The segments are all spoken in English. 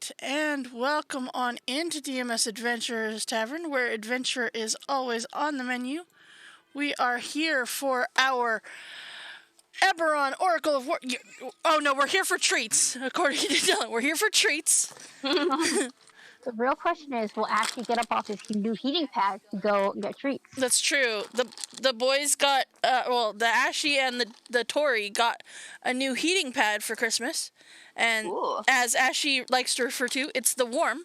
right, and welcome on into DMS Adventurers Tavern, where adventure is always on the menu. We are here for our Eberron Oracle of War. Oh no, we're here for treats, according to Dylan. We're here for treats. The real question is, will Ashley get up off his new heating pad to go get treats? That's true. The boys got the Ashy and the Tori got a new heating pad for Christmas, and Ooh. as Ashy likes to refer to, it's the warm,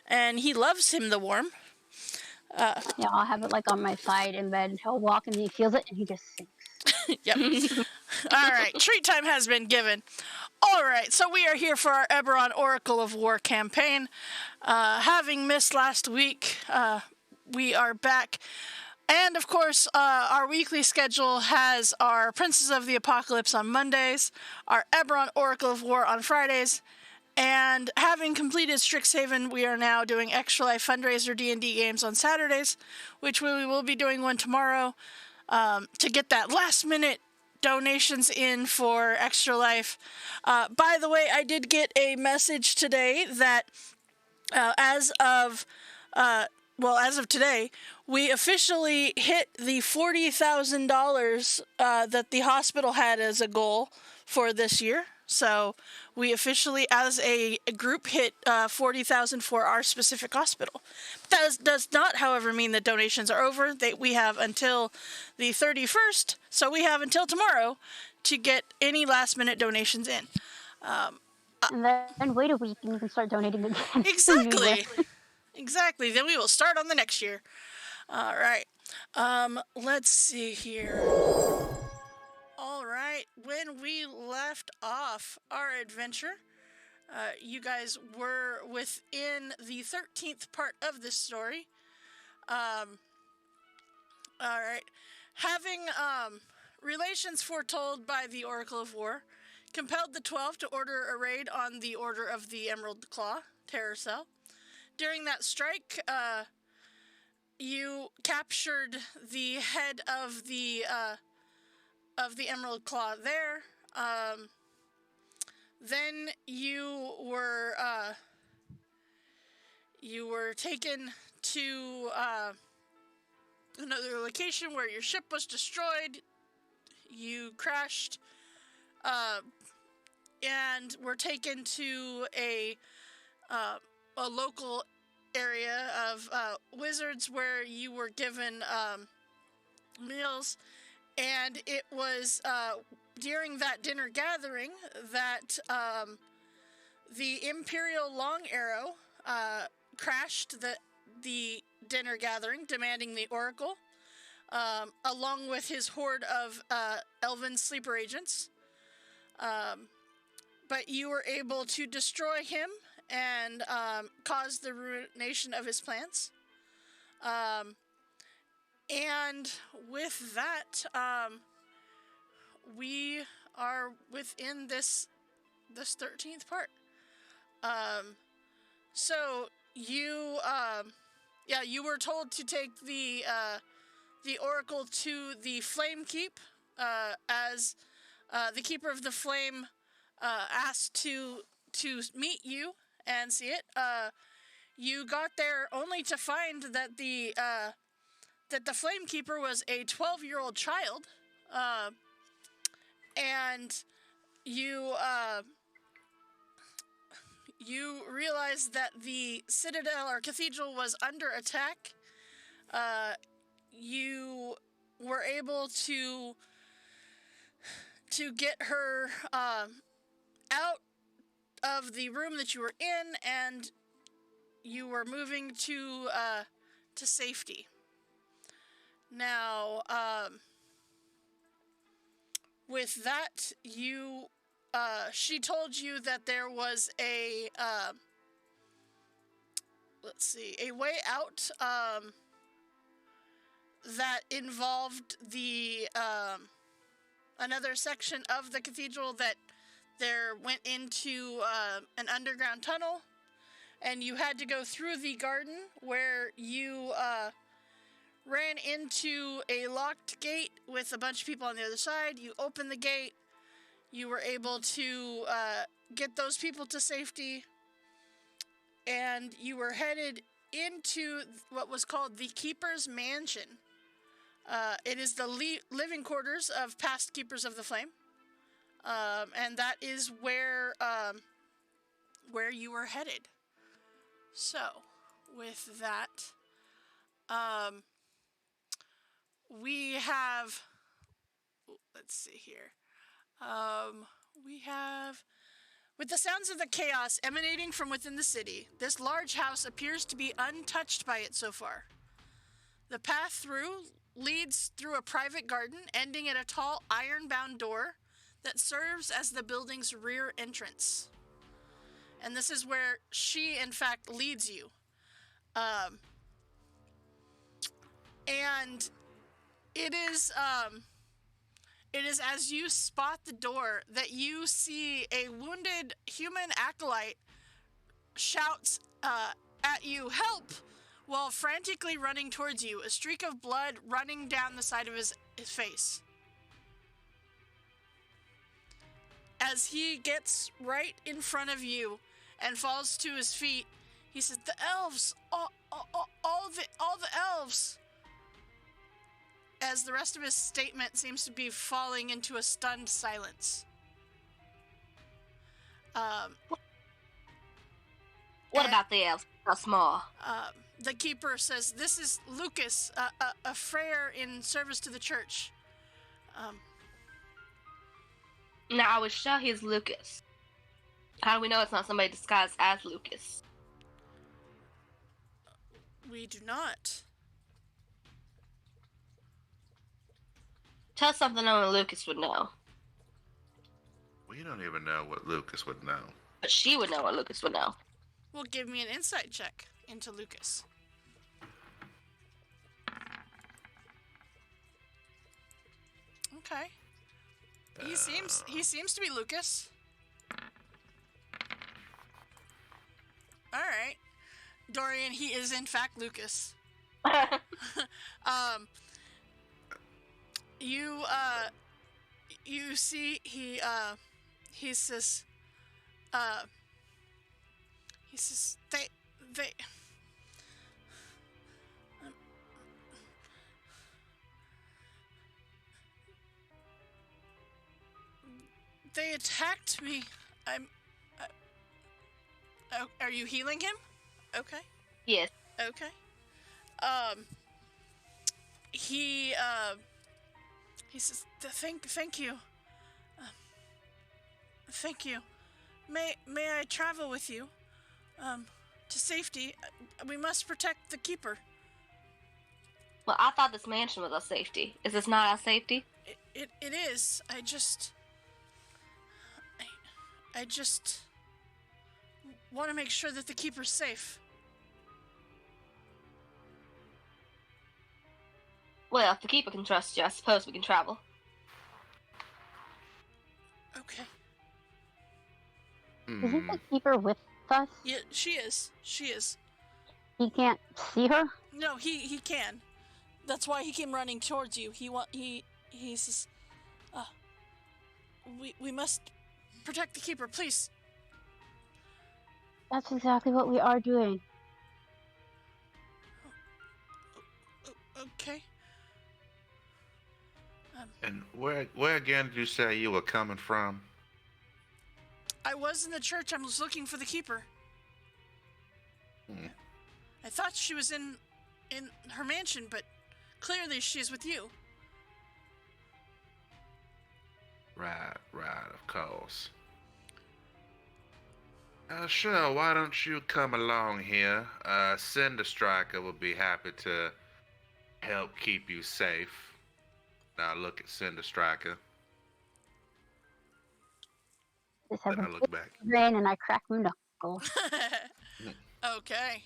and he loves him the warm. Yeah, I'll have it like on my side in bed. He'll walk and he feels it and he just sinks. Yep. All right, treat time has been given. All right, so we are here for our Eberron Oracle of War campaign. Having missed last week, we are back. And, of course, our weekly schedule has our Princes of the Apocalypse on Mondays, our Eberron Oracle of War on Fridays, and having completed Strixhaven, we are now doing Extra Life Fundraiser D&D games on Saturdays, which we will be doing one tomorrow to get that last-minute donations in for Extra Life. By the way, I did get a message today that as of today, we officially hit the $40,000 that the hospital had as a goal for this year. So we officially, as a group, hit $40,000 for our specific hospital. That does not, however, mean that donations are over. We have until the 31st, so we have until tomorrow to get any last-minute donations in. And then wait a week and you can start donating again. Exactly. Exactly. Then we will start on the next year. All right. Let's see here. All right. When we left off our adventure, you guys were within the 13th part of this story. All right. Having relations foretold by the Oracle of War compelled the 12 to order a raid on the Order of the Emerald Claw, Terror Cell. During that strike, you captured the head of the Emerald Claw there. Then you were taken to another location where your ship was destroyed. You crashed, and were taken to a local area of wizards where you were given meals, and it was during that dinner gathering that the Imperial Long Arrow crashed the dinner gathering, demanding the Oracle, along with his horde of elven sleeper agents. But you were able to destroy him and cause the ruination of his plans. And with that, we are within this 13th part. So you were told to take the Oracle to the Flame Keep, as the Keeper of the Flame asked to meet you and see it. You got there only to find that the Flame Keeper was a 12-year-old child, and you realized that the Citadel or Cathedral was under attack. You were able to get her out of the room that you were in, and you were moving to safety. Now, with that, she told you that there was a way out that involved the another section of the cathedral that there went into an underground tunnel, and you had to go through the garden where you ran into a locked gate with a bunch of people on the other side. You opened the gate. You were able to get those people to safety. and you were headed into what was called the Keeper's Mansion. It is the living quarters of past Keepers of the Flame, and that is where you were headed. So, with that, we have. Let's see here. We have. With the sounds of the chaos emanating from within the city, this large house appears to be untouched by it so far. The path through leads through a private garden, ending at a tall iron-bound door that serves as the building's rear entrance. And this is where she, in fact, leads you. And it is as you spot the door that you see a wounded human acolyte shouts at you, "Help!" while frantically running towards you, a streak of blood running down the side of his face. As he gets right in front of you and falls to his feet, he says, "The elves! All the elves!" As the rest of his statement seems to be falling into a stunned silence. What about the elves? How small? The keeper says, "This is Lucas, a friar in service to the church." Now, I was sure he's Lucas. How do we know it's not somebody disguised as Lucas? We do not. Tell us something only Lucas would know. We don't even know what Lucas would know. But she would know what Lucas would know. Well, give me an insight check into Lucas. Okay. He seems to be Lucas. All right. Dorian, he is in fact Lucas. You see he says they attacked me. Are you healing him? Okay. Yes. Okay. He says, thank you. Thank you. May I travel with you? To safety. We must protect the keeper. Well, I thought this mansion was our safety. Is this not our safety? It is. I just want to make sure that the keeper's safe. Well, if the keeper can trust you, I suppose we can travel. Okay. Isn't the keeper with us? Yeah, she is. He can't see her? No, he can. That's why he came running towards you. He says, we must protect the keeper, please. That's exactly what we are doing. Okay. And where again did you say you were coming from? I was in the church. I was looking for the keeper. Hmm. I thought she was in her mansion, but clearly she's with you. Right, of course. Sure, why don't you come along here? Cinder Striker will be happy to help keep you safe. Now look at Cinder Striker. Just have Then a I look back. grin and I crack my knuckle. Okay.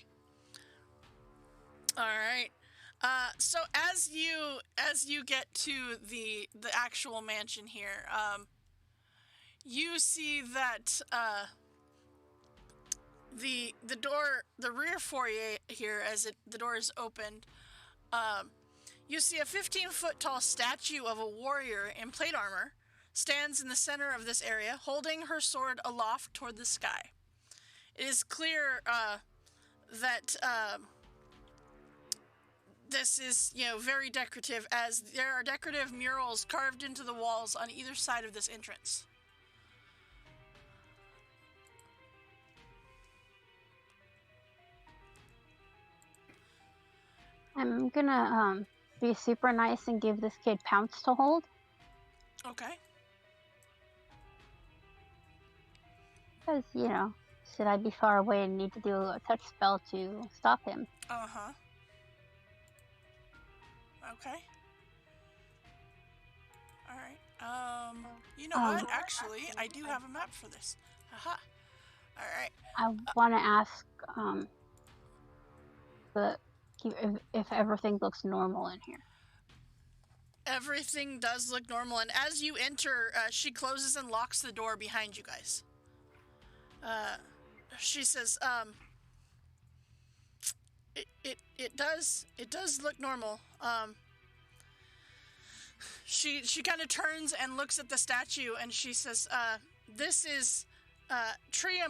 All right. So as you get to the actual mansion here, you see that the door, the rear foyer here, the door is opened. You see a 15-foot tall statue of a warrior in plate armor stands in the center of this area, holding her sword aloft toward the sky. It is clear that this is, very decorative, as there are decorative murals carved into the walls on either side of this entrance. I'm gonna be super nice and give this kid Pounce to hold. Okay. Because, should I be far away and need to do a touch spell to stop him? Uh-huh. Okay. Alright. You know what? Actually, I do have a map for this. Haha. Alright. I want to ask if everything looks normal in here. Everything does look normal, and as you enter, she closes and locks the door behind you guys. She says, it does look normal. She kind of turns and looks at the statue, and she says, this is Tria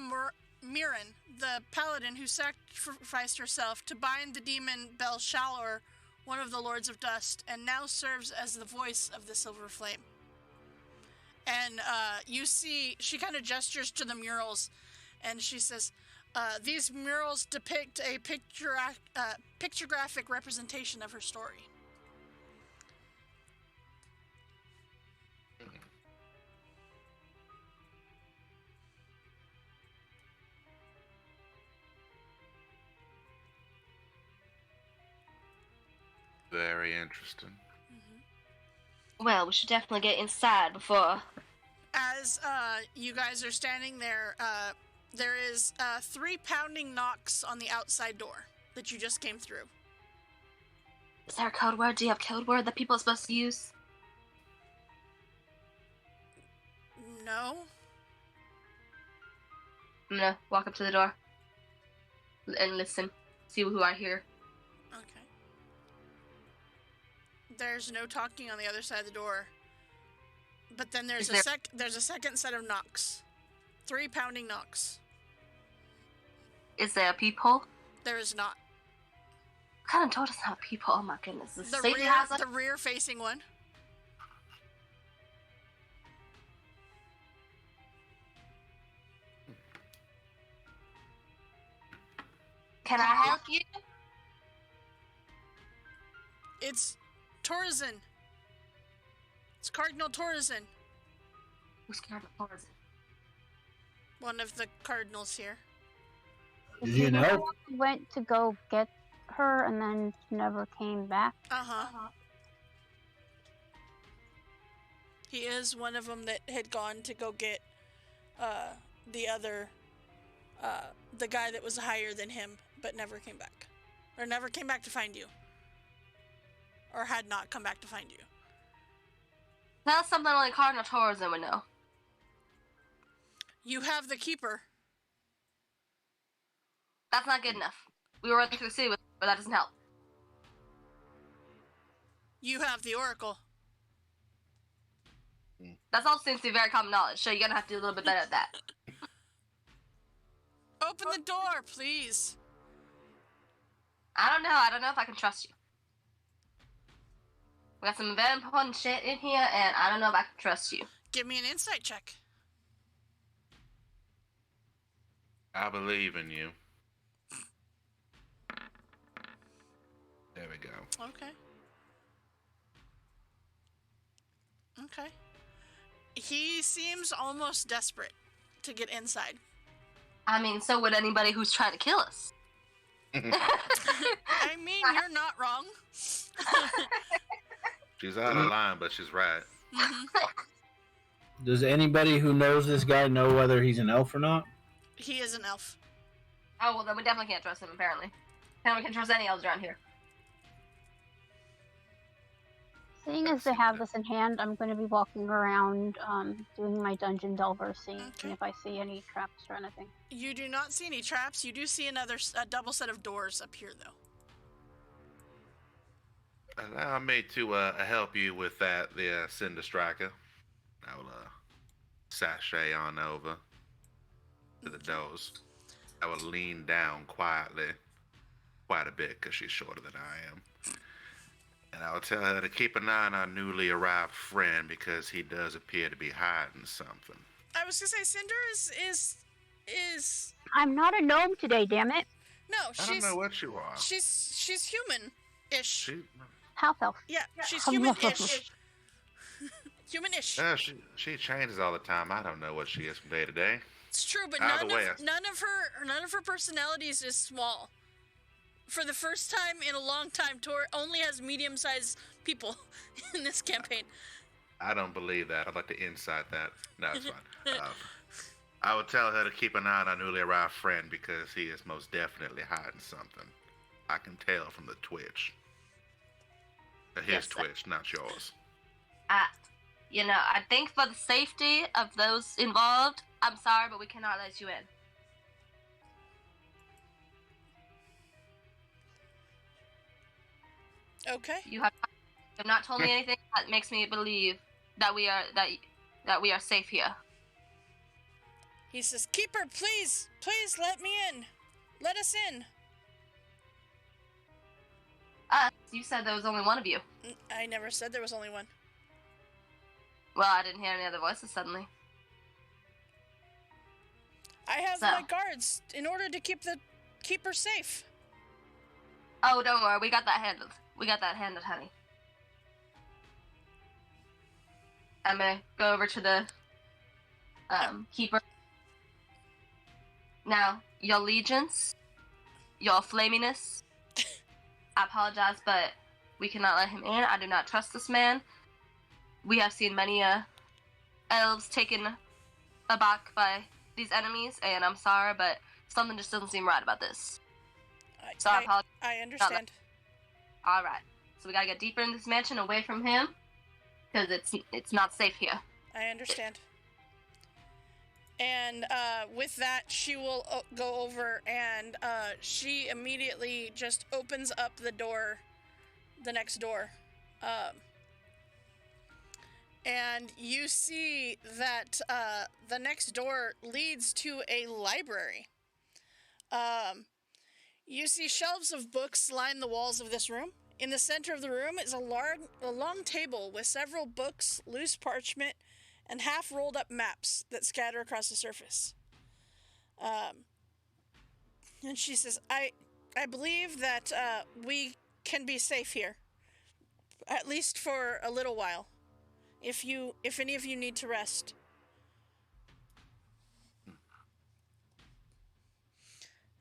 Miran, the paladin who sacrificed herself to bind the demon Belshazzar, one of the Lords of Dust, and now serves as the voice of the Silver Flame. And you see, she kind of gestures to the murals, and she says, these murals depict a pictographic representation of her story. Very interesting. Well, we should definitely get inside before. As you guys are standing there, there is 3 pounding knocks on the outside door that you just came through. Is there a code word? Do you have code word that people are supposed to use? No? I'm gonna walk up to the door and listen, see who I hear. Okay. There's no talking on the other side of the door. But then there's a second set of knocks. 3 pounding knocks. Is there a peephole? There is not. What kind of door doesn't have a peephole? Oh my goodness. This The safety hazard? the rear facing one. Can I help you? It's Torzen. It's Cardinal Torzen. Who's Cardinal Torzen? One of the cardinals here. Is he an elf? He went to go get her and then never came back. Uh-huh. He is one of them that had gone to go get the other, the guy that was higher than him, but never came back. Or never came back to find you. Or had not come back to find you. That's something only Cardinal Torzen would know. You have the keeper. That's not good enough. We were running through the city with, but that doesn't help. You have the oracle. That's all seems to be very common knowledge, so you're gonna have to do a little bit better at that. Open the door, please. I don't know if I can trust you. We got some very important shit in here, and I don't know if I can trust you. Give me an insight check. I believe in you. There we go. Okay. Okay. He seems almost desperate to get inside. I mean, so would anybody who's trying to kill us. I mean, you're not wrong. She's out of line, but she's right. Does anybody who knows this guy know whether he's an elf or not? He is an elf. Oh, well, then we definitely can't trust him, apparently. And we can trust any elves around here. Seeing as they have this in hand, I'm going to be walking around, doing my dungeon delver, seeing if I see any traps or anything. You do not see any traps. You do see a double set of doors up here, though. Allow me to help you with that, the Cinder Striker. I will sashay on over to the doors. I will lean down quietly quite a bit because she's shorter than I am. And I'll tell her to keep an eye on our newly arrived friend because he does appear to be hiding something. I was gonna say Cinder is I'm not a gnome today, damn it. no, I don't know what you are. she's human-ish. She, Half elf. Yeah, she's human-ish. Human-ish. she changes all the time. I don't know what she is from day to day. It's true, but Either way, none of her personalities is small. For the first time in a long time, Tor only has medium-sized people in this campaign. I don't believe that. I'd like to insight that. No, it's fine. I would tell her to keep an eye on our newly arrived friend because he is most definitely hiding something. I can tell from the twitch. His Yes, twitch, not yours. I think for the safety of those involved, I'm sorry, but we cannot let you in. Okay. You have not told me anything that makes me believe that we are safe here. He says, "Keeper, please let me in. Let us in." You said there was only one of you. I never said there was only one. Well, I didn't hear any other voices suddenly. I have So. my guards in order to keep the keeper safe. Oh, don't worry, we got that handled. Honey. I'm gonna go over to the keeper. Now, your allegiance, your flaminess. I apologize, but we cannot let him in. I do not trust this man. We have seen many elves taken aback by these enemies, and I'm sorry, but something just doesn't seem right about this. So I apologize. I understand. Alright, so we gotta get deeper in this mansion, away from him, because it's not safe here. I understand. And with that, she will go over and she immediately just opens up the door, the next door. And you see that the next door leads to a library. You see shelves of books line the walls of this room. In the center of the room is a long table with several books, loose parchment, and half rolled up maps that scatter across the surface. And she says, I believe that we can be safe here, at least for a little while, if any of you need to rest.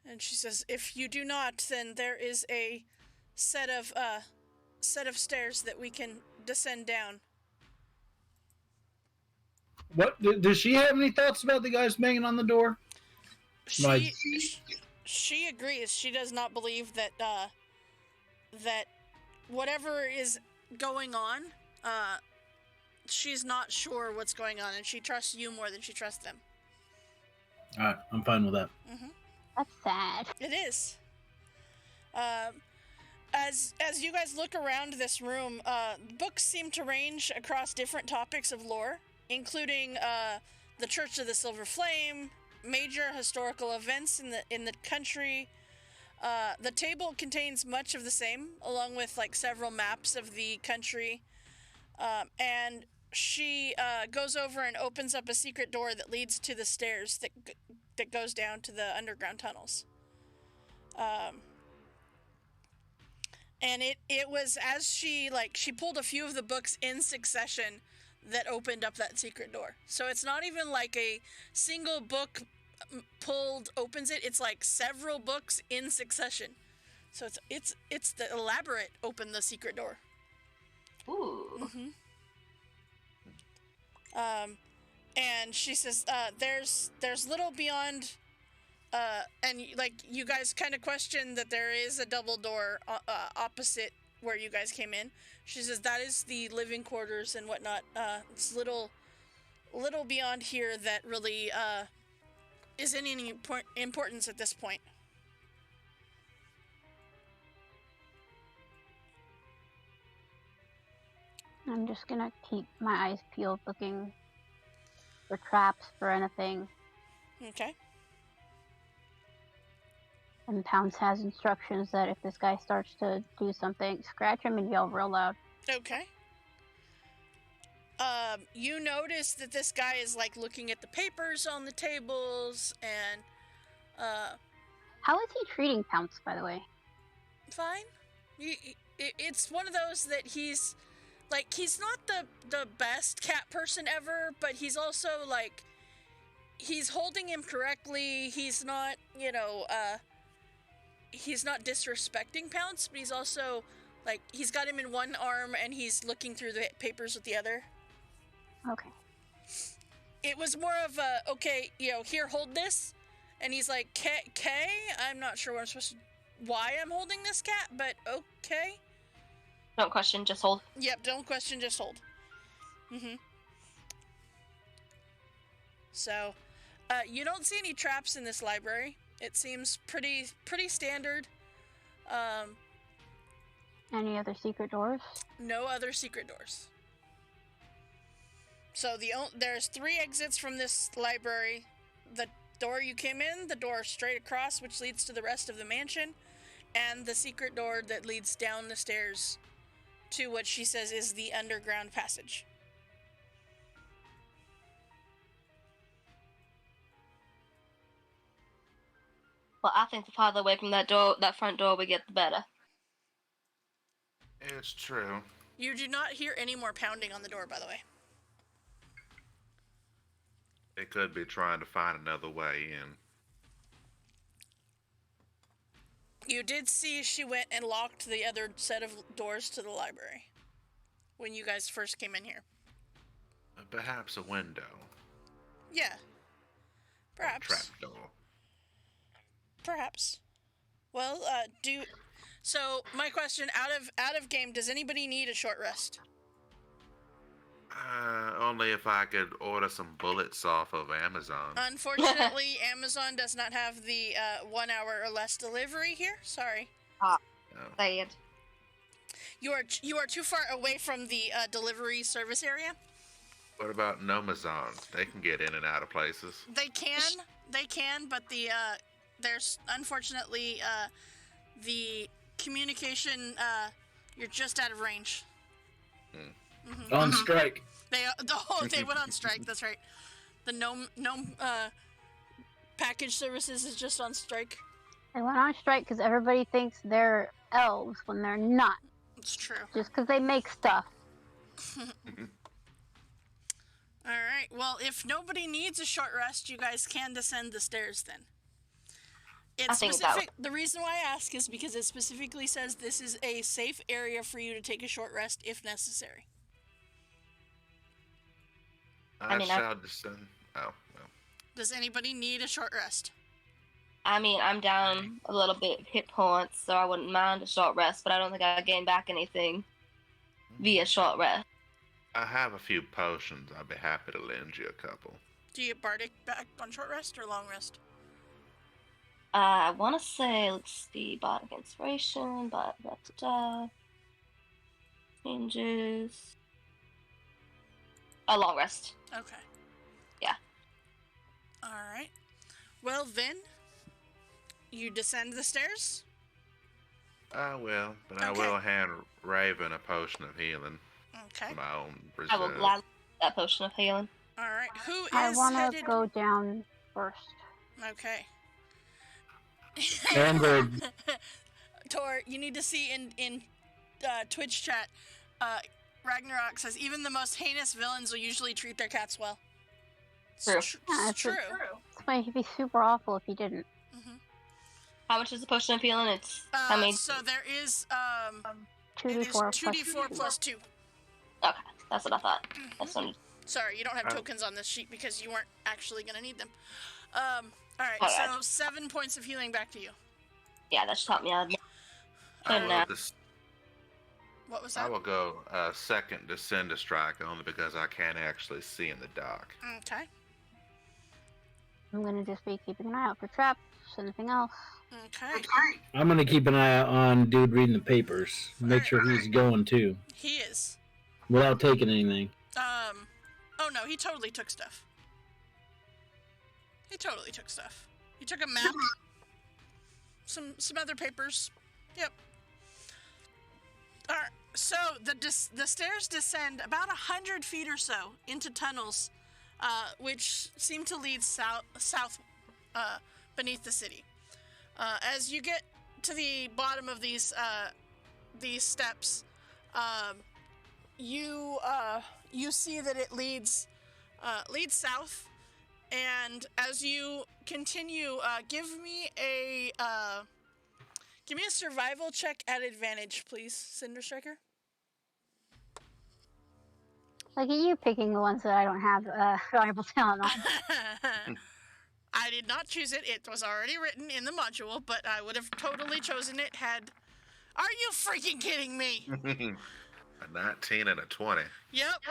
And she says, if you do not, then there is a set of stairs that we can descend down. What does she have any thoughts about the guys banging on the door? She agrees. She does not believe that that whatever is going on, she's not sure what's going on, and she trusts you more than she trusts them. All right, I'm fine with that. Mm-hmm. That's sad. It is. As you guys look around this room, books seem to range across different topics of lore, including the Church of the Silver Flame, major historical events in the country. The table contains much of the same, along with like several maps of the country. And she goes over and opens up a secret door that leads to the stairs that goes down to the underground tunnels. And it was as she pulled a few of the books in succession that opened up that secret door. So it's not even like a single book pulled opens it. It's like several books in succession. So it's the elaborate open the secret door. Ooh. Mm-hmm. And she says, there's little beyond, and like you guys kind of question that there is a double door opposite where you guys came in. She says that is the living quarters and whatnot. It's little beyond here that really isn't any importance at this point. I'm just gonna keep my eyes peeled, looking for traps, for anything. Okay. And Pounce has instructions that if this guy starts to do something, scratch him and yell real loud. Okay. You notice that this guy is like looking at the papers on the tables and How is he treating Pounce, by the way? fine. It's one of those that he's like, he's not the best cat person ever, but he's also like, he's holding him correctly. He's not, he's not disrespecting Pounce, but he's also like, he's got him in one arm and he's looking through the papers with the other. Okay. It was more of a, okay, here, hold this. And he's like, "Okay, I'm not sure why I'm holding this cat, but okay." Don't question, just hold. Yep, don't question, just hold. Mm-hmm. So, you don't see any traps in this library. It seems pretty standard. Any other secret doors? No other secret doors. So there's 3 exits from this library. The door you came in, the door straight across, which leads to the rest of the mansion, and the secret door that leads down the stairs to what she says is the underground passage. Well, I think the farther away from that front door we get, the better. It's true. You do not hear any more pounding on the door, by the way. They could be trying to find another way in. You did see she went and locked the other set of doors to the library when you guys first came in here. Perhaps a window. Yeah. Perhaps. Trapdoor. Perhaps. Well, so my question, out of game, does anybody need a short rest? Only if I could order some bullets off of Amazon. Unfortunately, Amazon does not have the 1 hour or less delivery here. Sorry. No. Sad. You are too far away from the delivery service area. What about Nomazon? They can get in and out of places. They can, but there's unfortunately the communication. You're just out of range. Mm-hmm. On strike. They went on strike. That's right. The gnome package services is just on strike. They went on strike because everybody thinks they're elves when they're not. It's true. Just because they make stuff. All right. Well, if nobody needs a short rest, you guys can descend the stairs then. It's specific. The reason why I ask is because it specifically says this is a safe area for you to take a short rest if necessary. I shall descend. Oh, well. Does anybody need a short rest? I mean, I'm down a little bit hit points, so I wouldn't mind a short rest, but I don't think I gain back anything via short rest. I have a few potions. I'd be happy to lend you a couple. Do you get Bardic back on short rest or long rest? I want to say, let's see, Bardic Inspiration, changes. A long rest. Okay. Yeah. All right. Well, then, you descend the stairs? I will, but Okay. I will hand Raven a potion of healing. Okay. For my own I will reserve. gladly take that potion of healing. All right. Who is I want to headed? go down first. Okay. Amber. Tor, you need to see in Twitch chat. Ragnarok says even the most heinous villains will usually treat their cats well. True. Yeah, It's true. It's why he'd be super awful if he didn't. Mm-hmm. How much is the potion of healing? It's how many? So there is 2d4 2d4 plus 2. Okay, that's what I thought. That's what Sorry, you don't have Oh. tokens on this sheet because you weren't actually gonna need them. All right, Alright. so 7 points of healing back to you. yeah, that just helped me out. I And, will, What was I that? will go second descend to strike only because I can't actually see in the dark. Okay. I'm gonna just be keeping an eye out for traps, anything else. Okay. I'm gonna keep an eye out on dude reading the papers. Make sure he's going too, He is. without taking anything. Oh no, he totally took stuff. He took a map. some other papers. Yep. All right. So the stairs descend about 100 feet or so into tunnels, which seem to lead south beneath the city. As you get to the bottom of these steps, you see that it leads south, and as you continue, give me a survival check at advantage, please, Cinder Striker. Look at you picking the ones that I don't have valuable talent on. I did not choose it. It was already written in the module, but I would have totally chosen it had... Are you freaking kidding me? A 19 and a 20. Yep.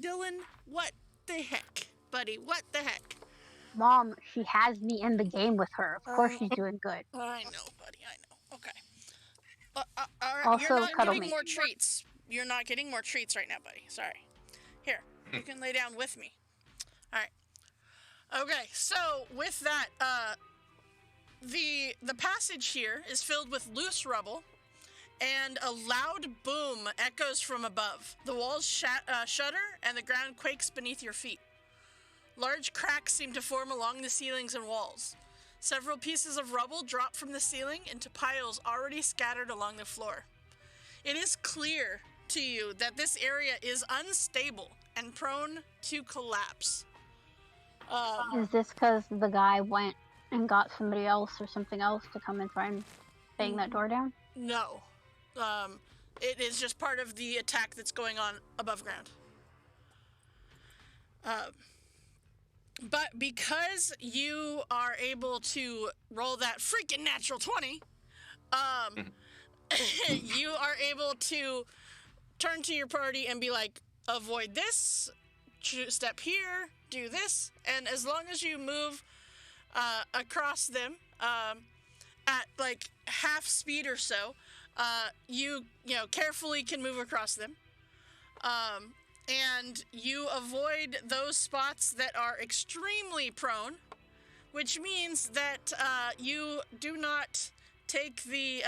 Dylan, what the heck? Buddy, what the heck? Mom, she has me in the game with her. Of course she's doing good. I know, buddy, I know. Okay. All right, Also, you're not cuddle getting me. more treats. You're not getting more treats right now, buddy. Sorry. Here, you can lay down with me. All right. Okay, so with that, the passage here is filled with loose rubble, and a loud boom echoes from above. The walls shudder, and the ground quakes beneath your feet. Large cracks seem to form along the ceilings and walls. Several pieces of rubble drop from the ceiling into piles already scattered along the floor. It is clear to you that this area is unstable and prone to collapse. Is this because the guy went and got somebody else or something else to come and try and bang that door down? No. It is just part of the attack that's going on above ground. But because you are able to roll that freaking natural 20, you are able to turn to your party and be like, avoid this, step here, do this, and as long as you move across them at like half speed or so, you carefully can move across them. And you avoid those spots that are extremely prone, which means that you do not take the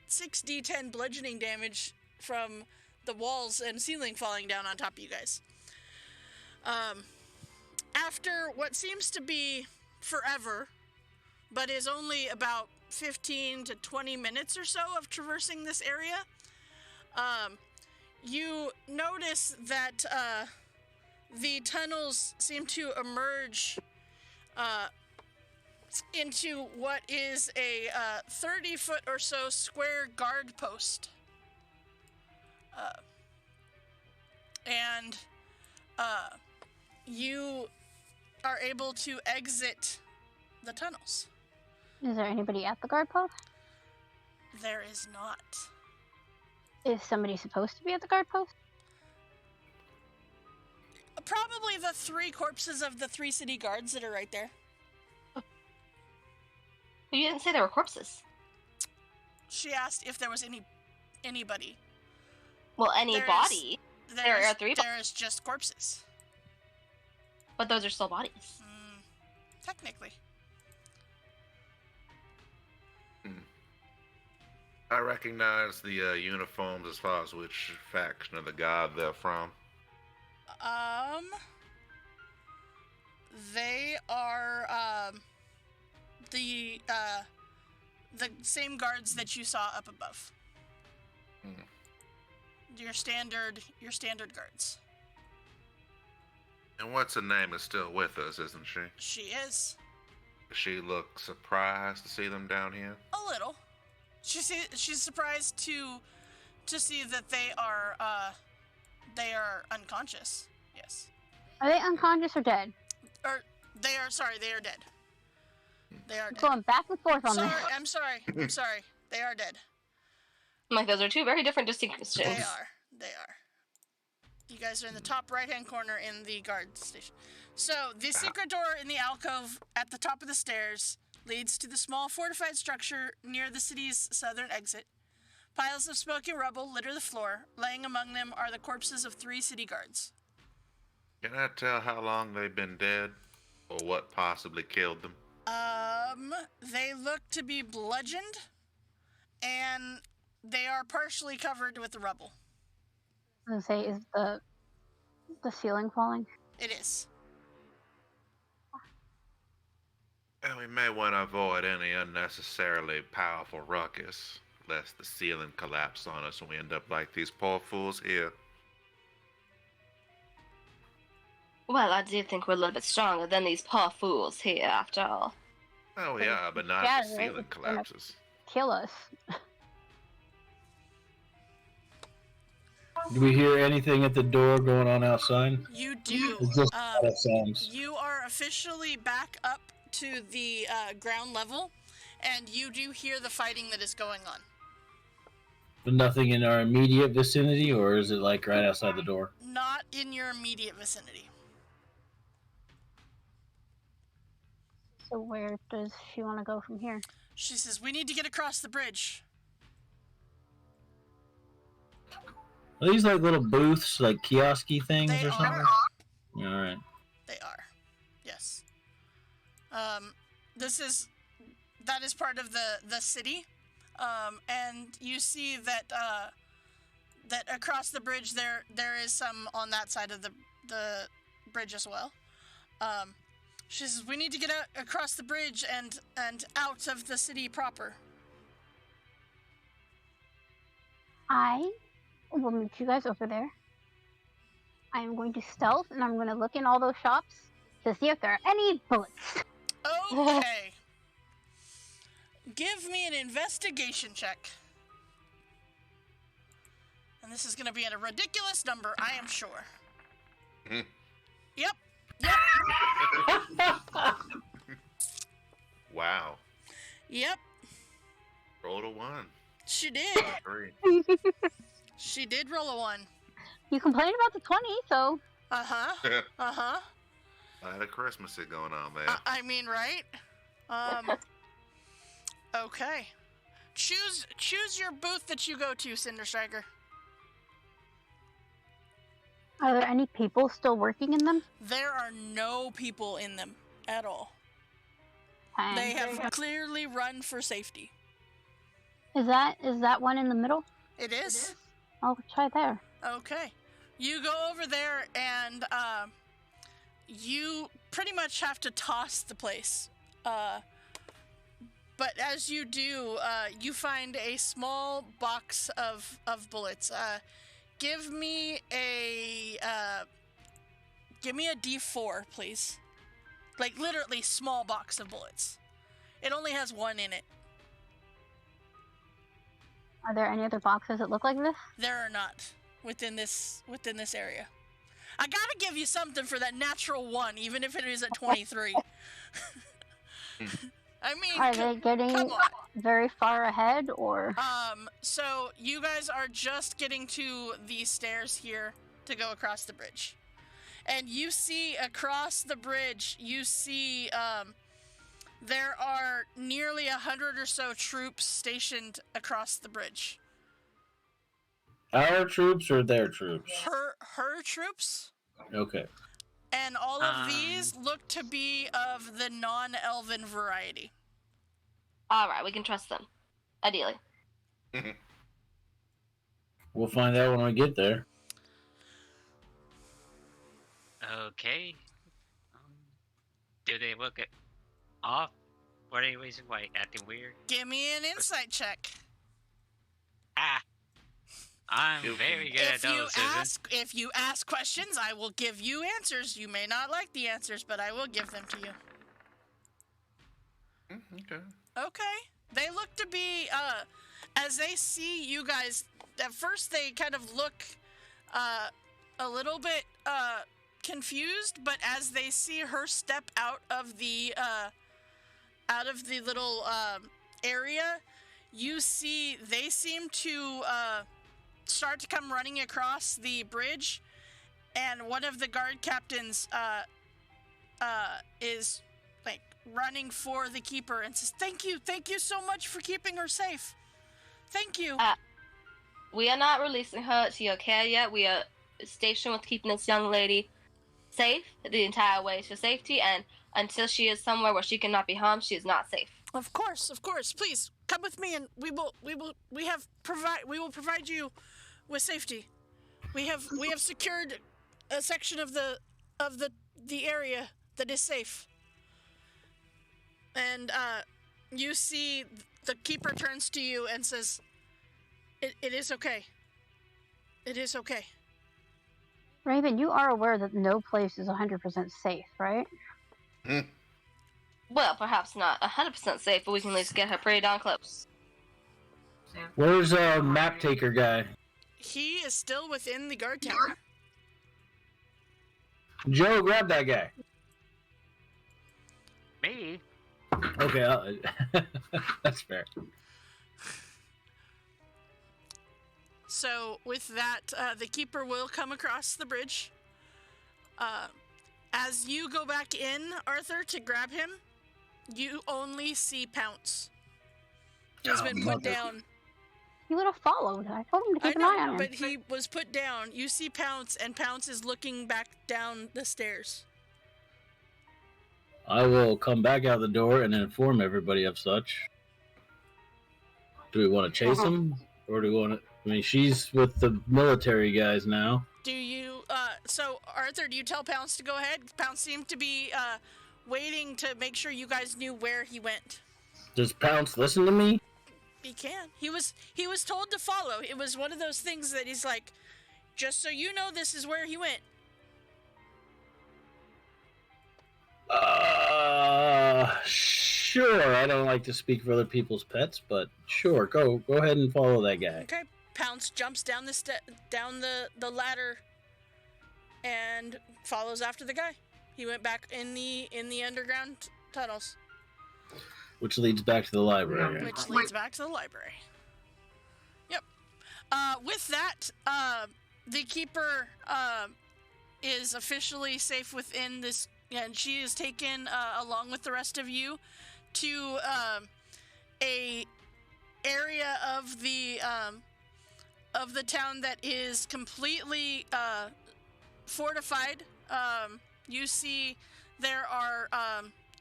6d10 bludgeoning damage from the walls and ceiling falling down on top of you guys. After what seems to be forever, but is only about 15 to 20 minutes or so of traversing this area, you notice that the tunnels seem to emerge into what is a 30-foot or so square guard post. And you are able to exit the tunnels. Is there anybody at the guard post? There is not. Is somebody supposed to be at the guard post? Probably the 3 corpses of the 3 city guards that are right there. You didn't say there were corpses. She asked if there was anybody. Well, any body. There are 3 There is just corpses. But those are still bodies. Technically. I recognize the uniforms as far as which faction of the god they're from. They are the same guards that you saw up above. Your standard guards. And what's her name is still with us, isn't she? She is. Does she look surprised to see them down here? A little. She's surprised to see that they are unconscious. Yes. Are they unconscious or dead? Or they are dead. They are dead. Going back and forth on this. I'm sorry. They are dead. Like, those are 2 very different distinctions. They are. You guys are in the top right-hand corner in the guard station. So, the secret door in the alcove at the top of the stairs leads to the small fortified structure near the city's southern exit. Piles of smoking rubble litter the floor. Laying among them are the corpses of 3 city guards. Can I tell how long they've been dead? Or what possibly killed them? They look to be bludgeoned, and they are partially covered with rubble. I was gonna say, is the ceiling falling? It is. And we may want to avoid any unnecessarily powerful ruckus, lest the ceiling collapse on us and we end up like these poor fools here. Well, I do think we're a little bit stronger than these poor fools here, after all. Oh yeah, but not Yeah, if the ceiling it's gonna- collapses. Kill us. Do we hear anything at the door going on outside? You do. It's just that sounds. You are officially back up to the ground level, and you do hear the fighting that is going on. But nothing in our immediate vicinity, or is it like right outside the door? Not in your immediate vicinity. So where does she want to go from here? She says, "We need to get across the bridge." Are these like little booths, like kiosky things They or something? are. All right. They are. Yes. That is part of the city. And you see that that across the bridge there is some on that side of the bridge as well. She says, "We need to get across the bridge and out of the city proper." I will meet you guys over there. I am going to stealth, and I'm going to look in all those shops to see if there are any bullets. Okay. Give me an investigation check. And this is going to be at a ridiculous number, I am sure. Yep. Wow. Yep. Rolled a 1. She did. 3. She did roll a 1. You complained about the 20, so... Uh-huh. Uh-huh. I had a Christmassy going on there. I mean, right? Okay. Choose your booth that you go to, Cinder Striker. Are there any people still working in them? There are no people in them at all. And They have clearly run for safety. Is that one in the middle? It is? I'll try there. Okay. You go over there and you pretty much have to toss the place. But as you do, you find a small box of bullets. Give me a D4, please. Like literally small box of bullets. It only has 1 in it. Are there any other boxes that look like this? There are not within this area. I gotta give you something for that natural 1, even if it is at 23. I mean, Are they getting come on. very far ahead, or? So you guys are just getting to the stairs here to go across the bridge. And you see across the bridge, there are nearly 100 or so troops stationed across the bridge. Our troops or their troops? Her troops? Okay. And all of these look to be of the non-elven variety. Alright, we can trust them. Ideally. We'll find out when we get there. Okay. Do they look off? For any reason why acting weird? Give me an insight check. I'm very good at those, Susan. If you ask questions, I will give you answers. You may not like the answers, but I will give them to you. Okay. Okay. They look to be, as they see you guys, at first they kind of look a little bit confused, but as they see her step out of the little area, you see they seem to start to come running across the bridge, and one of the guard captains is like running for the keeper and says, thank you so much for keeping her safe. Thank you. We are not releasing her to your care yet. We are stationed with keeping this young lady safe the entire way to safety, and until she is somewhere where she cannot be harmed, she is not safe. Of course. Please come with me, and we will provide you with safety. We have secured a section of the area that is safe. And you see the keeper turns to you and says, "It is okay. It is okay." Raven, you are aware that no place is 100% safe, right? Well, perhaps not 100% safe, but we can at least get her pretty darn close. Where's map taker guy? He is still within the guard tower. Joe, grab that guy. Me? Okay, that's fair. So with that, the keeper will come across the bridge. As you go back in, Arthur, to grab him, you only see Pounce. He's been put down. He would have followed. I told him to keep an eye on him. But he was put down. You see Pounce, and Pounce is looking back down the stairs. I will come back out the door and inform everybody of such. Do we want to chase him? Or do we want to... I mean, she's with the military guys now. Do you, so, Arthur, do you tell Pounce to go ahead? Pounce seemed to be, waiting to make sure you guys knew where he went. Does Pounce listen to me? He can. He was told to follow. It was one of those things that he's like, just so you know, this is where he went. Sure. I don't like to speak for other people's pets, but sure. Go ahead and follow that guy. Okay. Pounce jumps down the ladder and follows after the guy. He went back in the underground tunnels. Which leads back to the library. Which leads back to the library. Yep. With that, the keeper is officially safe within this, and she is taken along with the rest of you to a area of the town that is completely fortified. You see there are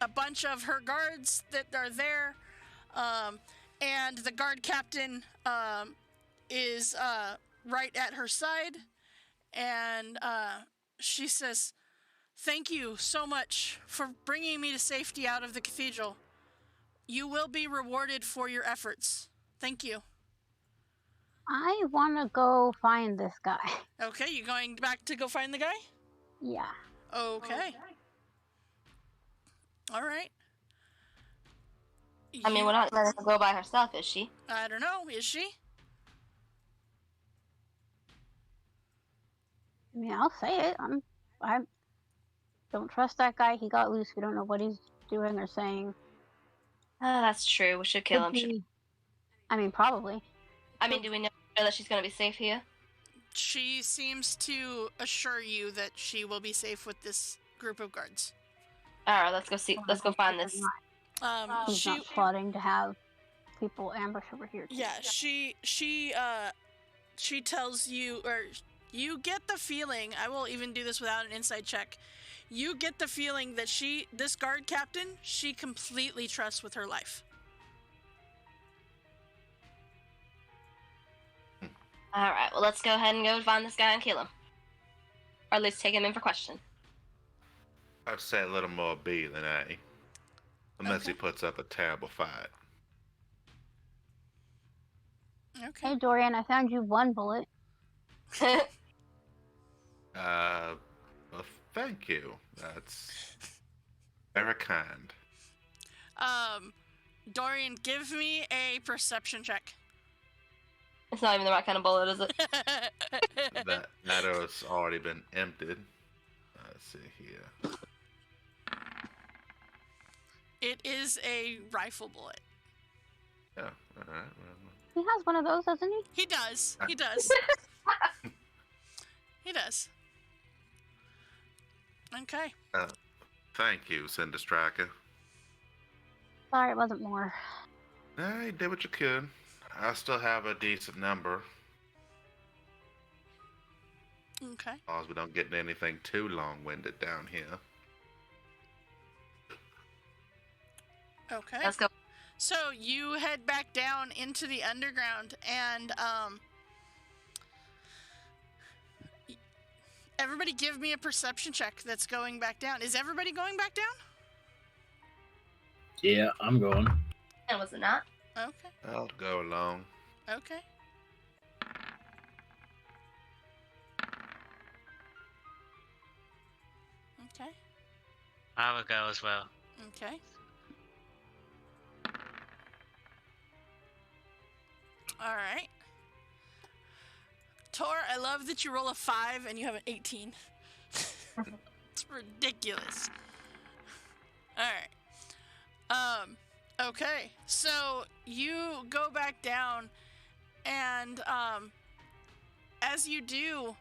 a bunch of her guards that are there, and the guard captain is right at her side, and she says, "Thank you so much for bringing me to safety out of the cathedral. You will be rewarded for your efforts. Thank you." I want to go find this guy. Okay, you going back to go find the guy? Yeah. Okay. All right. I mean, we're not letting her go by herself, is she? I don't know. Is she? I mean, I'll say it. I don't trust that guy. He got loose. We don't know what he's doing or saying. That's true. We should kill him. I mean, probably. I mean, do we know that she's gonna be safe here? She seems to assure you that she will be safe with this group of guards. All right, let's go see. Let's go find this. He's not plotting to have people ambush over here. Yeah, she tells you, or you get the feeling. I will even do this without an inside check. You get the feeling that this guard captain, she completely trusts with her life. All right, well, let's go ahead and go find this guy and kill him, or at least take him in for question. I'd say a little more B than A, unless he puts up a terrible fight. Okay. Hey, Dorian, I found you one bullet. Well, thank you. That's very kind. Dorian, give me a perception check. It's not even the right kind of bullet, is it? That has already been emptied. Let's see here. It is a rifle bullet. Yeah, alright. He has one of those, doesn't he? He does. He does. He does. Okay. Thank you, Cinder Striker. Sorry, it wasn't more. You did what you could. I still have a decent number. Okay. As long as we don't get into anything too long-winded down here. Okay. Let's go. So you head back down into the underground, and everybody give me a perception check that's going back down. Is everybody going back down? Yeah, I'm going. And was it not? Okay. I'll go along. Okay. Okay. I will go as well. Okay. All right. Tor, I love that you roll a 5 and you have an 18. It's ridiculous. All right. Okay. So you go back down, and as you do,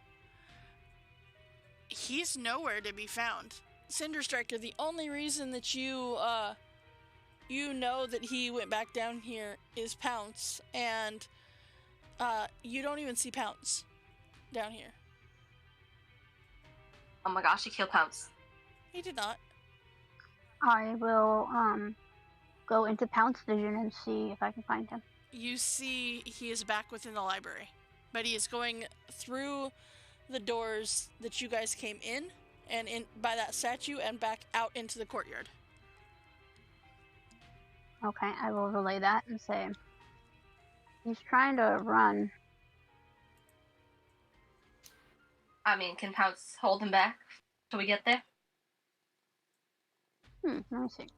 he's nowhere to be found. Cinder Striker, the only reason that you know that he went back down here is Pounce, and you don't even see Pounce down here. Oh my gosh, he killed Pounce. He did not. I will go into Pounce Vision and see if I can find him. You see he is back within the library, but he is going through the doors that you guys came in, and in by that statue, and back out into the courtyard. Okay, I will relay that and say he's trying to run. I mean, can Pounce hold him back till we get there? Let me see.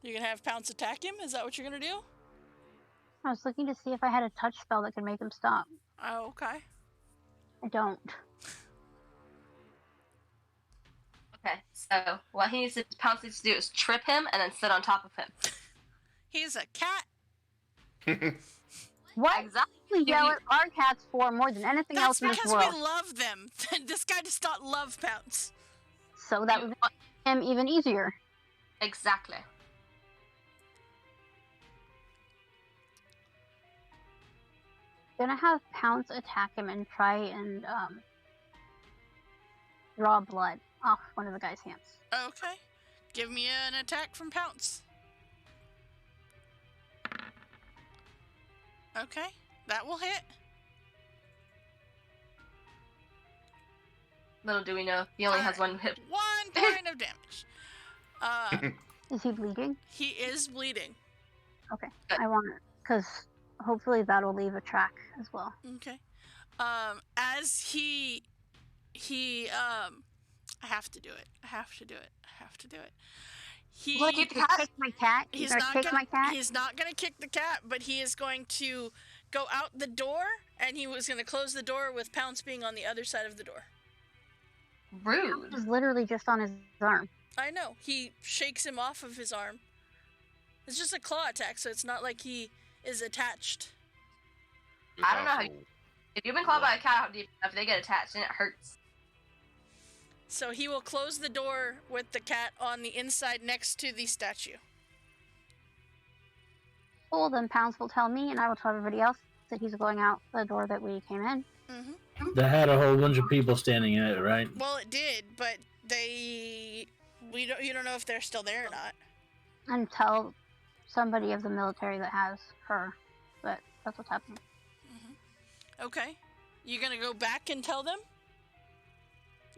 You're gonna have Pounce attack him? Is that what you're gonna do? I was looking to see if I had a touch spell that could make him stop. Oh, okay. I don't. Okay, so what Pounce needs to do is trip him and then sit on top of him. He's a cat. What? Exactly. We yell at our cats for more than anything That's else in this because world. we love them. This guy does not love Pounce. So that would make him even easier. Exactly. Gonna have Pounce attack him and try and draw blood off one of the guy's hands. Okay. Give me an attack from Pounce. Okay. That will hit. Little do we know, he only has one hit. 1 point of damage. Is he bleeding? He is bleeding. Okay, I want it because hopefully that'll leave a track as well. Okay. As he I have to do it. I have to do it. He Look at You kick my cat? he's You not gonna kick my cat? He's not gonna kick the cat, but he is going to go out the door, and he was gonna close the door with Pounce being on the other side of the door. Rude. He's literally just on his arm. I know. He shakes him off of his arm. It's just a claw attack, so it's not like he is attached. I don't know how if you've been clawed by a cat, how deep enough they get attached and it hurts. So he will close the door with the cat on the inside next to the statue. Well, then Pounce will tell me, and I will tell everybody else that he's going out the door that we came in. Mm-hmm. That had a whole bunch of people standing in it, right? Well, it did, but you don't know if they're still there or not. And tell somebody of the military that has her. But that's what's happening. Okay. You gonna go back and tell them?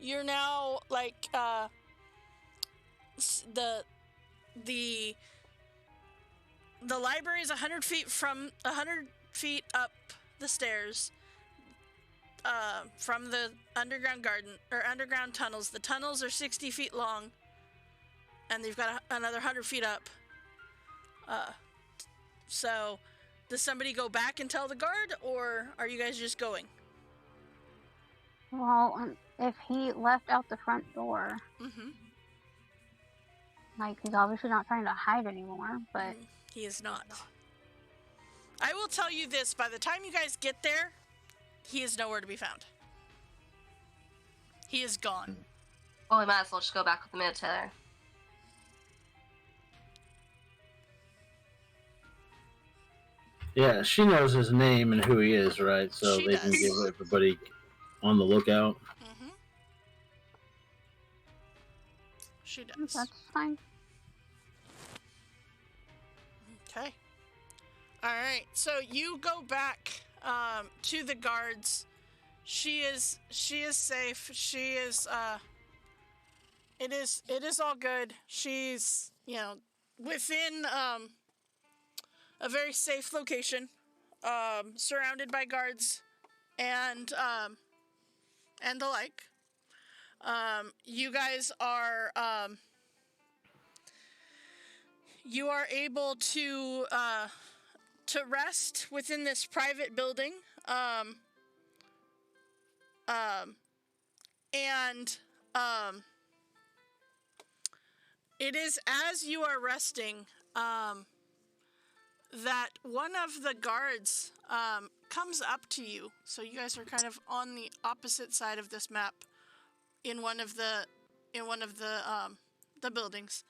You're now like the library is 100 feet up the stairs from the underground garden or underground tunnels. The tunnels are 60 feet long, and they've got another 100 feet up. So, does somebody go back and tell the guard, or are you guys just going? Well, if he left out the front door, like, he's obviously not trying to hide anymore, but... He is not. I will tell you this, by the time you guys get there, he is nowhere to be found. He is gone. Well, we might as well just go back with the military. Yeah, she knows his name and who he is, right? So She they can does. give everybody on the lookout. Mm-hmm. She does. That's fine. Okay. All right. So you go back to the guards. She is safe. She is it is all good. She's, within a very safe location, surrounded by guards and the like. You guys are you are able to rest within this private building. And it is as you are resting that one of the guards comes up to you. So you guys are kind of on the opposite side of this map in one of the buildings.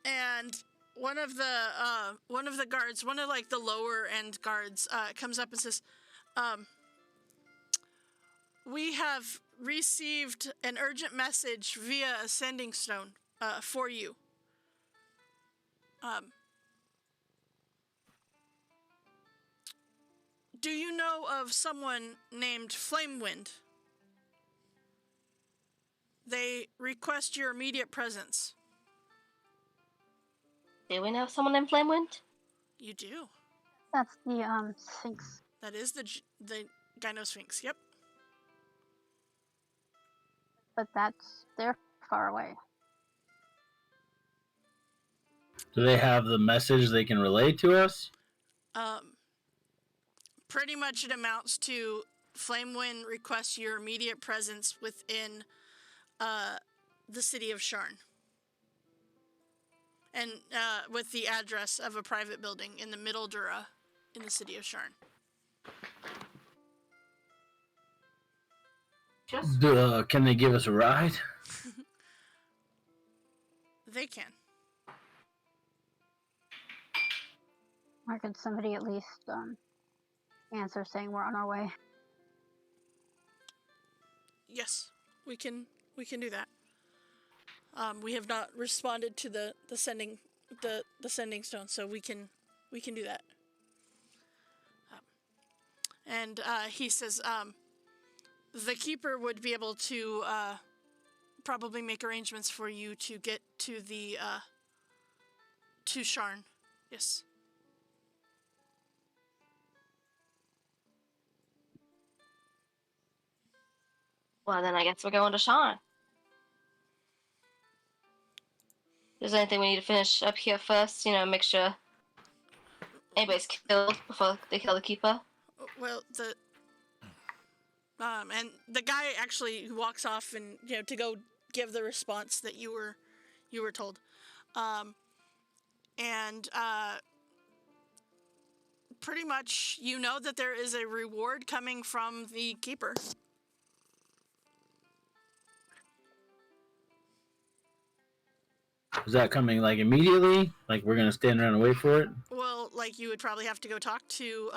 And one of the guards, one of like the lower end guards, comes up and says, "We have received an urgent message via a sending stone for you. Do you know of someone named Flamewind? They request your immediate presence." Do we know someone named Flamewind? You do. That's the Sphinx. That is the Gynosphinx. Yep. But they're far away. Do they have the message they can relay to us? Pretty much it amounts to Flamewind requests your immediate presence within the city of Sharn. And with the address of a private building in the Middle Dura in the city of Sharn. Can they give us a ride? They can. Or could somebody at least answer saying we're on our way? Yes, we can do that. We have not responded to the sending stone, so we can do that. And he says the keeper would be able to probably make arrangements for you to get to the to Sharn. Yes. Well, then I guess we're going to Sean. Is there anything we need to finish up here first? Make sure anybody's killed before they kill the keeper. Well, and the guy actually walks off and to go give the response that you were told, and pretty much that there is a reward coming from the keeper. Is that coming like immediately? Like we're gonna stand around and wait for it? Well, like you would probably have to go talk to.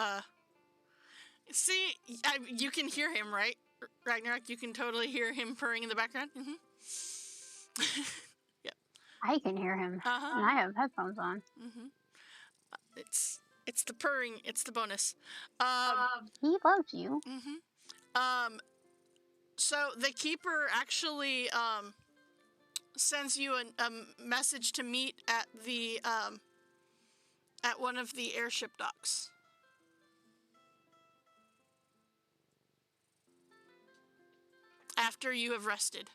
See, you can hear him, right, Ragnarok? You can totally hear him purring in the background. Mm-hmm. Yep. I can hear him, and I have headphones on. Mm-hmm. It's the purring. It's the bonus. He loves you. Mm-hmm. So the keeper actually sends you a message to meet at the at one of the airship docks. After you have rested.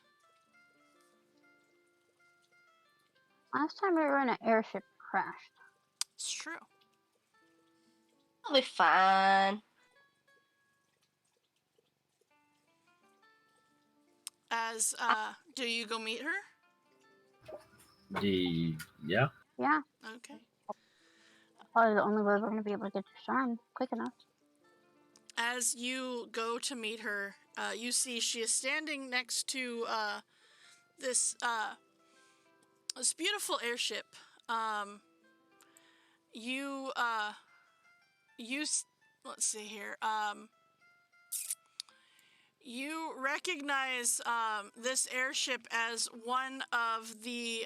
Last time we were in an airship crashed. It's true. I'll be fine. As do you go meet her? Yeah. Yeah. Okay. Probably the only way we're going to be able to get to Sharn quick enough. As you go to meet her, you see she is standing next to this beautiful airship, you let's see here. You recognize this airship as one of the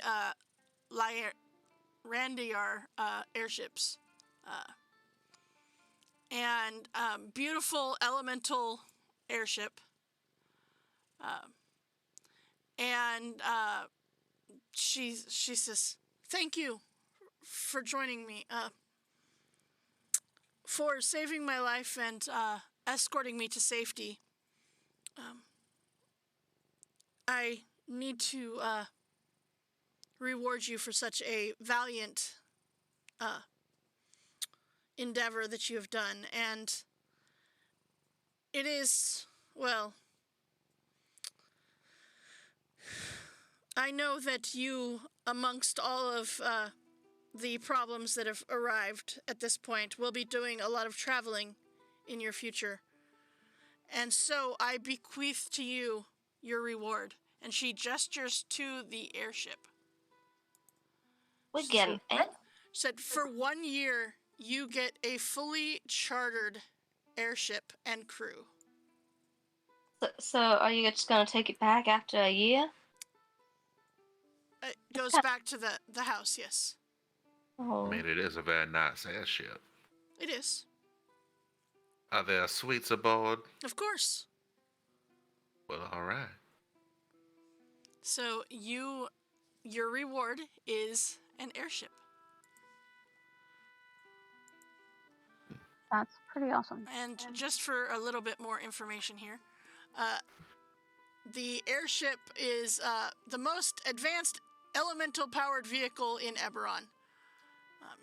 Randiar airships. And beautiful elemental airship. And she says, "Thank you for joining me, for saving my life and escorting me to safety. I need to reward you for such a valiant endeavor that you have done, and it is, well, I know that you, amongst all of the problems that have arrived at this point, will be doing a lot of traveling in your future. And so I bequeath to you your reward." And she gestures to the airship. We get an Said, "For 1 year, you get a fully chartered airship and crew." So are you just gonna take it back after a year? It goes back to the house, yes. Oh. I mean, it is a very nice airship. It is. Are there suites aboard? Of course. Well, all right. So your reward is an airship. That's pretty awesome. And just for a little bit more information here, the airship is the most advanced elemental-powered vehicle in Eberron.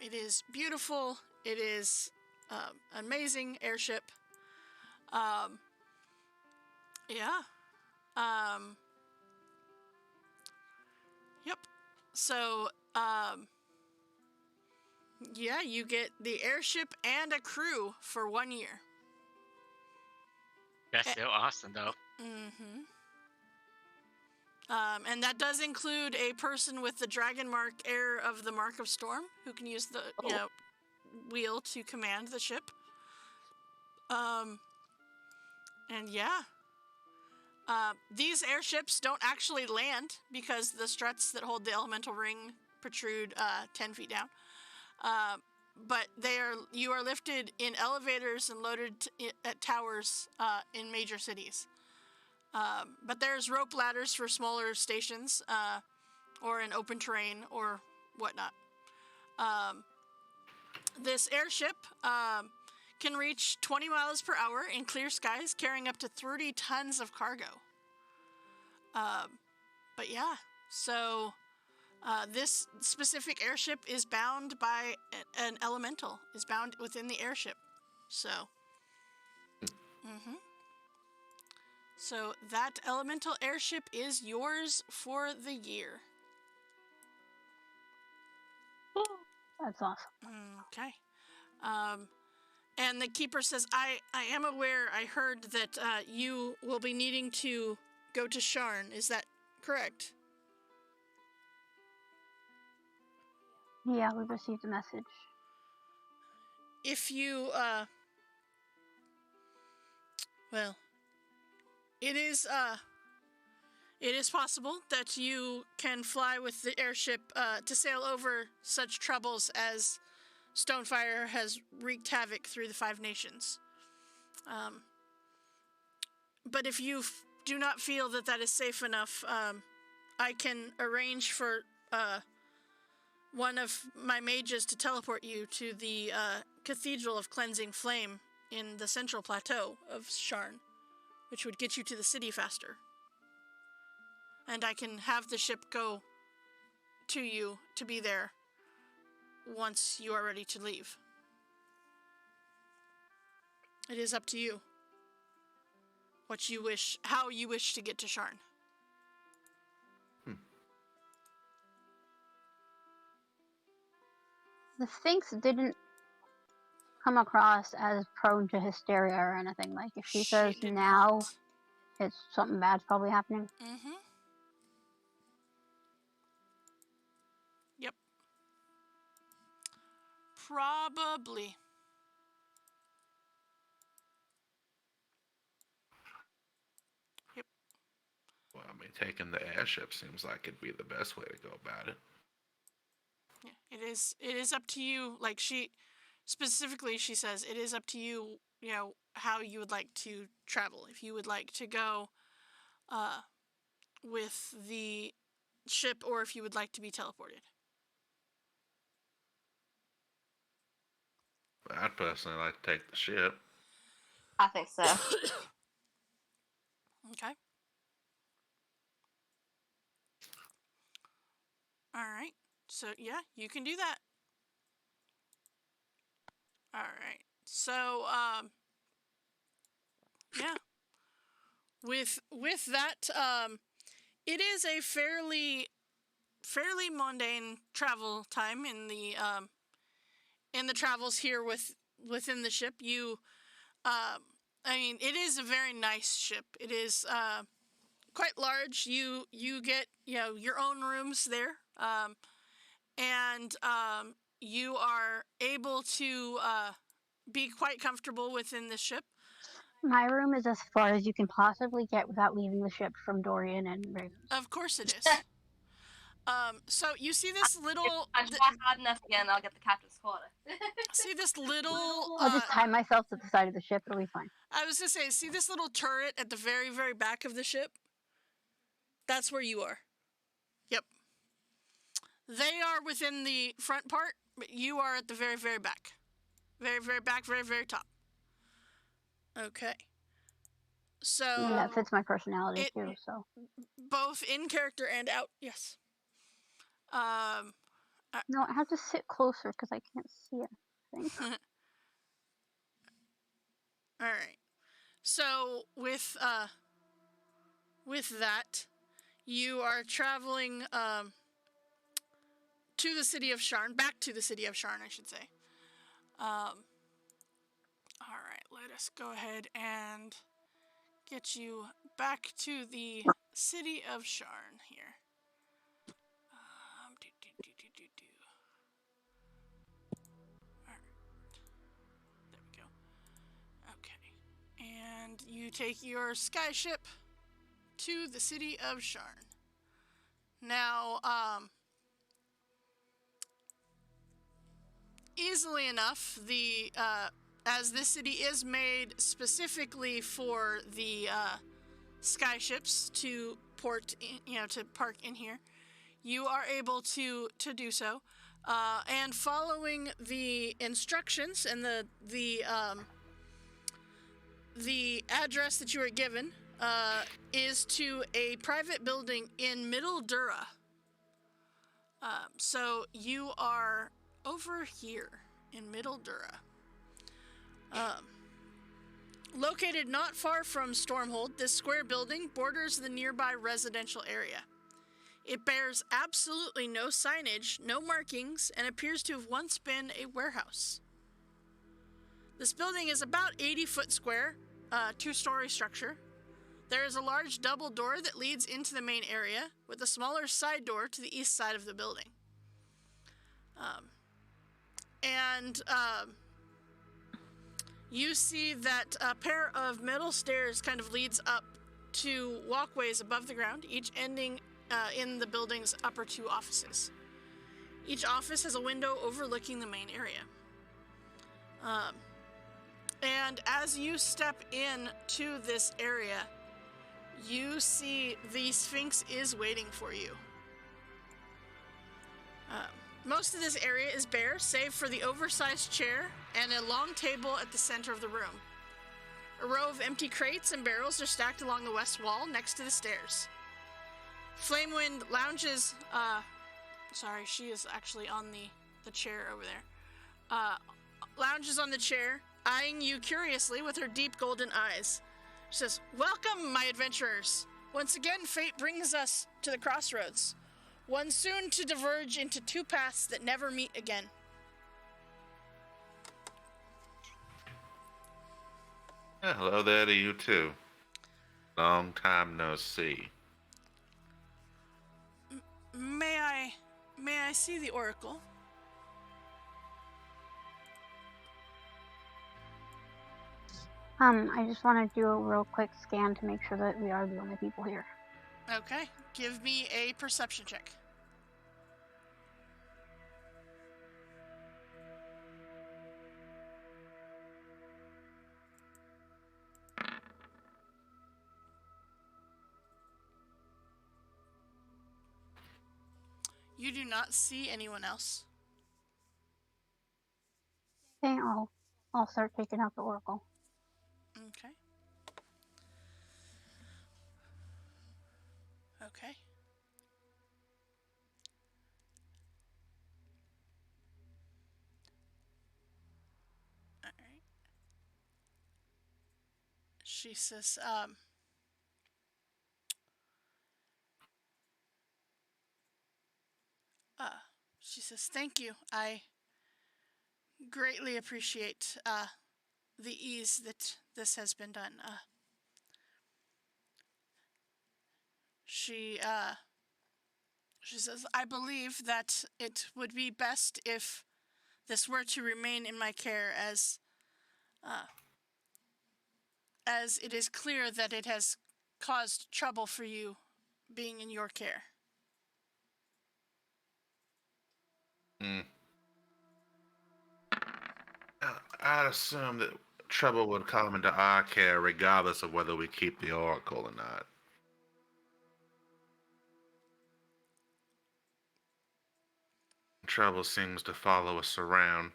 It is beautiful. It is amazing airship. Yeah. Yep. So, yeah, you get the airship and a crew for 1 year. That's still awesome, though. Mm-hmm. And that does include a person with the dragon mark, heir of the Mark of Storm, who can use the wheel to command the ship. And yeah. These airships don't actually land because the struts that hold the elemental ring protrude 10 feet down. But you are lifted in elevators and loaded at towers in major cities. But there's rope ladders for smaller stations or in open terrain or whatnot. This airship can reach 20 miles per hour in clear skies, carrying up to 30 tons of cargo. But yeah, so this specific airship is bound by an elemental, is bound within the airship. So, So that elemental airship is yours for the year. That's awesome. Okay. And the keeper says, I am aware, I heard that you will be needing to go to Sharn. Is that correct? Yeah, we received a message. If you, well, it is possible that you can fly with the airship to sail over such troubles as Stonefire has wreaked havoc through the 5 nations. But if you do not feel that that is safe enough, I can arrange for one of my mages to teleport you to the Cathedral of Cleansing Flame in the central plateau of Sharn, which would get you to the city faster. And I can have the ship go to you to be there once you are ready to leave. It is up to you. What you wish, how you wish to get to Sharn. The Sphinx didn't come across as prone to hysteria or anything. Like, if she says did now, not. it's something bad's probably happening. Mm-hmm. Yep. Probably. Yep. Well, I mean, taking the airship seems like it'd be the best way to go about it. Yeah, it is. It is up to you. Like she says, it is up to you. You know how you would like to travel. If you would like to go, with the ship, or if you would like to be teleported. But I'd personally like to take the ship. I think so. Okay. All right. So yeah, you can do that. All right. So yeah. With that, it is a fairly mundane travel time in the travels here within the ship. You I mean, it is a very nice ship. It is quite large. You get your own rooms there, and you are able to be quite comfortable within the ship. My room is as far as you can possibly get without leaving the ship from Dorian and Ravens. Of course it is. So you see this little. I try hard enough again, I'll get the captain's quarter. See this little. I'll just tie myself to the side of the ship. It'll be fine. I was gonna say, see this little turret at the very, very back of the ship? That's where you are. Yep. They are within the front part, but you are at the very, very back. Very, very back, very, very top. Okay. So. And that fits my personality too. So. Both in character and out, yes. No, I have to sit closer because I can't see it. I think. All right. So with that, you are traveling to the city of Sharn, back to the city of Sharn, I should say. All right, let us go ahead and get you back to the city of Sharn here. All right. There we go. Okay. And you take your skyship to the city of Sharn. Now, easily enough, as this city is made specifically for the skyships to port in, to park in here, you are able to do so, and following the instructions and the address that you are given is to a private building in Middle Dura. So you are over here in Middle Dura. Located not far from Stormhold, this square building borders the nearby residential area. It bears absolutely no signage, no markings, and appears to have once been a warehouse. This building is about 80 foot square, two-story structure. There is a large double door that leads into the main area, with a smaller side door to the east side of the building. You see that a pair of metal stairs kind of leads up to walkways above the ground, each ending in the building's upper two offices. Each office has a window overlooking the main area. And as you step in to this area, you see the Sphinx is waiting for you. Most of this area is bare, save for the oversized chair and a long table at the center of the room. A row of empty crates and barrels are stacked along the west wall next to the stairs. Flamewind lounges, she is actually on the chair over there. Lounges on the chair, eyeing you curiously with her deep golden eyes. She says, "Welcome, my adventurers. Once again, fate brings us to the crossroads. One soon to diverge into two paths that never meet again." Yeah, hello there to you too. Long time no see. May I see the oracle? I just want to do a real quick scan to make sure that we are the only people here. Okay, give me a perception check. You do not see anyone else. Okay, I'll start taking out the oracle. Okay. Okay. All right. She says, she says, thank you. I greatly appreciate the ease that this has been done. She says, I believe that it would be best if this were to remain in my care, as it is clear that it has caused trouble for you being in your care. Mm. I'd assume that trouble would come into our care regardless of whether we keep the oracle or not. Trouble seems to follow us around.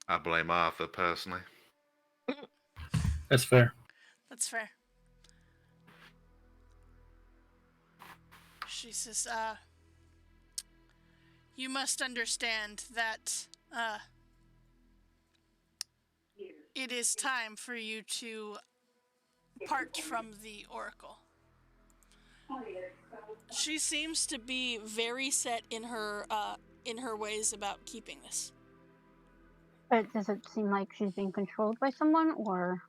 I blame Arthur personally. That's fair. That's fair. She says, you must understand that, it is time for you to part from the oracle. She seems to be very set in her ways about keeping this. But does it seem like she's being controlled by someone, or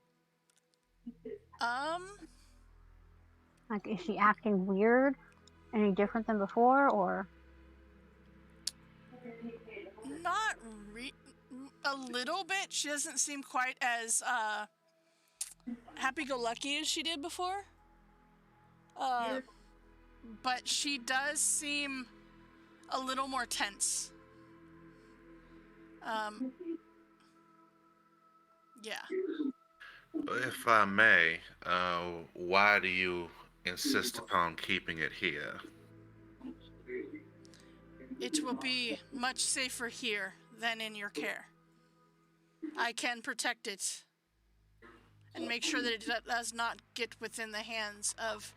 like is she acting weird, any different than before, or? Not a little bit. She doesn't seem quite as happy-go-lucky as she did before. But she does seem a little more tense. Yeah. If I may, why do you insist upon keeping it here? It will be much safer here than in your care. I can protect it and make sure that it does not get within the hands of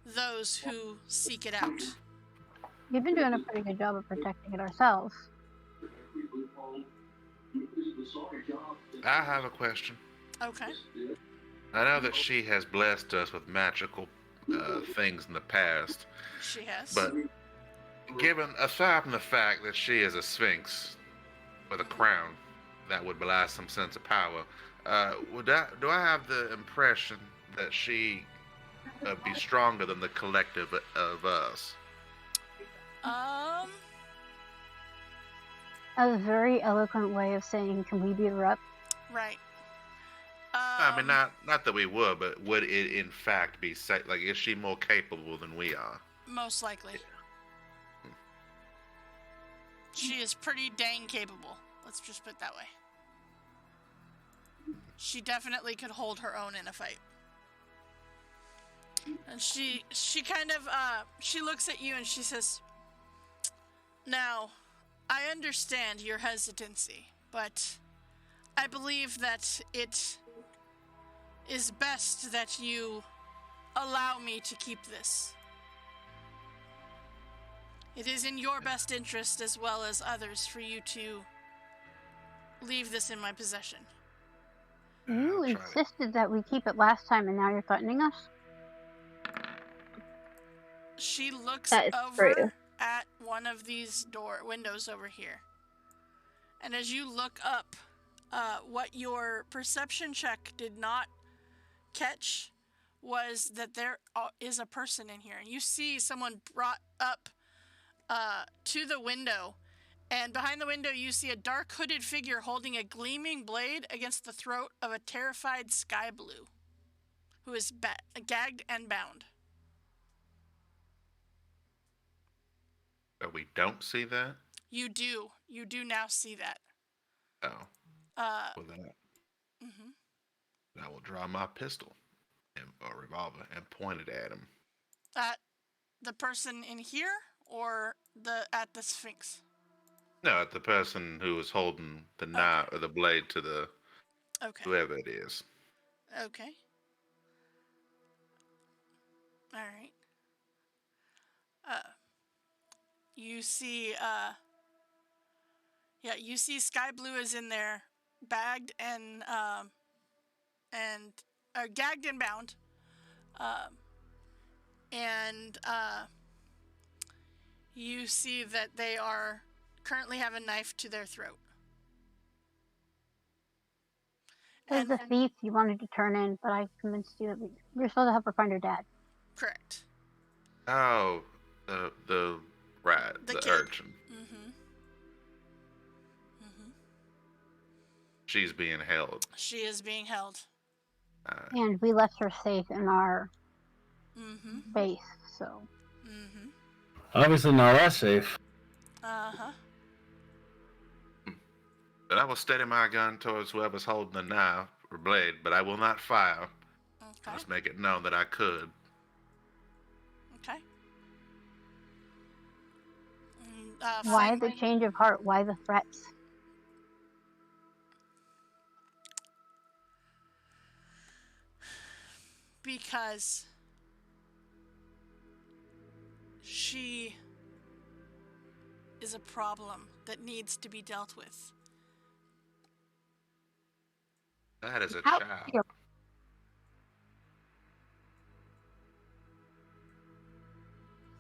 those who seek it out. We've been doing a pretty good job of protecting it ourselves. I have a question. Okay. I know that she has blessed us with magical things in the past, She has. but aside from the fact that she is a sphinx with a crown that would belie some sense of power, do I have the impression that she be stronger than the collective of us? A very eloquent way of saying, "Can we beat her up?" Right. I mean, not that we would, but would it in fact be like? Is she more capable than we are? Most likely. She is pretty dang capable. Let's just put it that way. She definitely could hold her own in a fight. And she kind of, she looks at you and she says, now, I understand your hesitancy, but I believe that it is best that you allow me to keep this. It is in your best interest as well as others for you to leave this in my possession. You insisted that we keep it last time, and now you're threatening us? She looks That is over true. at one of these windows over here. And as you look up, what your perception check did not catch was that there is a person in here. And you see someone brought up to the window, And behind the window, you see a dark hooded figure holding a gleaming blade against the throat of a terrified Sky Blue, who is gagged and bound. But we don't see that? You do. You do now see that. Oh. Well, then I will draw my pistol or revolver and point it at him. At the person in here or at the Sphinx? No, at the person who was holding the knife or the blade to the whoever it is. Okay. All right. You see, you see Sky Blue is in there, bagged and gagged and bound. And you see that they are currently have a knife to their throat. There's the thief you wanted to turn in, but I convinced you that we were supposed to help her find her dad. Correct. Oh, the rat, the kid. urchin. She's being held. She is being held. And we left her safe in our base, so. Obviously not as safe. Uh-huh. But I will steady my gun towards whoever's holding the knife or blade, but I will not fire. Okay. Just make it known that I could. Okay. Why the change of heart? Why the threats? Because she is a problem that needs to be dealt with. That is a How- child.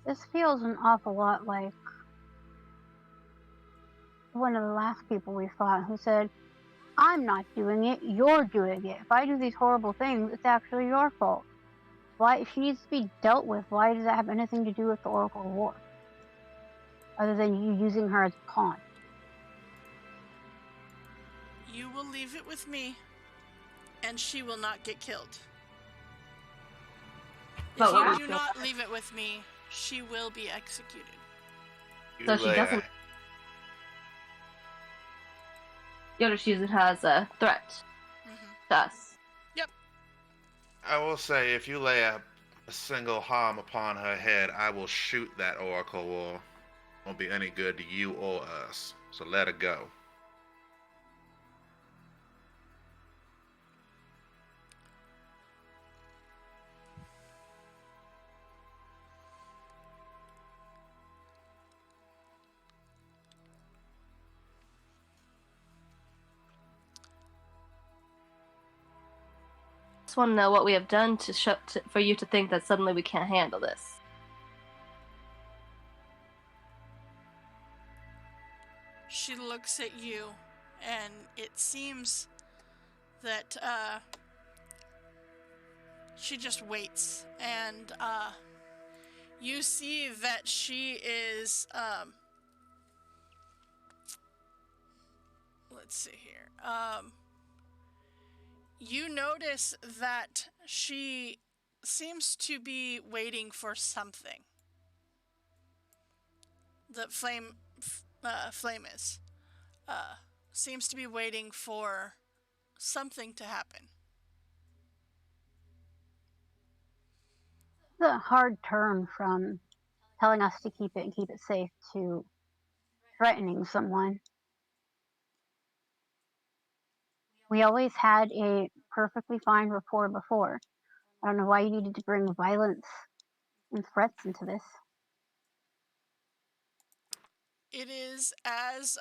This feels an awful lot like one of the last people we fought who said, I'm not doing it, you're doing it. If I do these horrible things, it's actually your fault. Why, if she needs to be dealt with, why does that have anything to do with the Oracle of War? Other than you using her as a pawn. You will leave it with me, and she will not get killed. But If you do not leave it with me, she will be executed. So she doesn't. Yoda sees it as a threat to us. Yep. I will say, if you lay a single harm upon her head, I will shoot that Oracle War. Won't be any good to you or us. So let her go. Just want to know what we have done for you to think that suddenly we can't handle this. She looks at you, and it seems that she just waits, and you see that she is let's see here. You notice that she seems to be waiting for something. The flame is seems to be waiting for something to happen. It's a hard turn from telling us to keep it and keep it safe to threatening someone. We always had a perfectly fine rapport before. I don't know why you needed to bring violence and threats into this. It is as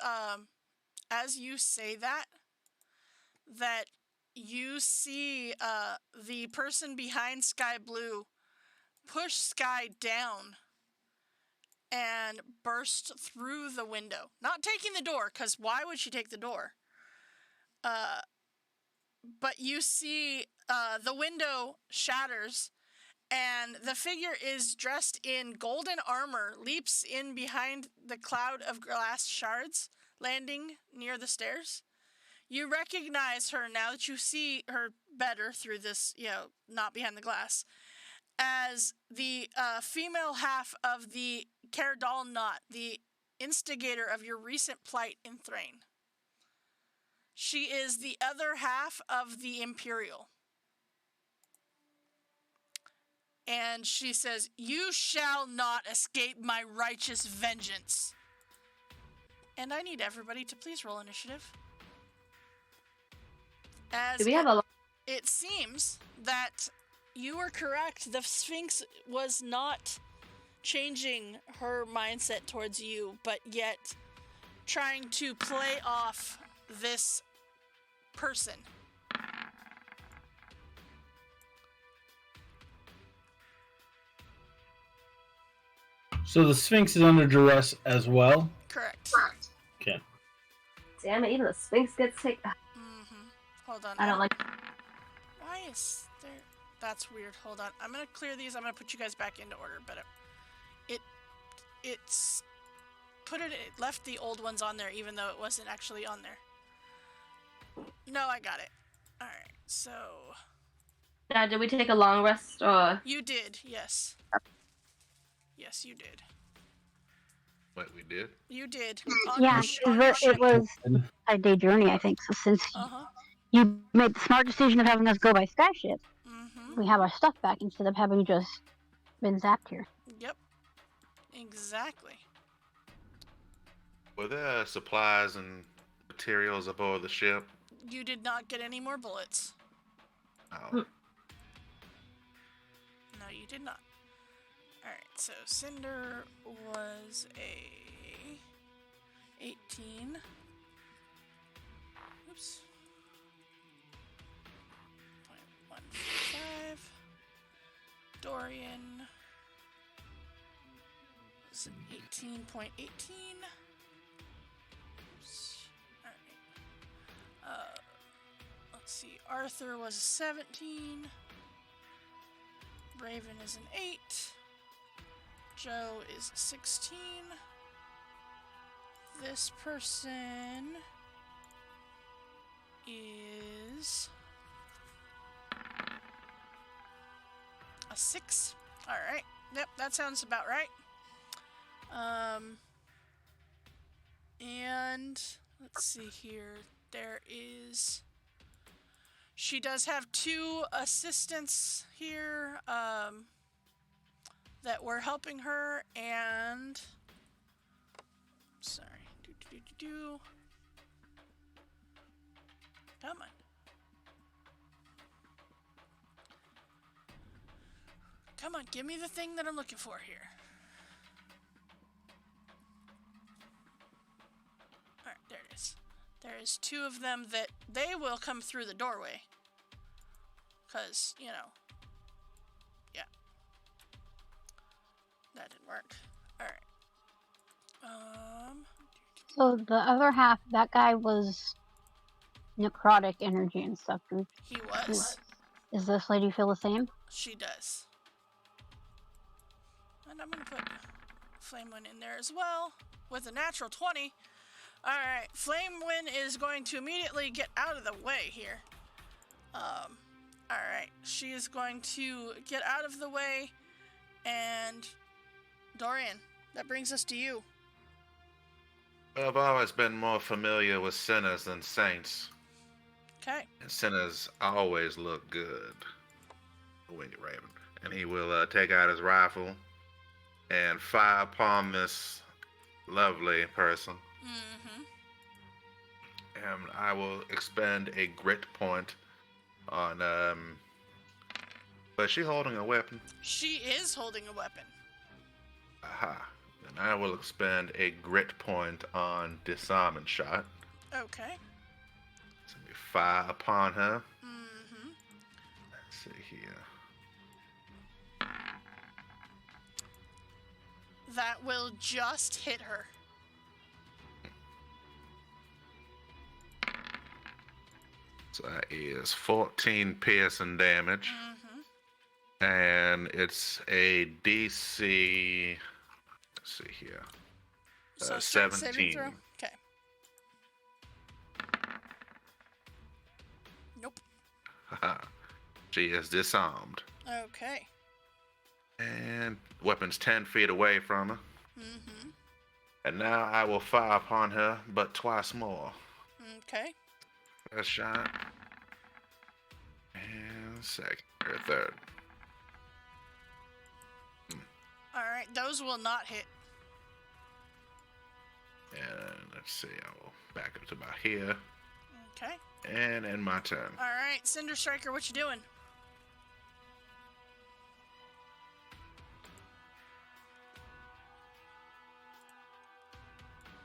you say that you see the person behind Sky Blue push Sky down and burst through the window. Not taking the door, because why would she take the door? But you see the window shatters, And the figure is dressed in golden armor, leaps in behind the cloud of glass shards, landing near the stairs. You recognize her now that you see her better through this, not behind the glass, as the female half of the Caradal Knot, the instigator of your recent plight in Thrain. She is the other half of the Imperial. And she says, "You shall not escape my righteous vengeance." And I need everybody to please roll initiative. Do we have a... It seems that you were correct. The Sphinx was not changing her mindset towards you, but yet trying to play off this person. So the Sphinx is under duress as well? Correct. Okay. Damn it, even the Sphinx gets taken. Hold on. I don't like... Why is there... That's weird. Hold on. I'm going to clear these. I'm going to put you guys back into order, but it's... It left the old ones on there, even though it wasn't actually on there. No, I got it. Alright, so... Now, did we take a long rest, or... You did, yes. Yes, you did. What we did? You did. Yeah, it was a day journey, I think. So since you made the smart decision of having us go by skyship, we have our stuff back instead of having just been zapped here. Yep. Exactly. Were there supplies and materials aboard the ship? You did not get any more bullets. Oh. No, you did not. Alright, so Cinder was a 18. Oops. 0.15. Dorian was an 18.18. Oops. Alright. Let's see. Arthur was a 17. Raven is an 8. Joe is 16. This person is a 6. Alright. Yep, that sounds about right. And let's see here. There is... She does have 2 assistants here, that were helping her, and... Sorry. Come on. Come on, give me the thing that I'm looking for here. Alright, there it is. There is 2 of them that they will come through the doorway. 'Cause, yeah. That didn't work. Alright. So the other half, that guy was necrotic energy and stuff. He was. Does this lady feel the same? She does. And I'm gonna put Flamewind in there as well with a natural 20. Alright, Flamewind is going to immediately get out of the way here. Alright, she is going to get out of the way, and Dorian, that brings us to you. I've always been more familiar with sinners than saints. Okay. And sinners always look good. Wing it, Raven. And he will take out his rifle and fire upon this lovely person. And I will expend a grit point on, but is she holding a weapon? She is holding a weapon. Aha. Then I will expend a grit point on disarming shot. Okay. So we fire upon her. Let's see here. That will just hit her. So that is 14 piercing damage. And it's a DC. Let's see here. So strength saving 17. throw. Okay. Nope. She is disarmed. Okay. And weapon's 10 feet away from her. Mm-hmm. And now I will fire upon her, but twice more. Okay. First shot. And second or third. All right. Those will not hit. And let's see, I will back up to about here. Okay. And end my turn. All right, Cinder Striker, what you doing?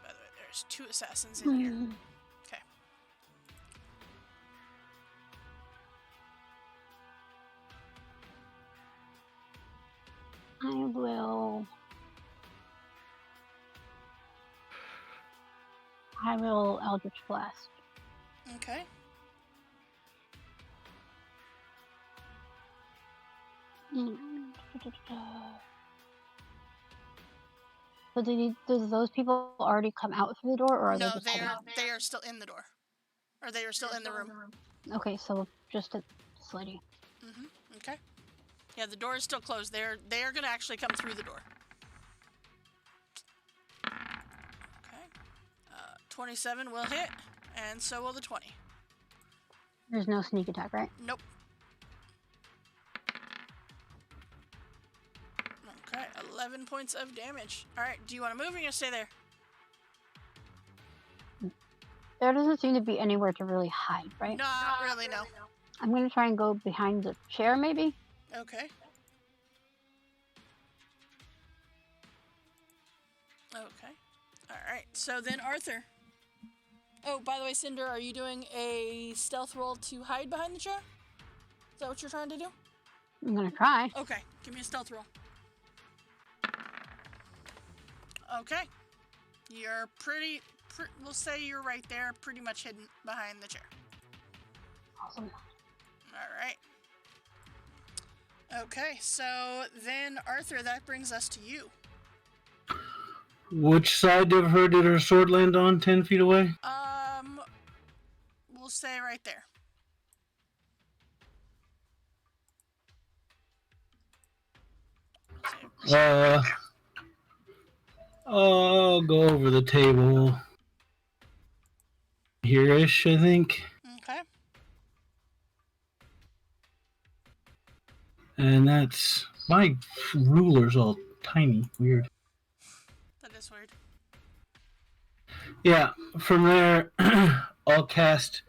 By the way, there's 2 assassins in here. Okay. I will Eldritch Blast. Okay. So does those people already come out through the door, or are No, they just heading out? they are still in the door. Or they are still in the room. Okay, so just a slidey. Mm-hmm. Okay. Yeah, the door is still closed. They are gonna actually come through the door. Okay. 27 will hit, and so will the 20. There's no sneak attack, right? Nope. Okay, 11 points of damage. All right, do you want to move or are you gonna stay there? There doesn't seem to be anywhere to really hide, right? Not really, no. I'm gonna try and go behind the chair, maybe. Okay. Okay. All right. So then Arthur. Oh, by the way, Cinder, are you doing a stealth roll to hide behind the chair? Is that what you're trying to do? I'm gonna try. Okay. Give me a stealth roll. Okay. You're we'll say you're right there, pretty much hidden behind the chair. Awesome. All right. Okay, so then Arthur, that brings us to you. Which side of her did her sword land on? 10 feet away? We'll say right there. I'll go over the table. Here-ish, I think. Okay. And that's... My ruler's all tiny. Weird. That is weird. Yeah, from there, I'll cast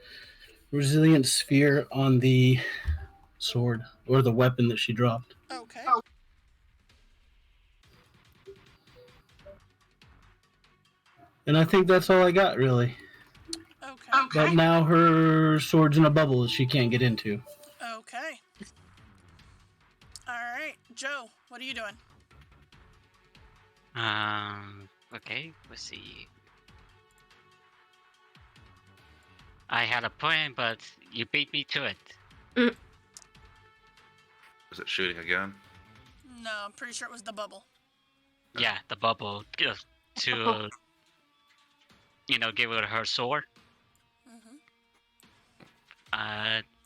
Resilient Sphere on the sword, or the weapon that she dropped. Okay. And I think that's all I got, really. Okay. But now her sword's in a bubble that she can't get into. Okay. All right, Joe, what are you doing? Okay, let's see. I had a plan, but you beat me to it. Is it shooting again? No, I'm pretty sure it was the bubble. Yeah, the bubble to, give her sword. Mm-hmm.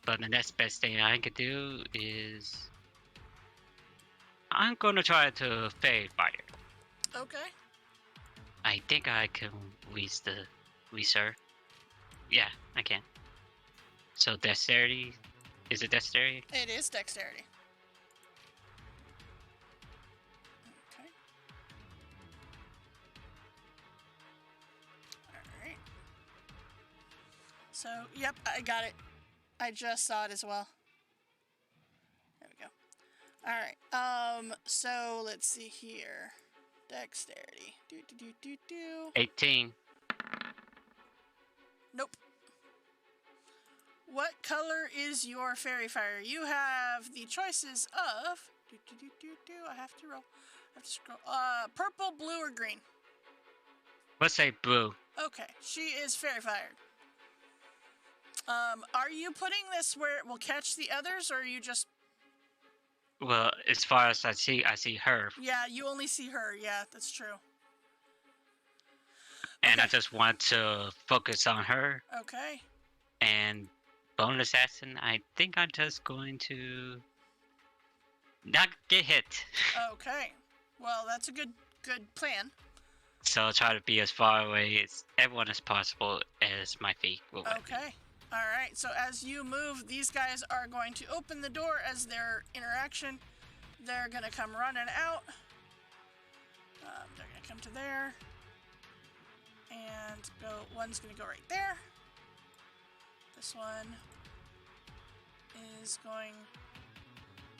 But the next best thing I could do is I'm gonna try to fade fire. Okay. I think I can release her. Yeah, I can. So dexterity, is it dexterity? It is dexterity. Okay. All right. So, yep, I got it. I just saw it as well. There we go. All right. So let's see here. Dexterity. 18. Nope. What color is your fairy fire? You have the choices of. I have to roll. I have to scroll. Purple, blue, or green. Let's say blue. Okay, she is fairy fired. Are you putting this where it will catch the others, or are you just Well, as far as I see her, Yeah, you only see her. Yeah, that's true. and I Okay. just want to focus on her. Okay. And Bone Assassin, I think I'm just going to not get hit. Okay. Well, that's a good plan. So I'll try to be as far away as everyone as possible as my feet will let me. Okay. All right. So as you move, these guys are going to open the door as their interaction. They're going to come running out. They're going to come to there. And go. One's going to go right there. This one is going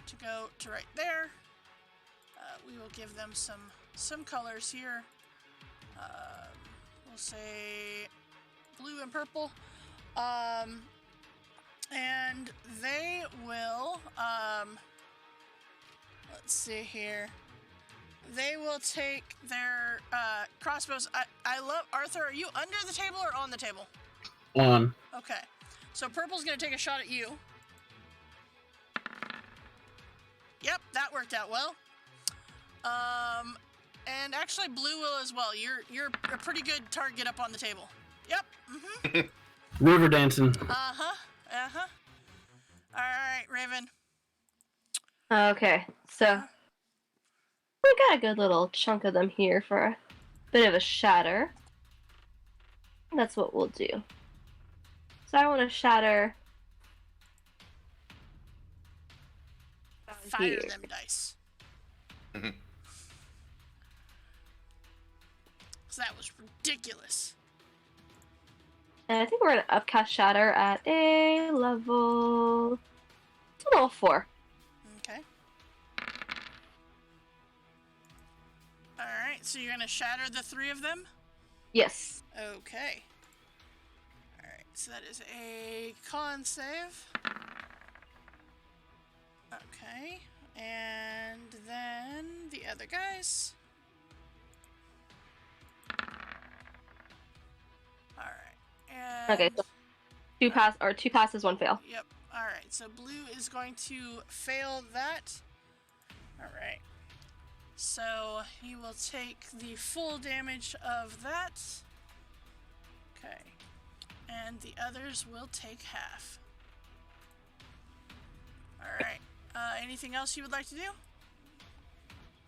to go to right there. We will give them some colors here. We'll say blue and purple. And they will, let's see here. They will take their crossbows. I love, Arthur, are you under the table or on the table? On. Okay. So purple's going to take a shot at you. Yep, that worked out well. And actually blue will as well. You're a pretty good target up on the table. Yep. Mm-hmm. River dancing. Uh-huh. Uh-huh. All right, Raven. Okay, so we got a good little chunk of them here for a bit of a shatter. That's what we'll do. So I want to shatter. Fire Here. them dice. So that was ridiculous. And I think we're gonna upcast shatter at a level 4. Okay. All right, so you're going to shatter the 3 of them? Yes. Okay. All right, so that is a con save. Okay, and then the other guys. All right. And Okay, so 2 passes, 1 fail. Yep. All right, so blue is going to fail that. All right. So he will take the full damage of that. Okay. And the others will take half. All right. Anything else you would like to do?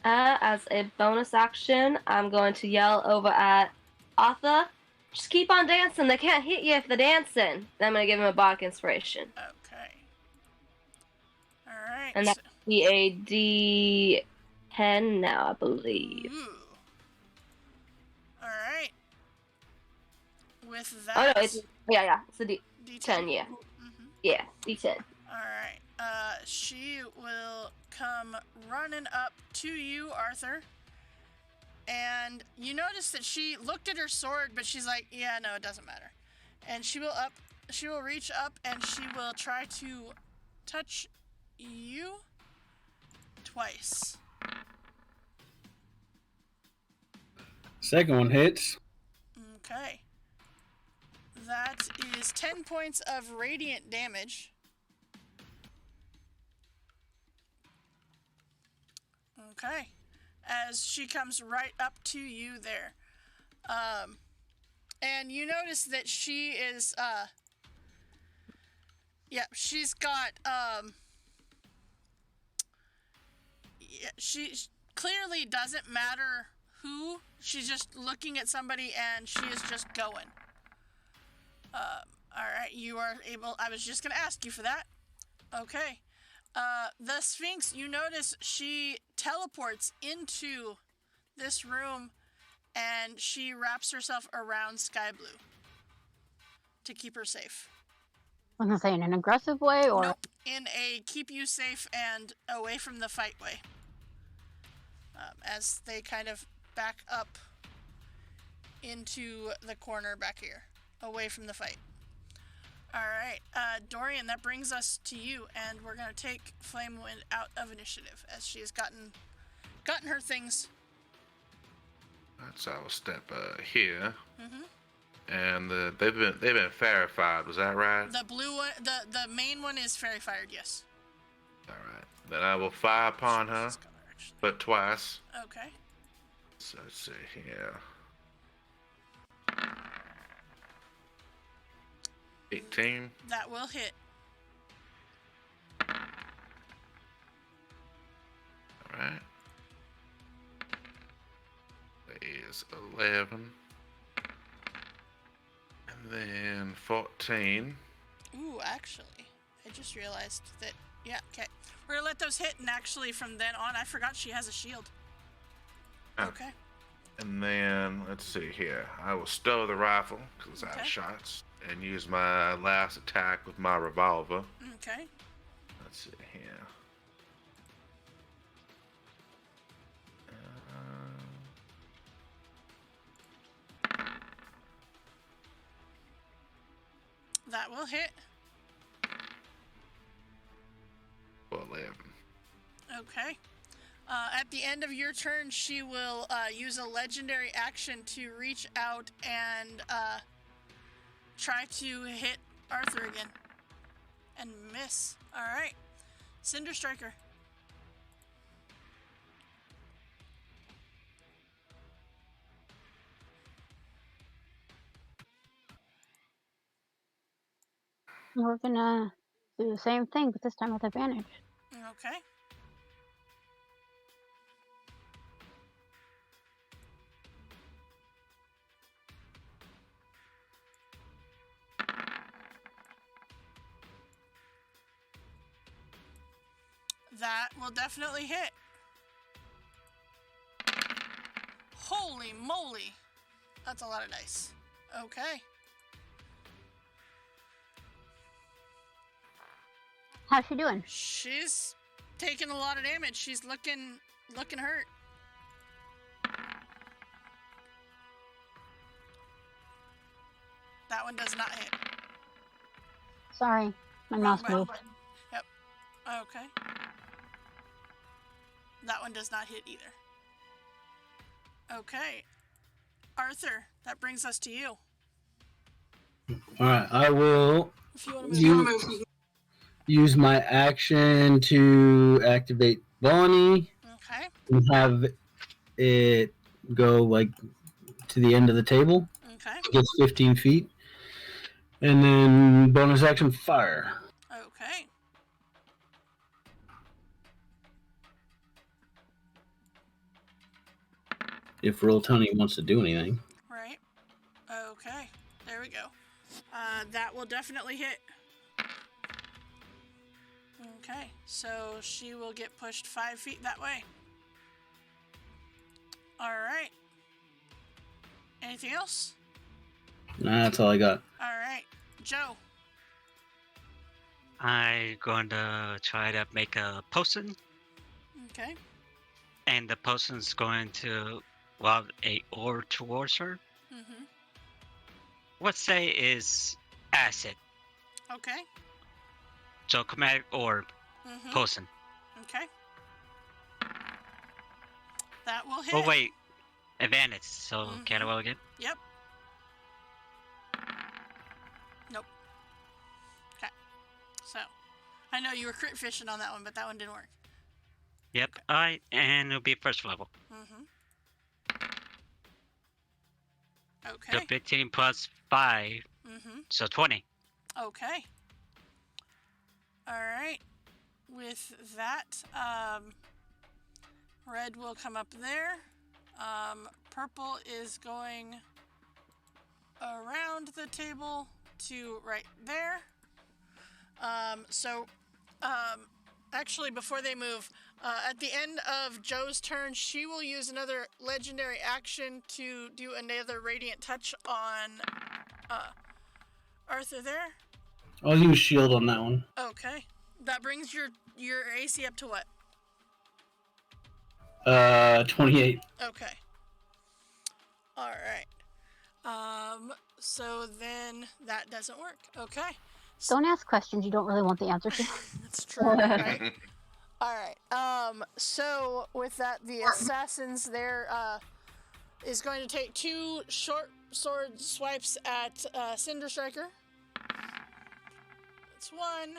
As a bonus action, I'm going to yell over at Arthur, just keep on dancing. They can't hit you if they're dancing. And I'm going to give him a bardic inspiration. Okay. All right. And that's be a D10 now, I believe. Ooh. All right. With Oh, no, that. it's a D10, D10. yeah. Mm-hmm. Yeah, D10. All right. She will come running up to you, Arthur. And you notice that she looked at her sword, but she's like, yeah, no, it doesn't matter. And she will reach up and she will try to touch you twice. Second one hits. Okay. That is 10 points of radiant damage. Okay. As she comes right up to you there. And you notice that she is, she's got, she clearly doesn't matter who. She's just looking at somebody and she is just going. Alright, you are able, I was just going to ask you for that. Okay. The Sphinx, you notice she teleports into this room and she wraps herself around Sky Blue to keep her safe. Was I say in an aggressive way or? Nope, in a keep you safe and away from the fight way. As they kind of back up into the corner back here, away from the fight. Alright, Dorian, that brings us to you, and we're going to take Flamewind out of initiative, as she has gotten her things. So I will step here. Mm-hmm. And they've been verified. Was that right? The blue one, the main one is fairy fired, yes. All right. Then I will fire upon her, She's gonna actually- but twice. Okay. So let's see here. 18. That will hit. Alright. That is 11. And then 14. Ooh, actually, I just realized that. Yeah, okay. We're gonna let those hit, and actually, from then on, I forgot she has a shield. Oh. Okay. And then, let's see here. I will stow the rifle, because it's out of Okay. shots, and use my last attack with my revolver. Okay. Let's see here. That will hit. 11. Okay. At the end of your turn, she will use a legendary action to reach out and try to hit Arthur again. And miss. Alright. Cinder Striker. We're gonna do the same thing, but this time with advantage. Okay. That will definitely hit. Holy moly. That's a lot of dice. Okay. How's she doing? She's taking a lot of damage. She's looking hurt. That one does not hit. Sorry, my Wrong mouse button. moved. Yep. Okay. That one does not hit either. Okay. Arthur, that brings us to you. Alright, I will If you want to move. use my action to activate Bonnie Okay. and have it go like to the end of the table. Okay. It gets 15 feet. And then bonus action fire. Okay. If Roll20 wants to do anything. Right. Okay. There we go. That will definitely hit. Okay. So she will get pushed 5 feet that way. All right. Anything else? Nah, that's all I got. All right. Joe. I'm going to try to make a potion, Okay. and the potion's going to lob a orb towards her. Mm-hmm. Let's say is acid. Okay. So chromatic orb Mm-hmm. potion. Okay. That will hit. Oh wait, advantage. So Mhm. can I roll again? Yep. Nope. Okay. So, I know you were crit fishing on that one, but that one didn't work. Yep. Alright, and it'll be first level. Mm-hmm. So Okay. 15 plus 5, Mm-hmm. so 20. Okay. All right. With that, red will come up there. Purple is going around the table to right there. Actually, before they move, at the end of Joe's turn, she will use another legendary action to do another radiant touch on Arthur there. I'll use shield on that one. Okay. That brings your AC up to what? 28. Okay. All right. So then that doesn't work. Okay. Don't ask questions you don't really want the answer to. That's true, right? All right. So with that, the assassins there is going to take 2 short sword swipes at Cinder Striker. That's 1,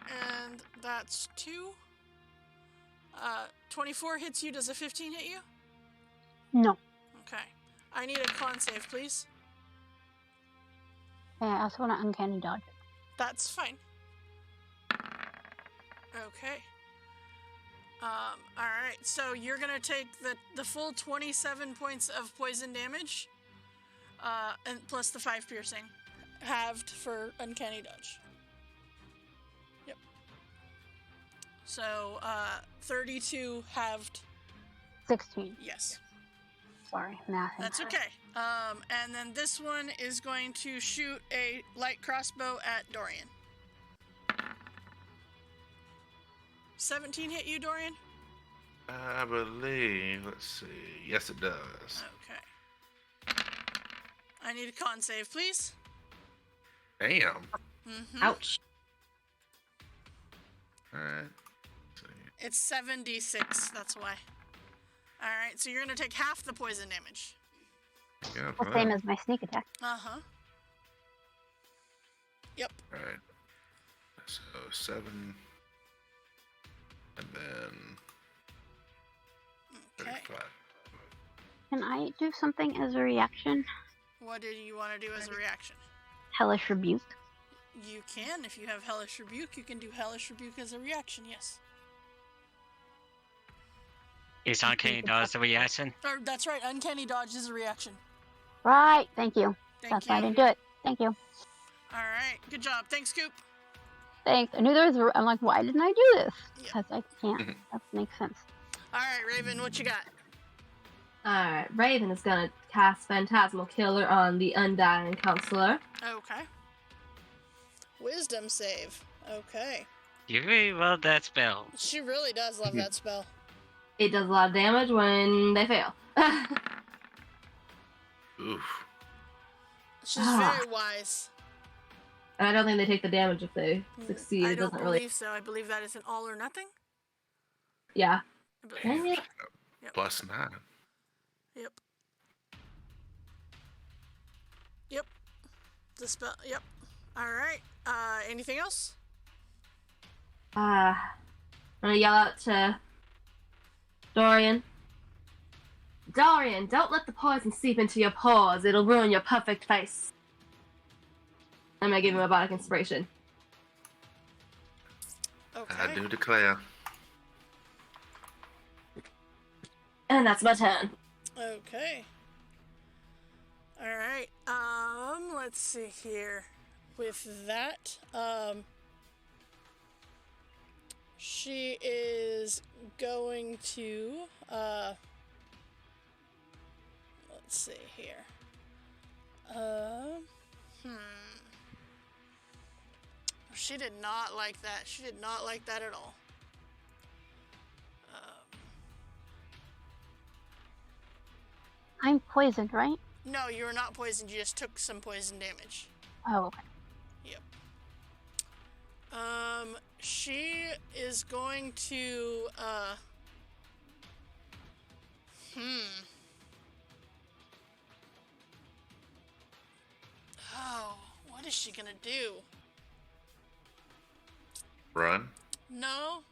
and that's 2. 24 hits you. Does a 15 hit you? No. Okay. I need a con save, please. Yeah, I also want to uncanny dodge. That's fine. Okay. Alright, so you're gonna take the full 27 points of poison damage, and plus the 5 piercing. Halved for uncanny dodge. Yep. So, 32 halved. 16. Yes. Sorry, math. That's okay. And then this one is going to shoot a light crossbow at Dorian. 17 hit you, Dorian? I believe. Let's see. Yes, it does. Okay. I need a con save, please. Damn. Mm-hmm. Ouch. All right. It's 7d6, that's why. Alright, so you're gonna take half the poison damage. Yeah, The same as my sneak attack. Uh-huh. Yep. All right. So 7, and then Okay. 35. Can I do something as a reaction? What did you want to do as a reaction? Hellish Rebuke. You can, if you have Hellish Rebuke, you can do Hellish Rebuke as a reaction, yes. Is uncanny dodge the reaction? Or, that's right, Uncanny Dodge is a reaction. Right, thank you. Thank That's you. why I didn't do it. Thank you. Alright, good job. Thanks, Coop. Thanks. I knew there was a... I'm like, why didn't I do this? Yeah. Because I can't. That makes sense. Alright, Raven, what you got? Alright, Raven is gonna cast Phantasmal Killer on the Undying Counselor. Okay. Wisdom save. Okay. You really love that spell. She really does love that spell. It does a lot of damage when they fail. Oof. She's very wise. And I don't think they take the damage if they succeed. I It don't doesn't believe really. so. I believe that is an all or nothing. Yeah. I believe. Dang it. Yep. Plus 9. Yep. Yep. The spell. Yep. All right. Anything else? I'm gonna yell out to Dorian. Dorian, don't let the poison seep into your pores. It'll ruin your perfect face. I'm gonna give him a bardic inspiration. Okay. I do declare. And that's my turn. Okay. All right. Let's see here. With that, she is going to, let's see here. She did not like that. She did not like that at all. I'm poisoned, right? No, you were not poisoned. You just took some poison damage. Oh, okay. Yep. She is going to, Oh, what is she gonna do? Run. No,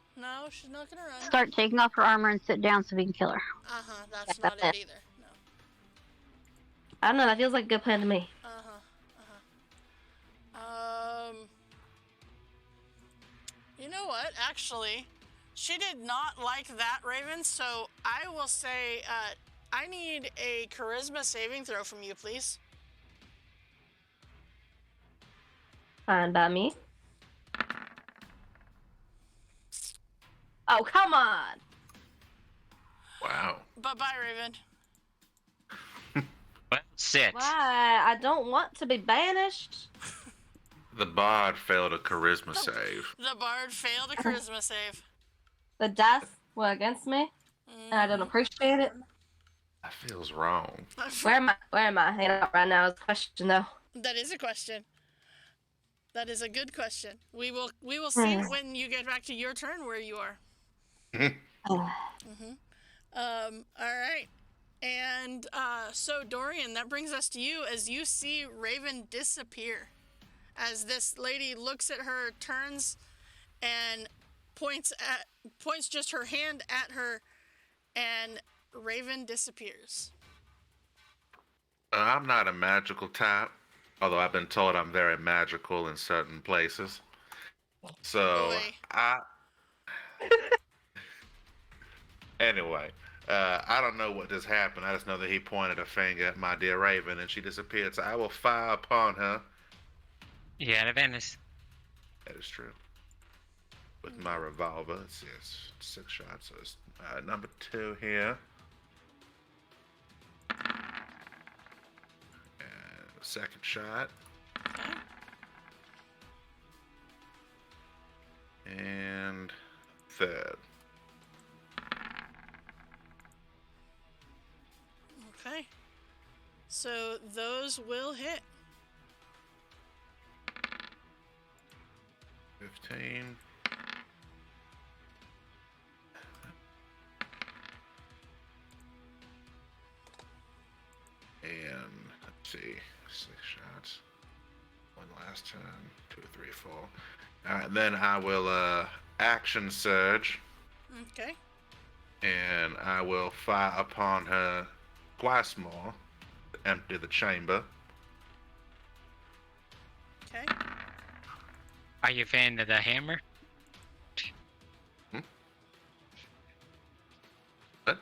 she's not gonna run. Start taking off her armor and sit down so we can kill her. Uh-huh, that's not it either. No. I don't know, that feels like a good plan to me. You know what? Actually, she did not like that, Raven, so I will say, I need a charisma saving throw from you, please. Fine by me. Oh, come on! Wow. Bye-bye, Raven. Well, sit. Why? I don't want to be banished. The bard failed a charisma save. The bard failed a charisma save. The dice were against me, and I don't appreciate it. That feels wrong. Where am I? Hanging out right now is the question, though. That is a question. That is a good question. We will see when you get back to your turn where you are. All right. And so Dorian, that brings us to you as you see Raven disappear. As this lady looks at her, turns, and points just her hand at her, and Raven disappears. I'm not a magical type, although I've been told I'm very magical in certain places. So Boy. Anyway, I don't know what just happened. I just know that he pointed a finger at my dear Raven and she disappeared. So I will fire upon her. You got advantage. That is true. With my revolver, it's 6 shots. So it's number 2 here. And second shot. And third. Okay. So those will hit. 15. And let's see, 6 shots. 1 last time. 2, 3, 4. Alright, then I will action surge. Okay. And I will fire upon her twice more to empty the chamber. Okay. Are you a fan of the hammer? What?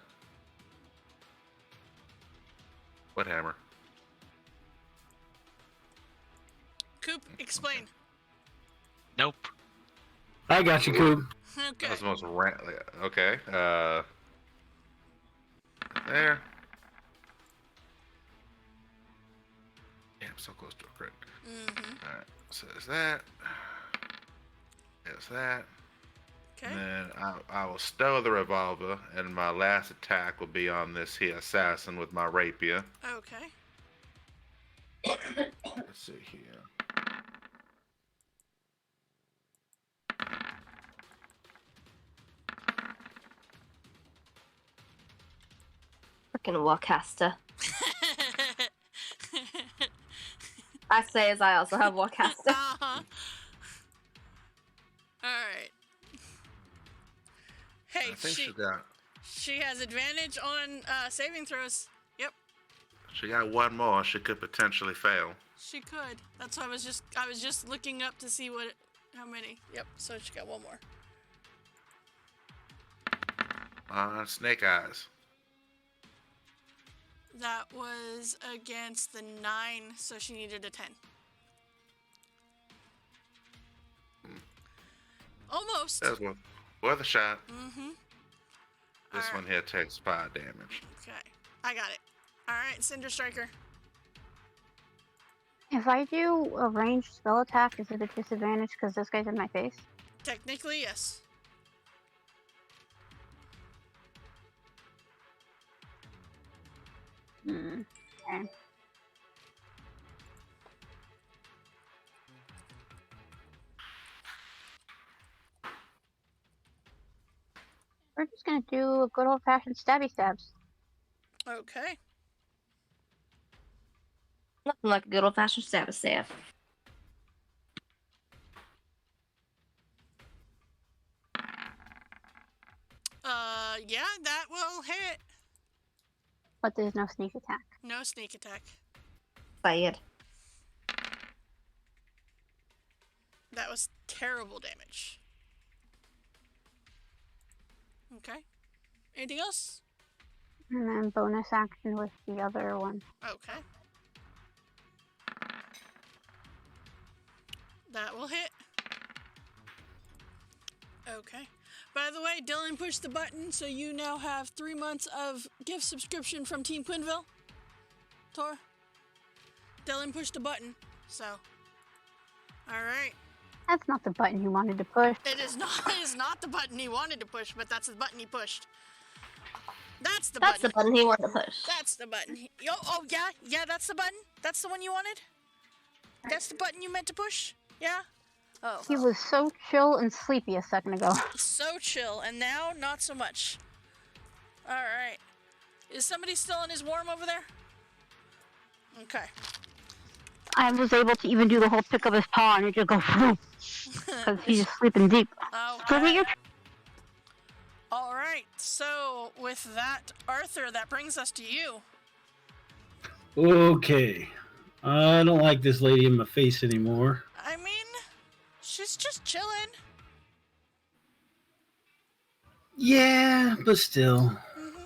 What hammer? Coop, explain. Nope. I got you, Coop. Okay. That was the most okay. There. Yeah, I'm so close to a crit. Alright, so there's that. There's that. Okay. And then I will stow the revolver, and my last attack will be on this here assassin with my rapier. Okay. Let's see here. Freaking Warcaster. I say as I also have Warcaster. Uh-huh. Alright. Hey, I think she got she has advantage on saving throws. Yep, she got 1 more. She could potentially fail. she could. That's why I was just looking up to see how many. Yep, so she got 1 more. Snake eyes. That was against the 9, so she needed a 10. Almost. That's worth a shot. Mm-hmm. This Alright. one here takes 5 damage. Okay, I got it. Alright, Cinder Striker. If I do a ranged spell attack, is it a disadvantage because this guy's in my face? Technically, yes. Okay. We're just gonna do a good old-fashioned stabby stabs. Okay. Nothing like a good old fashioned stab stab. Yeah, that will hit. But there's no sneak attack. No sneak attack. Fired. That was terrible damage. Okay. Anything else? And then bonus action with the other one. Okay. That will hit. Okay. By the way, Dylan pushed the button, so you now have 3 months of gift subscription from Team Quinville. Tor. Dylan pushed the button, so. Alright. That's not the button you wanted to push. It is not the button he wanted to push, but that's the button he pushed. That's the That's button. the button he wanted to push. That's the button. Yeah, that's the button? That's the one you wanted? That's the button you meant to push? Yeah? Oh. He was so chill and sleepy a second ago. So chill, and now not so much. Alright. Is somebody still in his warm over there? Okay. I was able to even do the whole pick up his paw and it just go because he's just sleeping deep. Oh, Go get your right. So with that, Arthur, that brings us to you. Okay. I don't like this lady in my face anymore. I mean, she's just chilling. Yeah, but still. Mm-hmm.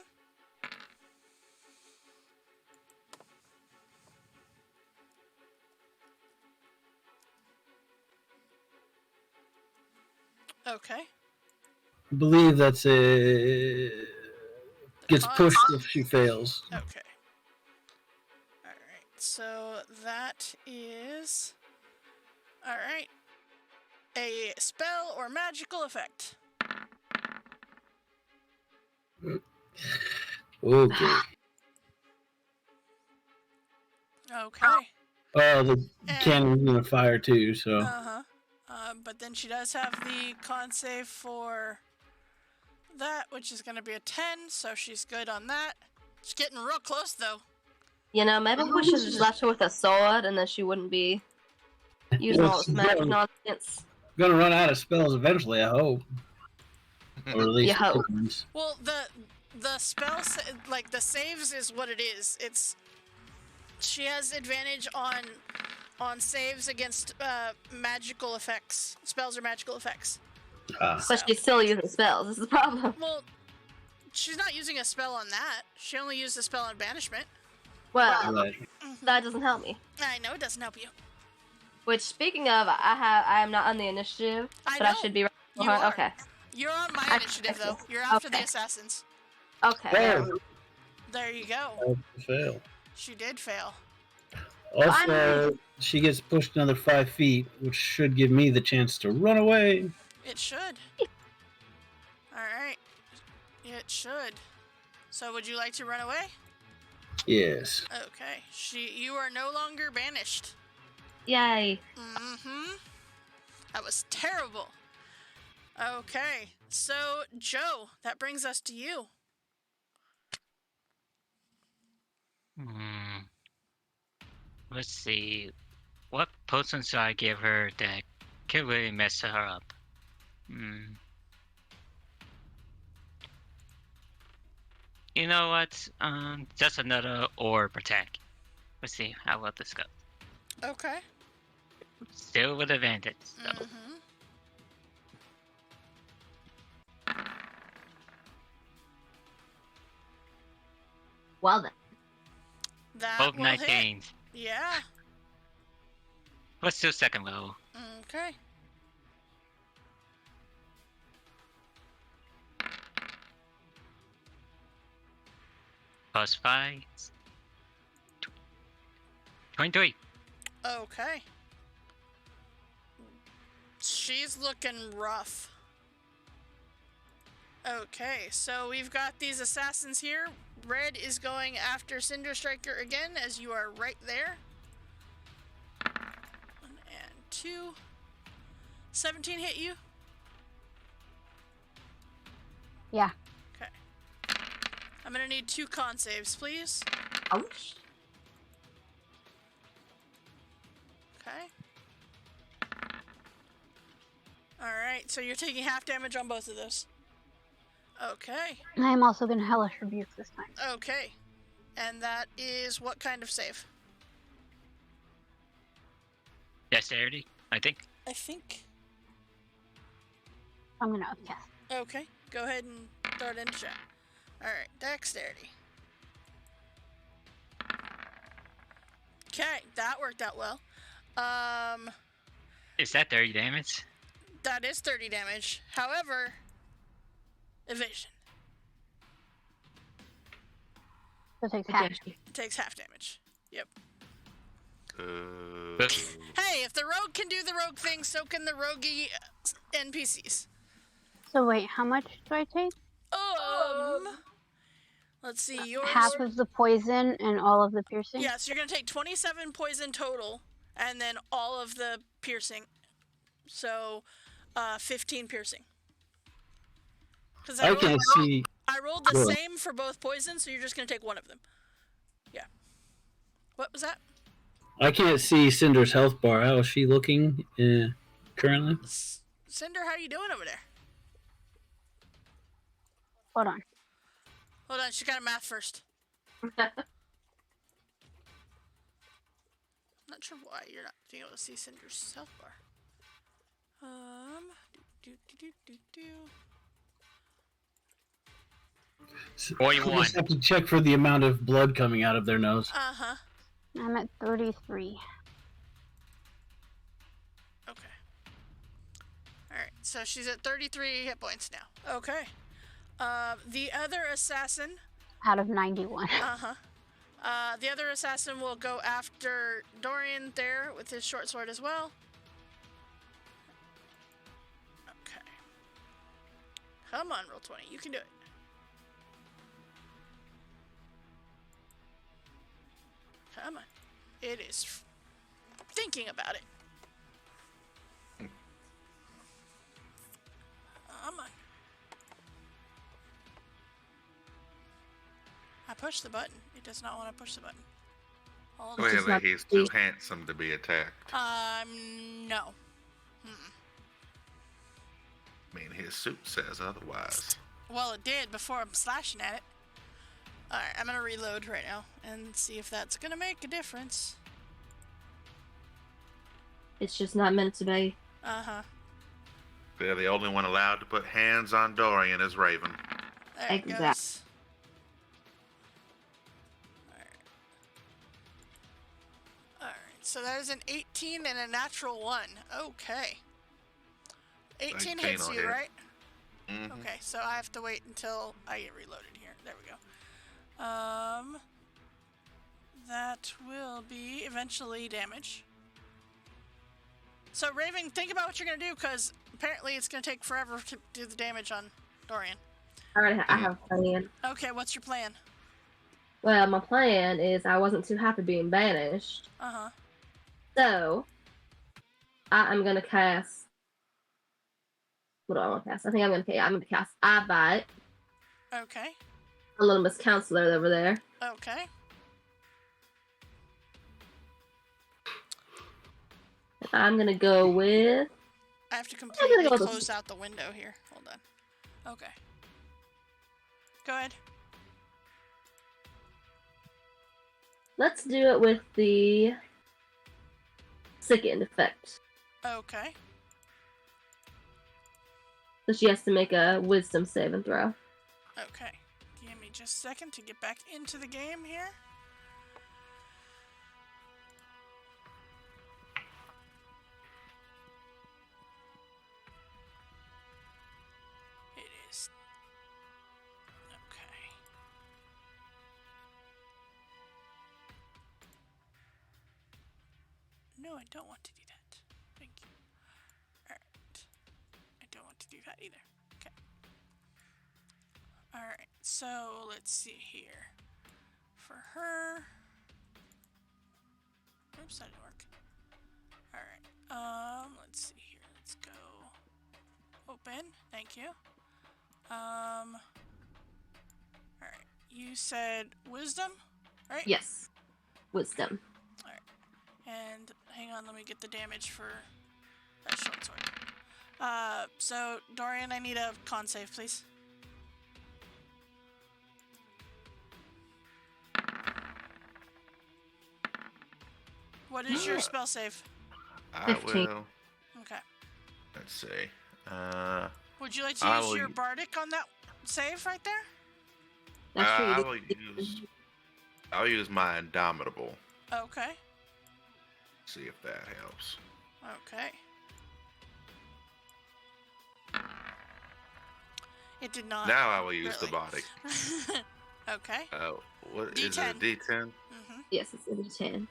Okay. I believe that's a gets pushed if she fails. Okay. All right. So that is all right. A spell or magical effect. Okay. Okay. Oh, the cannon's gonna fire too, so. Uh-huh. But then she does have the con save for that, which is going to be a 10, so she's good on that. She's getting real close, though. You know, maybe we should have just left her with a sword, and then she wouldn't be using all this magic nonsense. Gonna run out of spells eventually, I hope. Or at least You hope. ones. Well, the spell, like, the saves is what it is. She has advantage on saves against magical effects. Spells or magical effects. But she's still using spells, this is the problem. Well, she's not using a spell on that. She only used a spell on banishment. Well, Right. that doesn't help me. I know it doesn't help you. Which, speaking of, I am not on the initiative, I but know. I should be right. You are. Okay. You're on my initiative, though. You're after the assassins. Okay. Fail. There you go. Fail. She did fail. Also, she gets pushed another 5 feet, which should give me the chance to run away. It should. Alright. It should. So would you like to run away? Yes. Okay. You are no longer banished. Yay. Mm-hmm. That was terrible. Okay. So, Joe, that brings us to you. Let's see. What potions should I give her that could really mess her up? You know what? Just another orb attack. Let's see how well this goes. Okay. Still with advantage, though. Mm-hmm. Well then. That Both will hit. 19s. Yeah. Let's do second level. Okay. Plus 5. 23. Okay. She's looking rough. Okay, so we've got these assassins here. Red is going after Cinder Striker again, as you are right there. 1 and 2. 17 hit you? Yeah. Okay. I'm gonna need 2 con saves, please. Ouch. Okay. Alright, so you're taking half damage on both of those. Okay. I am also going to Hellish Rebuke this time. Okay. And that is what kind of save? Dexterity, I think. I think. I'm going to upcast. Okay. Go ahead and throw it into chat. Alright, dexterity. Okay, that worked out well. Is that 30 damage? That is 30 damage. However, evasion. So it takes half. It takes half damage. Yep. Uh, Hey, if the rogue can do the rogue thing, so can the roguey NPCs. So wait, how much do I take? Let's see, yours. Half of the poison and all of the piercing? Yeah, so you're gonna take 27 poison total, and then all of the piercing. So, 15 piercing. Because I can't see. I rolled the Good. same for both poisons, so you're just gonna take one of them. Yeah. What was that? I can't see Cinder's health bar. How is she looking currently? Cinder, how you doing over there? Hold on. Hold on, she got to math first. Not sure why you're not being able to see Cinder's health bar. Do. 41. You just have to check for the amount of blood coming out of their nose. Uh-huh. I'm at 33. Okay. Alright, so she's at 33 hit points now. Okay. The other assassin... Out of 91. Uh-huh. The other assassin will go after Dorian there with his short sword as well. Okay. Come on, roll 20. You can do it. Come on. It is thinking about it. Come on. I pushed the button. It does not want to push the button. Hold on. Clearly, he's too handsome to be attacked. No. I mean, his suit says otherwise. Well, it did before I'm slashing at it. Alright, I'm gonna reload right now and see if that's gonna make a difference. It's just not meant to be. Uh-huh. They're the only one allowed to put hands on Dorian as Raven. There it Exact. goes. Alright, so that is an 18 and a natural 1. Okay. 18 hits will you, hit. right? Mm-hmm. Okay, so I have to wait until I get reloaded here. There we go. That will be eventually damage. So Raven, think about what you're gonna do, because apparently it's gonna take forever to do the damage on Dorian. Alright, I have a plan. Okay, what's your plan? Well, my plan is I wasn't too happy being banished. Uh-huh. So, I am gonna cast... What do I want to cast? I think I'm gonna cast I Bite. Okay. A little Miss Counselor over there. Okay. I'm gonna go with... I have to completely go with- close out the window here. Hold on. Okay. Go ahead. Let's do it with the Sicken effect. Okay. So she has to make a Wisdom saving throw. Okay. Give me just a second to get back into the game here. It is. Okay. No, I don't want to do that. Thank you. Alright. I don't want to do that either. Okay. Alright, so let's see here. For her. Oops, that didn't work. Alright, let's see here. Let's go. Open. Thank you. Alright. You said wisdom, right? Yes. Wisdom. And hang on, let me get the damage for that short sword. So Dorian, I need a con save, please. What is your spell save? I 15. will. Okay. Let's see. Would you like to I use will your u- bardic on that save right there? That's true. I you will did- use. I'll use my Indomitable. Okay. See if that helps. Okay. It did not. Now I will use the really. body. Okay. What is it? A D10. D10? Mm-hmm. Yes, it's in the 10.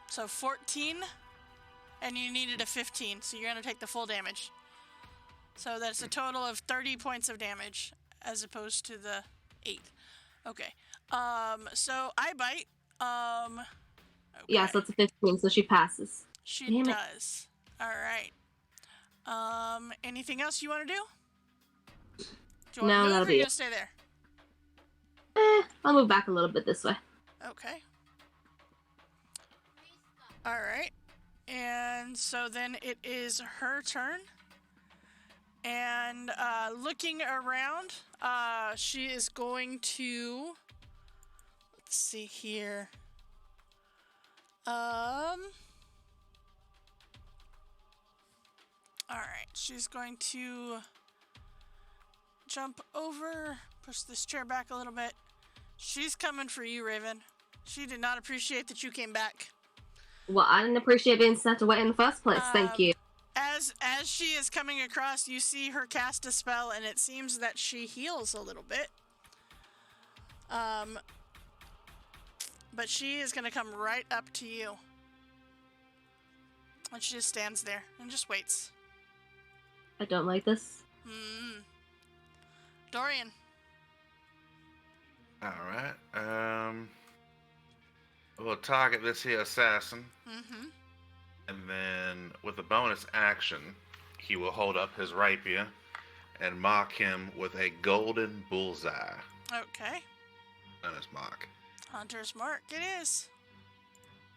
So 14, and you needed a 15, so you're going to take the full damage. So that's a total of 30 points of damage, as opposed to the 8. Okay. So I bite. Okay. Yeah, so it's a 15, so she passes. She Damn it. does. All right. Anything else you want to do? Do you want No, to move, that'll or be you it. gonna stay there? I'll move back a little bit this way. Okay. All right. And so then it is her turn. And looking around, she is going to. Let's see here. All right, she's going to jump over, push this chair back a little bit. She's coming for you, Raven. She did not appreciate that you came back. Well, I didn't appreciate being sent away in the first place. Thank you. As she is coming across, you see her cast a spell, and it seems that she heals a little bit. But she is going to come right up to you. And she just stands there and just waits. I don't like this. Dorian. Alright, we'll target this here assassin. And then, with a bonus action, he will hold up his rapier and mark him with a golden bullseye. Okay. Hunter's mark. Hunter's mark it is.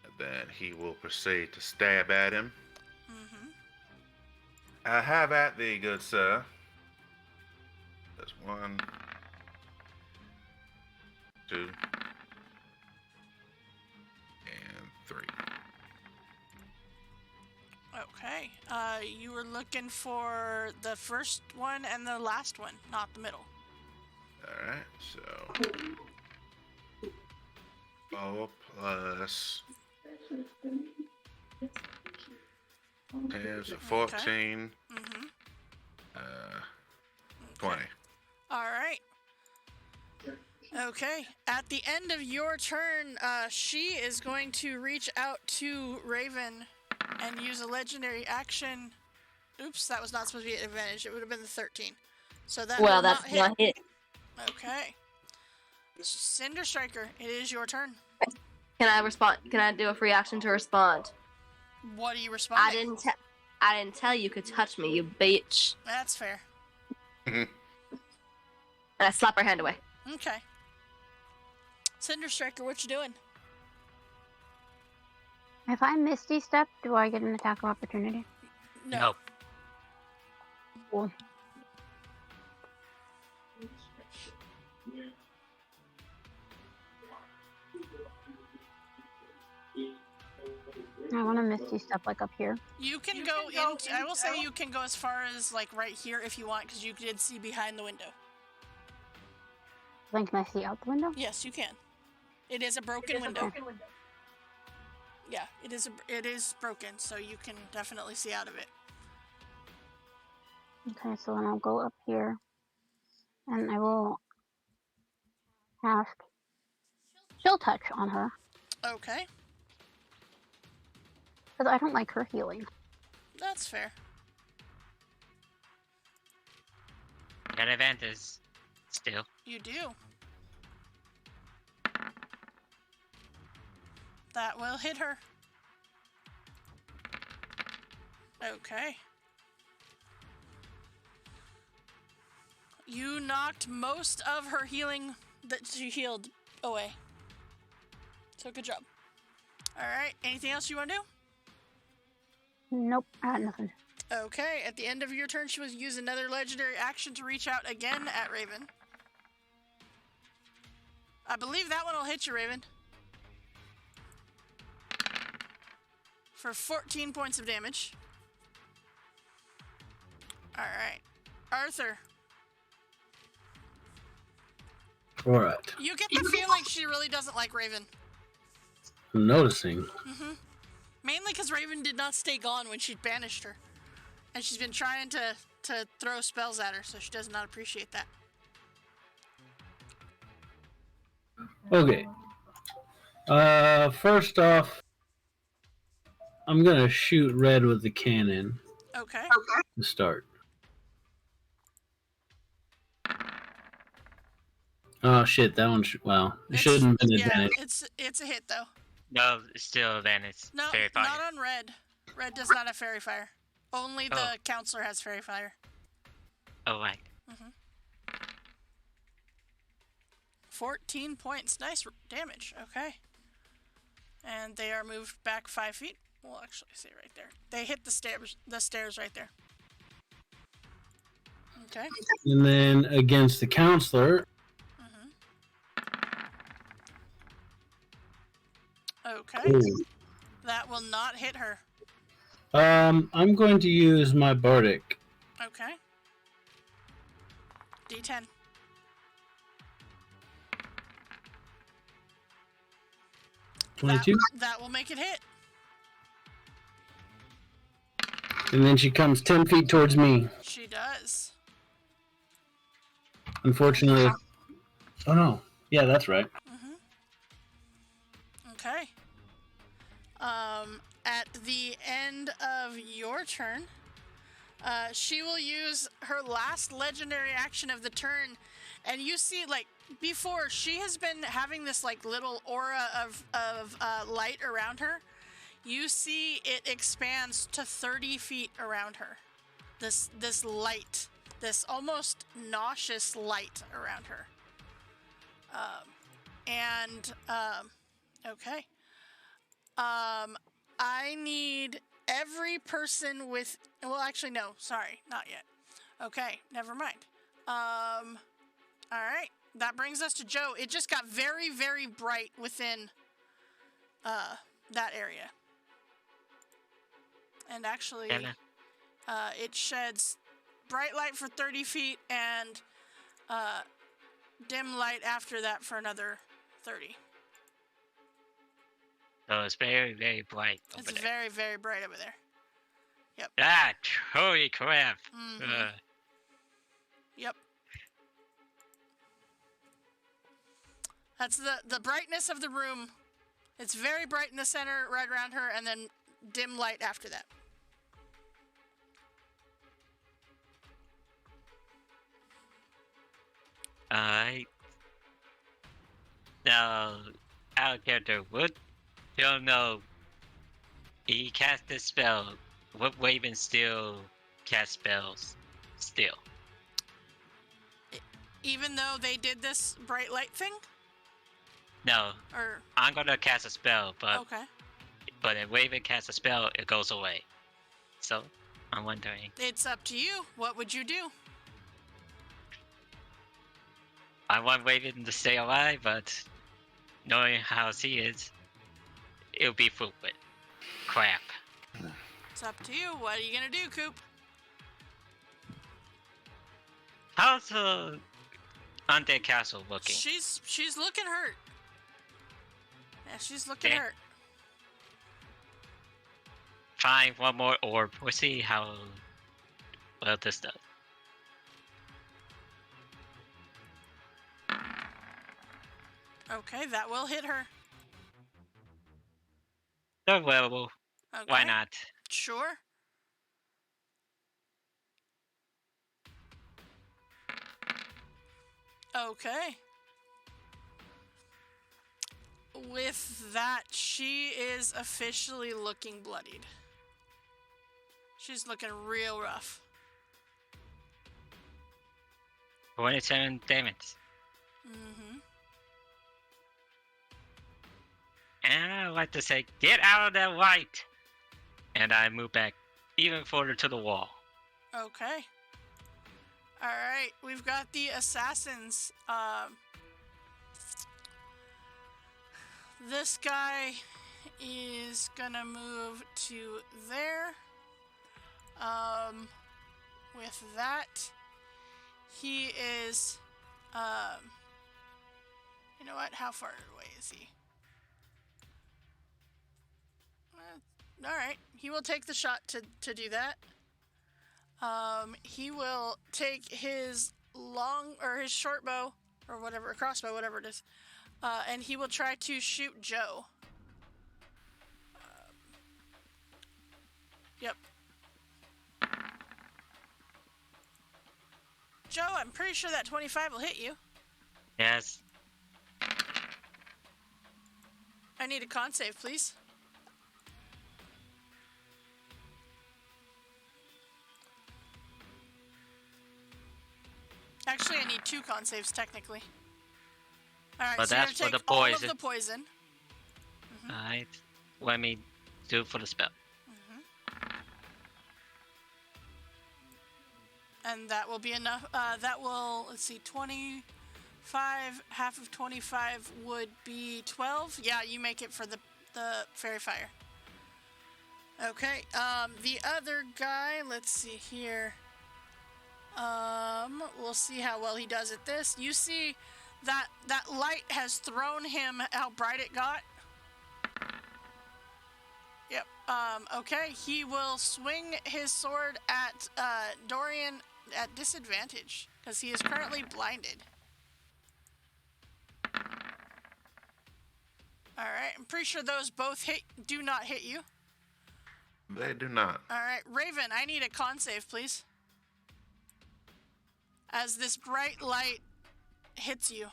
And then he will proceed to stab at him. I have at thee, good sir. There's 1, 2, and 3. Okay. You were looking for the first one and the last one, not the middle. Alright, so 4 plus 10, so 14. 20. Alright. Okay. At the end of your turn, she is going to reach out to Raven and use a legendary action. Oops, that was not supposed to be an advantage. It would have been the 13. So that will That's not hit. not hit. Okay. Cinder Striker, it is your turn. Can I respond? Can I do a free action to respond? What are you responding? I didn't tell you could touch me, you bitch. That's fair. And I slap her hand away. Okay. Cinder Striker, what you doing? If I Misty Step, do I get an attack of opportunity? No. Cool. I want to Misty Step like up here. You can go into. I will say you can go as far as like right here if you want, because you did see behind the window. Then can I see out the window? Yes, you can. It is a broken window. Yeah, it is broken, so you can definitely see out of it. Okay, so then I'll go up here, and I will cast Chill Touch on her, Okay, because I don't like her healing. that's fair. Got advantage still. You do. That will hit her. Okay. You knocked most of her healing that she healed away. So good job. Alright, anything else you want to do? Nope, I got nothing. Okay, at the end of your turn, she will use another legendary action to reach out again at Raven. I believe that one will hit you, Raven. For 14 points of damage. Alright. Arthur, Alright. you get the feeling she really doesn't like Raven. I'm noticing. Mainly because Raven did not stay gone when she banished her. And she's been trying to throw spells at her, so she does not appreciate that. Okay. First off, I'm gonna shoot Red with the cannon Okay. to start. Oh shit, that one it shouldn't have been advantage. It's a hit though. No, it's still advantage. No, Fairy fire. not on Red. Red does not have Fairy Fire. Only the Oh. Counselor has Fairy Fire. Oh, right. 14 points. Nice damage. Okay. And they are moved back 5 feet. We'll actually say right there. They hit the stairs right there. Okay. And then against the counselor, Mm-hmm. Okay. ooh, That will not hit her. I'm going to use my bardic. Okay. D10. That, 22. that will make it hit. And then she comes 10 feet towards me. She does. Unfortunately. Oh no. Yeah, that's right. Mm-hmm. Okay. At the end of your turn, she will use her last legendary action of the turn, and you see, like, before, she has been having this, like, little aura of light around her. You see it expands to 30 feet around her. This light, this almost nauseous light around her. Okay. I need every person with, well, actually, no, sorry, not yet. Okay, never mind. All right, that brings us to Joe. It just got very, very bright within, that area. And actually, it sheds bright light for 30 feet and, dim light after that for another 30. So it's very, very bright over It's there. very, very bright over there. Yep. Ah, holy crap. Mm-hmm. Yep. That's the brightness of the room. It's very bright in the center, right around her, and then dim light after that. Alright. Now, our character would don't know. He cast this spell. Would Raven still cast spells? Still. Even though they did this bright light thing? No. Or I'm gonna cast a spell, but okay. if Raven casts a spell, it goes away. So, I'm wondering. It's up to you. What would you do? I want Raven to stay alive, but knowing how she is, it'll be fruitless. Crap. It's up to you. What are you gonna do, Coop? How's the undead castle looking? She's looking hurt. Yeah, she's looking Yeah. hurt. Find one more orb. We'll see how well this does. Okay, that will hit her. They're available. Okay. Why not? Sure. Okay. With that, she is officially looking bloodied. She's looking real rough. 27 damage. Mm-hmm. And I like to say, get out of that light! And I move back even further to the wall. Okay. Alright, we've got the assassins. This guy is gonna move to there. With that, he is, you know what? How far away is he? Alright, he will take the shot to do that. He will take his his short bow, or whatever, crossbow, whatever it is, and he will try to shoot Joe. Yep. Joe, I'm pretty sure that 25 will hit you. Yes. I need a con save, please. Actually, I need 2 con saves, technically. Alright, But so you're that's gonna for take the all of poison. the poison. Alright. Let me do for the spell. And that will be enough. That will, let's see, 25, half of 25 would be 12. Yeah, you make it for the fairy fire. Okay, the other guy, let's see here. We'll see how well he does at this. You see that light has thrown him how bright it got. Yep. Okay, he will swing his sword at Dorian at disadvantage because he is currently blinded. All right, I'm pretty sure those both do not hit you. They do not. All right, Raven, I need a con save, please. As this bright light hits you.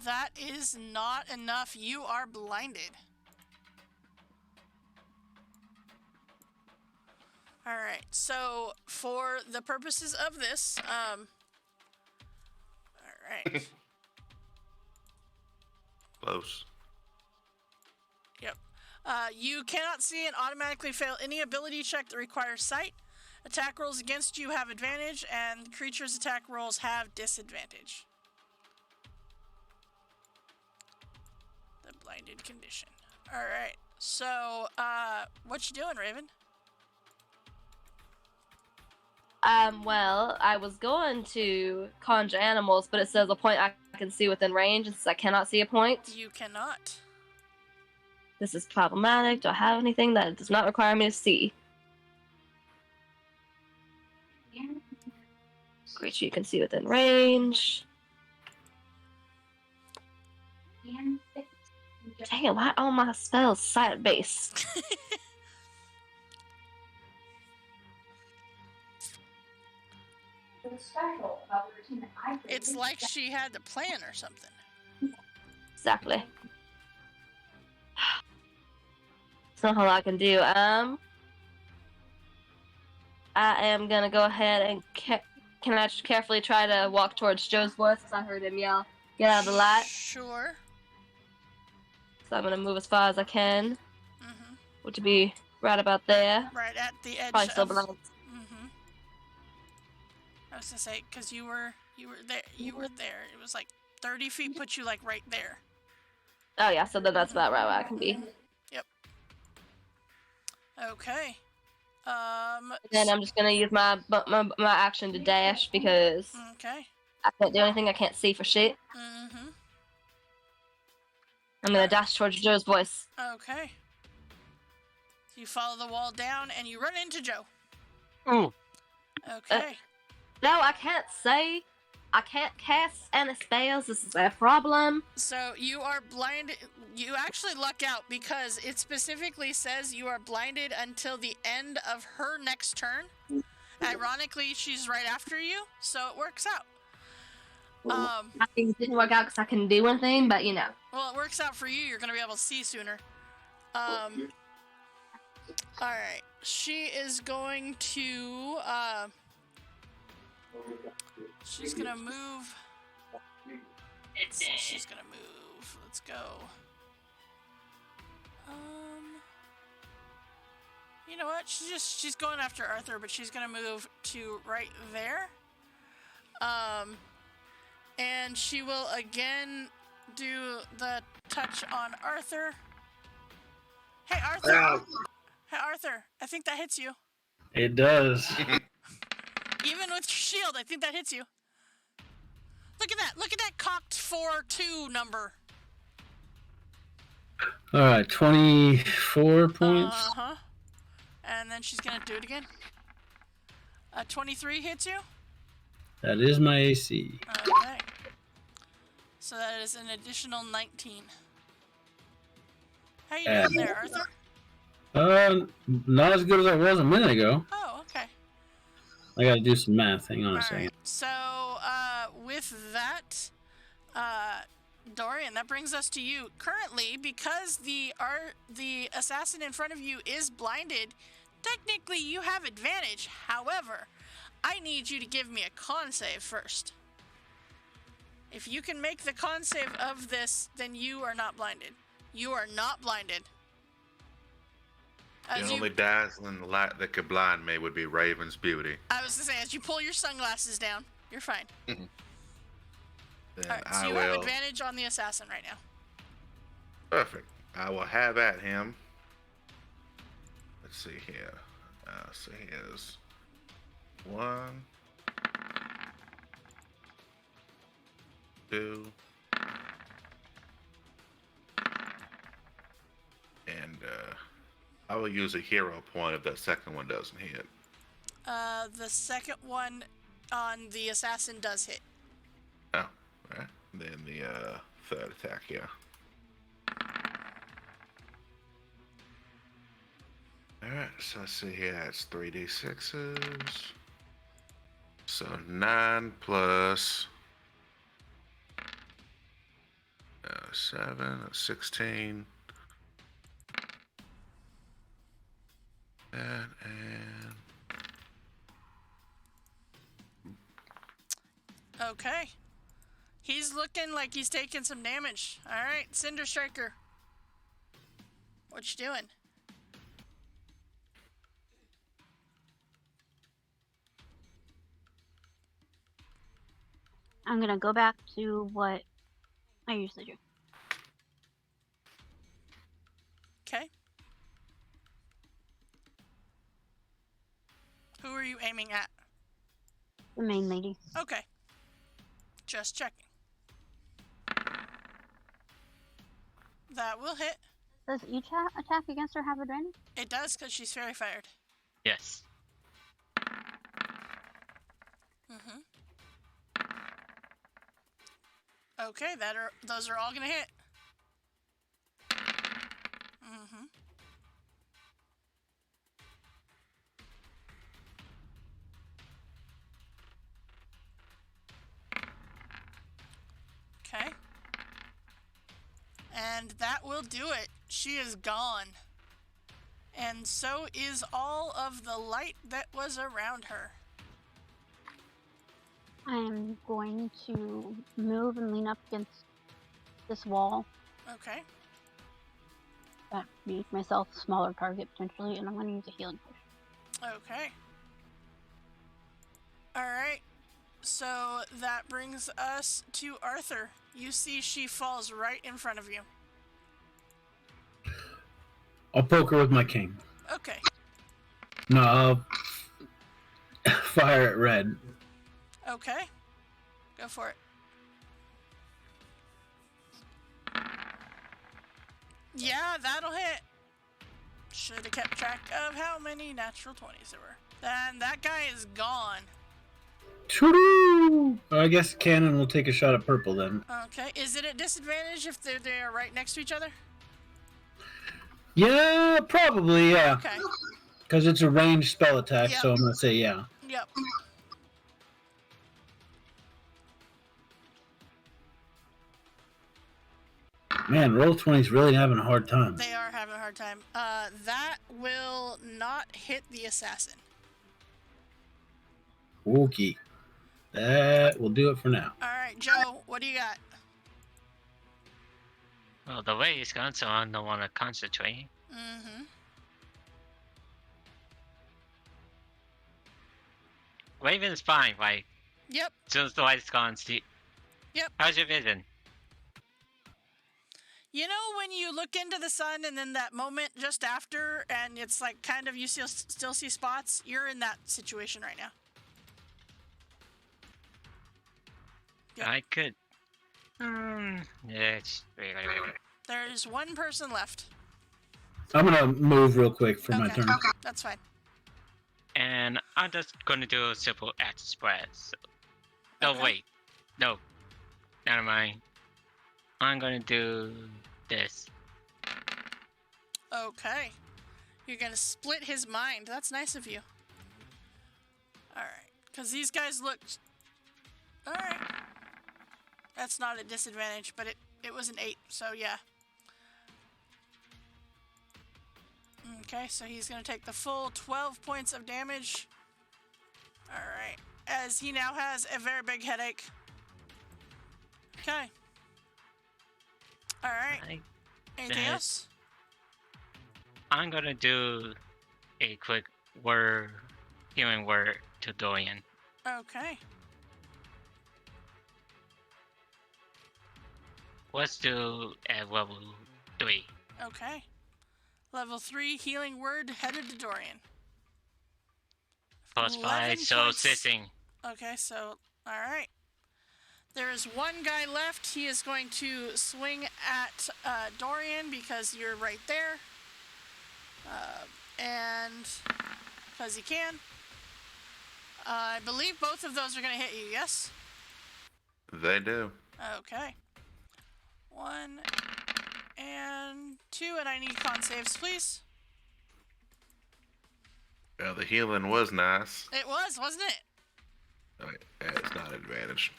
That is not enough. You are blinded. All right. So for the purposes of this, all right. Close. Yep. You cannot see and automatically fail any ability check that requires sight. Attack rolls against you have advantage, and creatures' attack rolls have disadvantage. The blinded condition. All right. So, what you doing, Raven? Well, I was going to conjure animals, but it says a point I can see within range, and since I cannot see a point, You cannot. this is problematic. Do I have anything that does not require me to see? Creature you can see within range. Dang it, why all my spells sight-based? It's like she had the plan or something. Exactly. It's not all I can do. I am gonna go ahead and can I just carefully try to walk towards Joe's voice because I heard him yell, "Get out of the light!" Sure. So I'm gonna move as far as I can, Mm-hmm. which would be right about there. Right at the edge Probably still of... blind. Mm-hmm. I was gonna say, because you were there. You were there. It was like 30 feet put you like right there. Oh yeah, so then that's about right where I can be. Okay. Then I'm just gonna use my action to dash because Okay. I can't do anything. I can't see for shit. Mm-hmm. I'm gonna dash towards Joe's voice. Okay. So you follow the wall down and you run into Joe. Ooh. Okay. No, I can't say. I can't cast any spells. This is a problem. So you are blinded. You actually luck out because it specifically says you are blinded until the end of her next turn. Ironically, she's right after you, so it works out. I think it didn't work out because I couldn't do anything, but you know. Well, it works out for you. You're going to be able to see sooner. Alright. She is going to, she's going to move. She's going to move. Let's go. You know what? She's going after Arthur, but she's going to move to right there. And she will again do the touch on Arthur. Hey, Arthur. Hey, Arthur. I think that hits you. It does. Even with your shield, I think that hits you. Look at that. Look at that cocked 4-2 number. All right, 24 points. Uh-huh. And then she's going to do it again. 23 hits you? That is my AC. Okay. So that is an additional 19. How you doing there, Arthur? Not as good as I was a minute ago. Oh, okay. I gotta do some math. Hang on a All second. right. So, with that, Dorian, that brings us to you. Currently, because the assassin in front of you is blinded, technically you have advantage. However, I need you to give me a con save first. If you can make the con save of this, then you are not blinded. You are not blinded. The As only you, dazzling light that could blind me would be Raven's beauty. I was gonna say, as you pull your sunglasses down, you're fine. Then All right, so I you have will. advantage on the assassin right now. Perfect. I will have at him. Let's see here. So here's 1, 2, and I will use a hero point if that second one doesn't hit. The second one on the assassin does hit. Oh, right. Then the third attack, yeah. Alright, so let's see here. That's 3d6s. So 9 plus 7, that's 16. And Okay. He's looking like he's taking some damage. All right, Cinder Striker. What you doing? I'm gonna go back to what I usually do. Okay. Who are you aiming at? The main lady. Okay. Just checking. That will hit. Does each attack against her have advantage? It does because she's fairy fired. Yes. Mm-hmm. Okay, those are all gonna hit. Mm-hmm. Okay. And that will do it. She is gone. And so is all of the light that was around her. I am going to move and lean up against this wall. Okay. Make myself a smaller target potentially, and I'm going to use a healing potion. Okay. Alright. So that brings us to Arthur. You see she falls right in front of you. I'll poke her with my cane. Okay. No, I'll fire at red. Okay. Go for it. Yeah, that'll hit. Should have kept track of how many natural 20s there were. And that guy is gone. Choo-doo! I guess cannon will take a shot at purple then. Okay. Is it at disadvantage if they're right next to each other? Yeah, probably, yeah. Okay. Because it's a ranged spell attack, Yep. so I'm going to say yeah. Yep. Man, Roll20's really having a hard time. They are having a hard time. That will not hit the assassin. Okay. That will do it for now. Alright, Joe, what do you got? Well, the way it's gone, so I don't want to concentrate. Mm-hmm. Raven's fine, right? Yep. As soon as the light's gone, see. Yep. How's your vision? You know when you look into the sun and then that moment just after and it's like kind of you still see spots? You're in that situation right now. Yep. I could. Yeah, wait. There's one person left. I'm going to move real quick for my Okay. turn. That's fine. And I'm just gonna do a simple act spread. So. No, Okay. wait. No. Never mind. I'm gonna do this. Okay. You're gonna split his mind. That's nice of you. Alright. Because these guys look... Alright. That's not a disadvantage, but it was an 8, so yeah. Okay, so he's gonna take the full 12 points of damage. Alright. As he now has a very big headache. Okay. Alright. Anything That- else? I'm gonna do a quick healing word to Dorian. Okay. Let's do at level 3. Okay. Level 3 healing word headed to Dorian. +5, 11 so points. 16. Okay, so, alright. There is one guy left. He is going to swing at Dorian because you're right there. And because he can. I believe both of those are going to hit you, yes? They do. Okay. 1 and 2, and I need con saves, please. Well, the healing was nice. It was, wasn't it? Okay, it's not an advantage.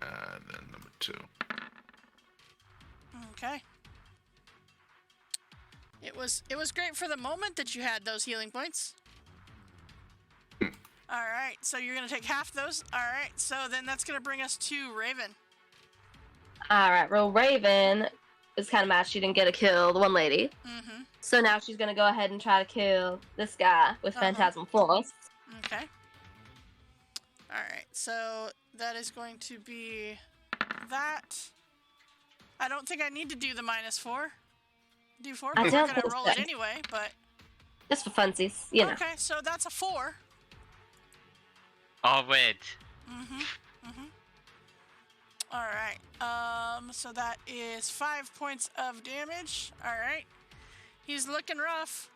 And then number 2. Okay. It was great for the moment that you had those healing points. Alright, so you're going to take half those. Alright, so then that's going to bring us to Raven. Alright, well, Raven is kind of mad she didn't get a kill, the one lady. Mm-hmm. So now she's gonna go ahead and try to kill this guy with Phantasm Force. Okay. Alright, so that is going to be that. I don't think I need to do the -4. Do 4, but we're going to roll it anyway, but... Just for funsies, you know. Okay, so that's a 4. All red. Alright, so that is 5 points of damage. Alright. He's looking rough.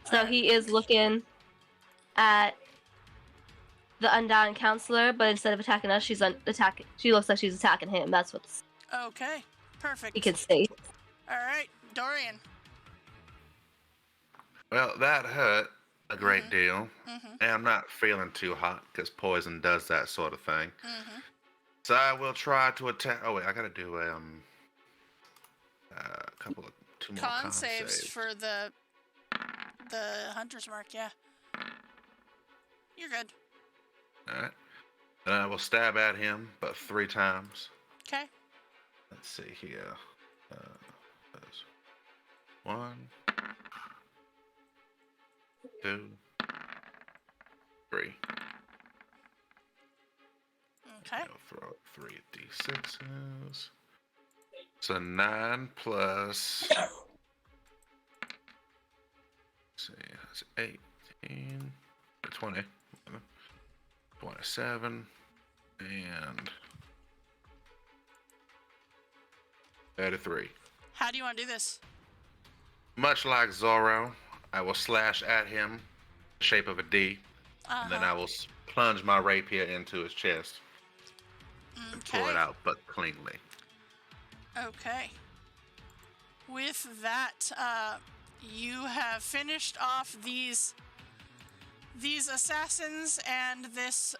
So he is looking at the Undying Counselor, but instead of attacking us, she looks like she's attacking him. That's what's Okay, perfect. you can see. Alright, Dorian. Well, that hurt a great deal. And I'm not feeling too hot because poison does that sort of thing. So I will try to attack. Oh, wait, I gotta do a couple of 2 more Con saves for the Hunter's Mark, yeah. You're good. Alright. And I will stab at him, but 3 times. Okay. Let's see here. There's 1, 2, 3. Okay. I'll throw 3 d6s. So 9 plus. Let's see, that's 18, 20, 27, and 33. How do you want to do this? Much like Zorro, I will slash at him, shape of a D, and then I will plunge my rapier into his chest and pull it out, but cleanly. Okay. With that, you have finished off these assassins and this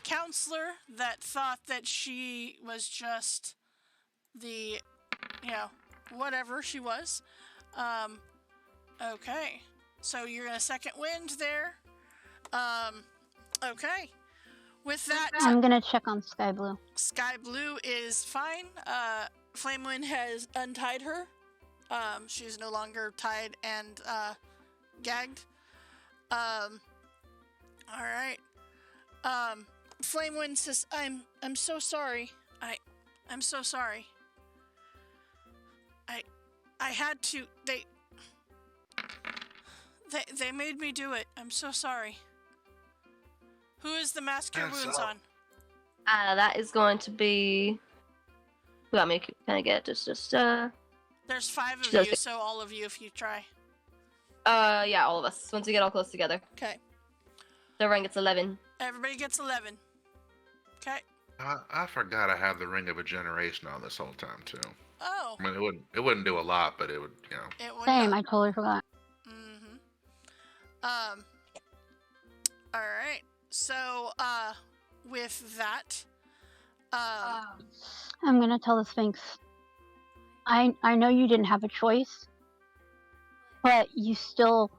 counselor that thought that she was just the, whatever she was. Okay. So you're in a second wind there. Okay. With that, I'm gonna check on Sky Blue. Sky Blue is fine. Flamewind has untied her. She's no longer tied and gagged. All right. Flamewind says, "I'm so sorry. I'm so sorry. I had to. They made me do it. I'm so sorry. Who is the Mask Cure Wounds on? That is going to be. Let me kind of get just. There's 5 of you, so all of you if you try. Yeah, all of us. Once we get all close together. Okay. The ring gets 11. Everybody gets 11. Okay. I forgot I had the Ring of a Generation on this whole time too. Oh. I mean, it wouldn't do a lot, but it would, It would. Same, I totally forgot. All right. So, with that, I'm gonna tell the Sphinx. I know you didn't have a choice, but you still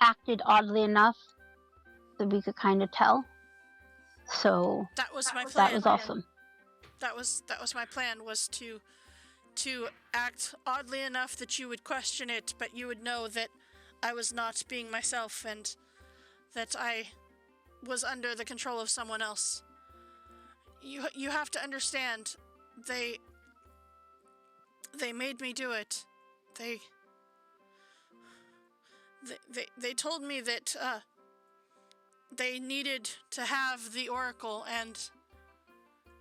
acted oddly enough that we could kind of tell. So that was my plan. that was awesome. That was my plan, was to to act oddly enough that you would question it, but you would know that I was not being myself and that I was under the control of someone else. You have to understand, they made me do it. They told me that they needed to have the Oracle, and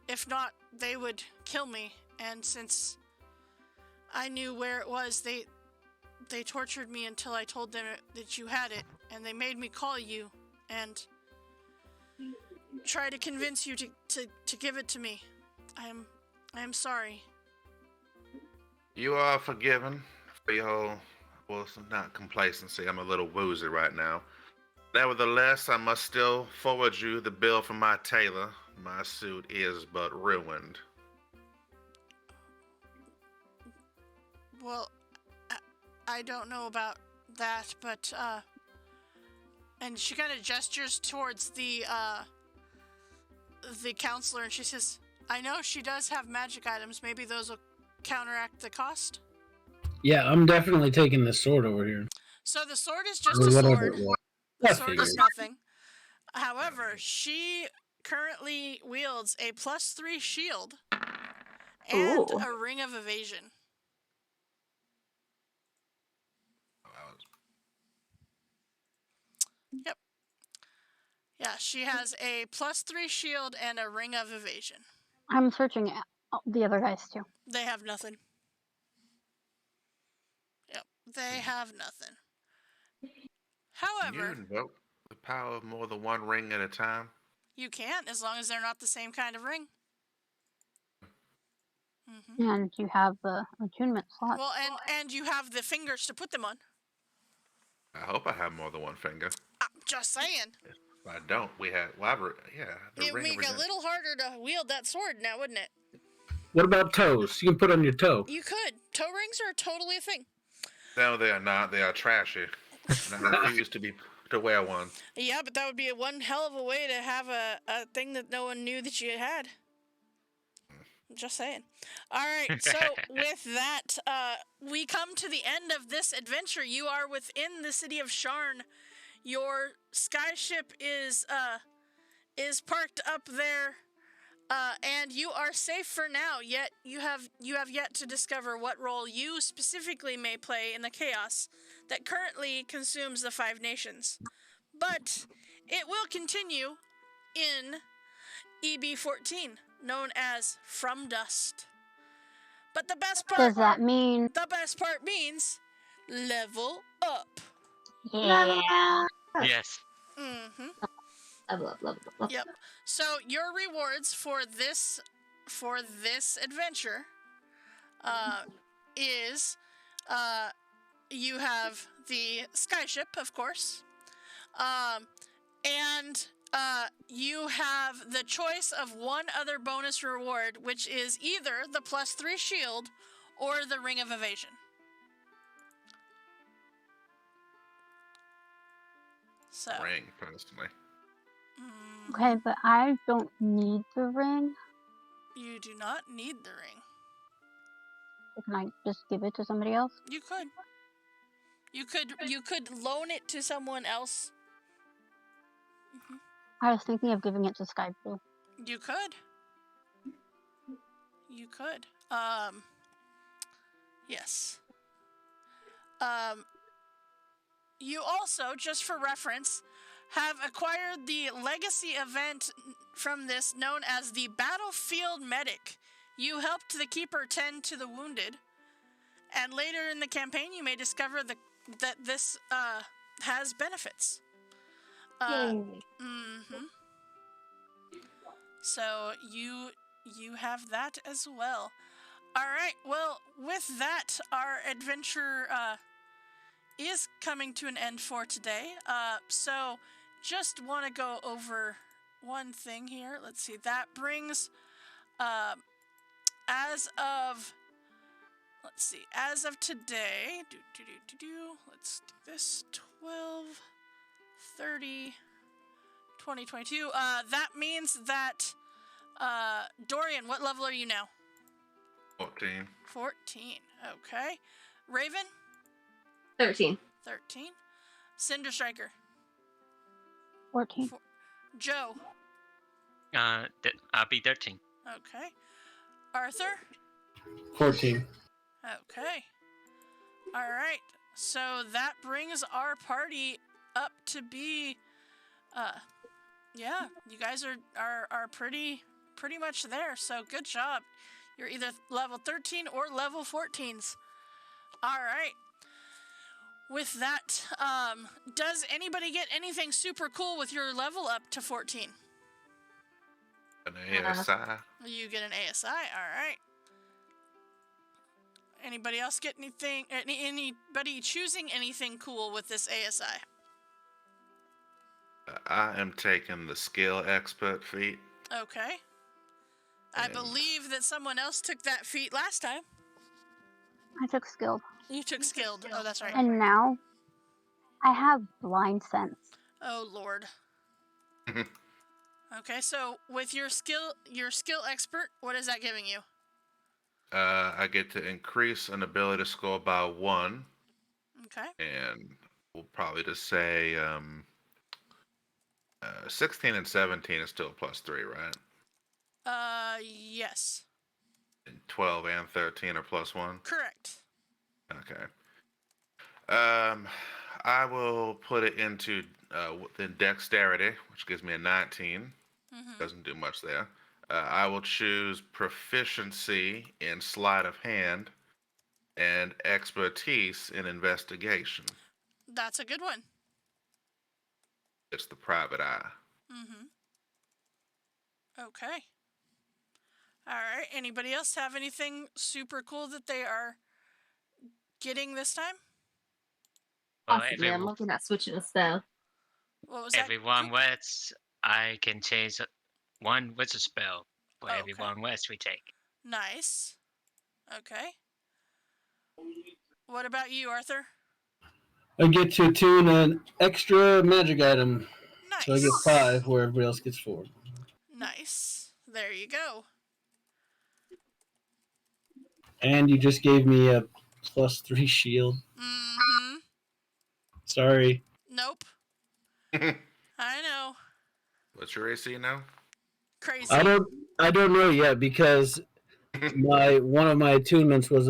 if not, they would kill me. And since I knew where it was, they tortured me until I told them that you had it, and they made me call you and try to convince you to give it to me. I am sorry. You are forgiven for your, well, not complacency. I'm a little woozy right now. Nevertheless, I must still forward you the bill from my tailor. My suit is but ruined. Well, I don't know about that, but, and she kind of gestures towards the counselor, and she says, I know she does have magic items. Maybe those will counteract the cost? Yeah, I'm definitely taking this sword over here. So the sword is just Or a whatever sword. it was. The I sword is figured. nothing. However, she currently wields a +3 shield and Ooh. a ring of evasion. Yep. Yeah, she has a +3 shield and a ring of evasion. I'm searching the other guys too. They have nothing. Yep, they have nothing. You However, invoke the power of more than one ring at a time. you can, as long as they're not the same kind of ring. And you have the attunement slot. Well, and you have the fingers to put them on. I hope I have more than one finger. I'm just saying. If I don't, we have, the It would ring make of it a resent- little harder to wield that sword now, wouldn't it? What about toes? You can put on your toe. You could. Toe rings are totally a thing. No, they are not. They are trashy. And I refuse to wear one. Yeah, but that would be one hell of a way to have a thing that no one knew that you had. Just saying. All right, so with that, we come to the end of this adventure. You are within the city of Sharn. Your skyship is parked up there, and you are safe for now. Yet you have yet to discover what role you specifically may play in the chaos that currently consumes the 5 nations. But it will continue in EB14, known as From Dust. But the best part means level up. Yeah. Yes. Mm-hmm. Love. Yep. So your rewards for this adventure is you have the skyship, of course, and you have the choice of one other bonus reward, which is either the +3 shield or the ring of evasion. So. Ring, personally. Okay, but I don't need the ring. You do not need the ring. Can I just give it to somebody else? You could. You could loan it to someone else. I was thinking of giving it to Sky Blue. You could. You could. Yes. You also, just for reference, have acquired the legacy event from this known as the Battlefield Medic. You helped the Keeper tend to the wounded, and later in the campaign you may discover that this has benefits. So you have that as well. All right. Well, with that, our adventure is coming to an end for today. So just want to go over one thing here. Let's see. That brings as of today, let's do this, 12/30/2022. That means that Dorian, what level are you now? 14. 14. Okay. Raven? 13. 13. Cinder Striker? 14. Joe? I'll be 13. Okay. Arthur? 14. Okay. All right. So that brings our party up to be, yeah, you guys are pretty much there. So good job. You're either level 13 or level 14s. All right. With that, does anybody get anything super cool with your level up to 14? An ASI. You get an ASI. All right. Anybody else get anything? Anybody choosing anything cool with this ASI? I am taking the skill expert feat. Okay. I And- believe that someone else took that feat last time. I took skilled. You took skilled. Oh, that's right. And now I have blind sense. Oh, Lord. Okay, so with your skill expert, what is that giving you? I get to increase an ability score by 1, Okay. and we'll probably just say 16 and 17 is still +3, right? Yes. And 12 and 13 are +1. Correct. Okay. I will put it into within dexterity, which gives me a 19. Mm-hmm. Doesn't do much there. I will choose proficiency in sleight of hand and expertise in investigation. That's a good one. It's the private eye. Mm-hmm. Okay. All right. Anybody else have anything super cool that they are getting this time? Well, Possibly, I'm looking at switching a spell. What was that? everyone Coop? West, I can change one wizard spell for Okay. everyone West we take. Nice. Okay. What about you, Arthur? I get to attune an extra magic item. Nice. So I get 5 where everybody else gets 4. Nice. There you go. And you just gave me a +3 shield. Mm-hmm. Sorry. Nope. I know. What's your AC now? Crazy. I don't know yet because one of my attunements was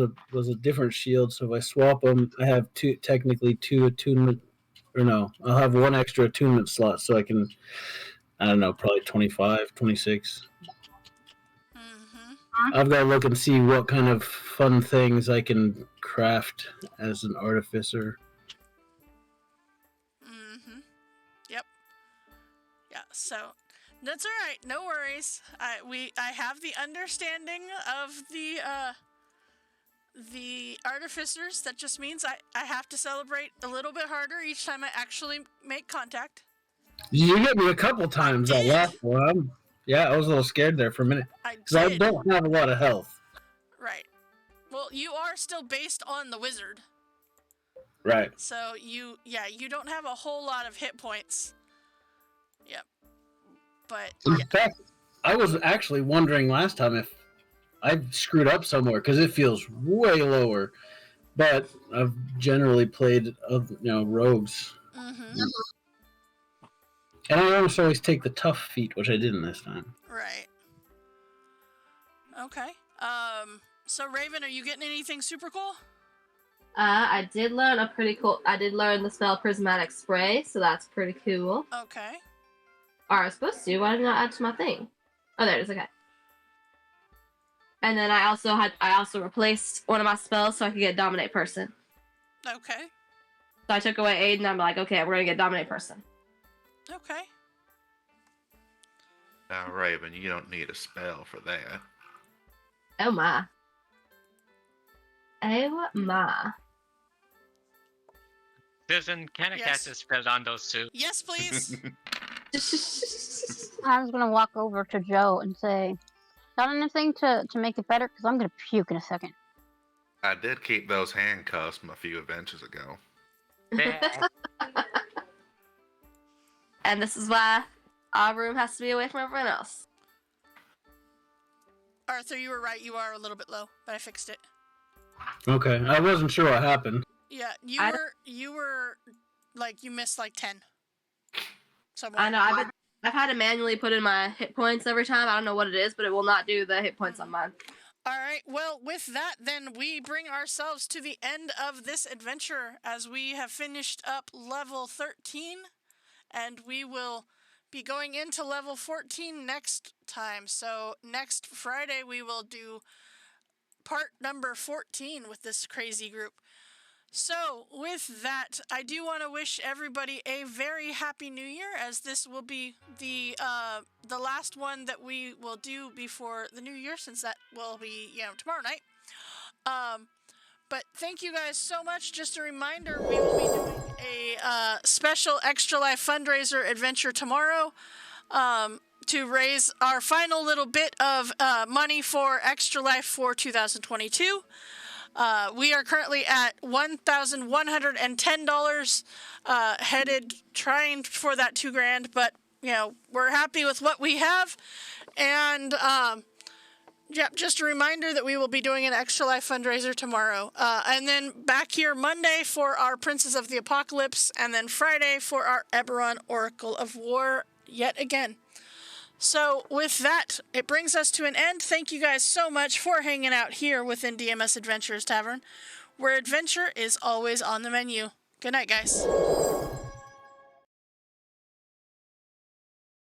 a different shield. So if I swap them, I have technically 2 attunement. Or no, I'll have 1 extra attunement slot, so I can. I don't know, probably 25, 26. Mm-hmm. I've got to look and see what kind of fun things I can craft as an artificer. Mm-hmm. Yep. Yeah, so that's all right. No worries. I have the understanding of the artificers. That just means I have to celebrate a little bit harder each time I actually make contact. You hit me a couple times that did. last one. Yeah, I was a little scared there for a minute. I Because I did. don't have a lot of health. Right. Well, you are still based on the wizard. Right. So you don't have a whole lot of hit points. Yep. But In yeah. fact, I was actually wondering last time if I screwed up somewhere because it feels way lower. But I've generally played, rogues. Mm-hmm. And I always take the tough feat, which I didn't this time. Right. Okay. So Raven, are you getting anything super cool? I did learn I did learn the spell Prismatic Spray, so that's pretty cool. Okay. Or I was supposed to. Why didn't I add to my thing? Oh, there it is. Okay. And then I also replaced one of my spells so I could get Dominate Person. Okay. So I took away Aid, and I'm like, okay, we're gonna get Dominate Person. Okay. Now, Raven, you don't need a spell for that. Oh my. Oh my. Susan, can I Yes. cast a spell on those two? Yes, please. I was gonna walk over to Joe and say, "Got anything to make it better? Because I'm gonna puke in a second." I did keep those handcuffs from a few adventures ago. And this is why our room has to be away from everyone else. Arthur, you were right. You are a little bit low, but I fixed it. Okay, I wasn't sure what happened. Yeah, you were like you missed like 10. Somewhere. I know. I've had to manually put in my hit points every time. I don't know what it is, but it will not do the hit points on mine. All right. Well, with that, then we bring ourselves to the end of this adventure as we have finished up level 13, and we will be going into level 14 next time. So next Friday we will do part number 14 with this crazy group. So with that, I do want to wish everybody a very happy New Year, as this will be the last one that we will do before the New Year, since that will be tomorrow night. But thank you guys so much. Just a reminder, we will be doing a special Extra Life fundraiser adventure tomorrow to raise our final little bit of money for Extra Life for 2022. We are currently at $1,110 headed, trying for that $2,000, but we're happy with what we have. And just a reminder that we will be doing an Extra Life fundraiser tomorrow, and then back here Monday for our Princess of the Apocalypse, and then Friday for our Eberron Oracle of War yet again. So with that, it brings us to an end. Thank you guys so much for hanging out here within DMS Adventures Tavern, where adventure is always on the menu. Good night, guys.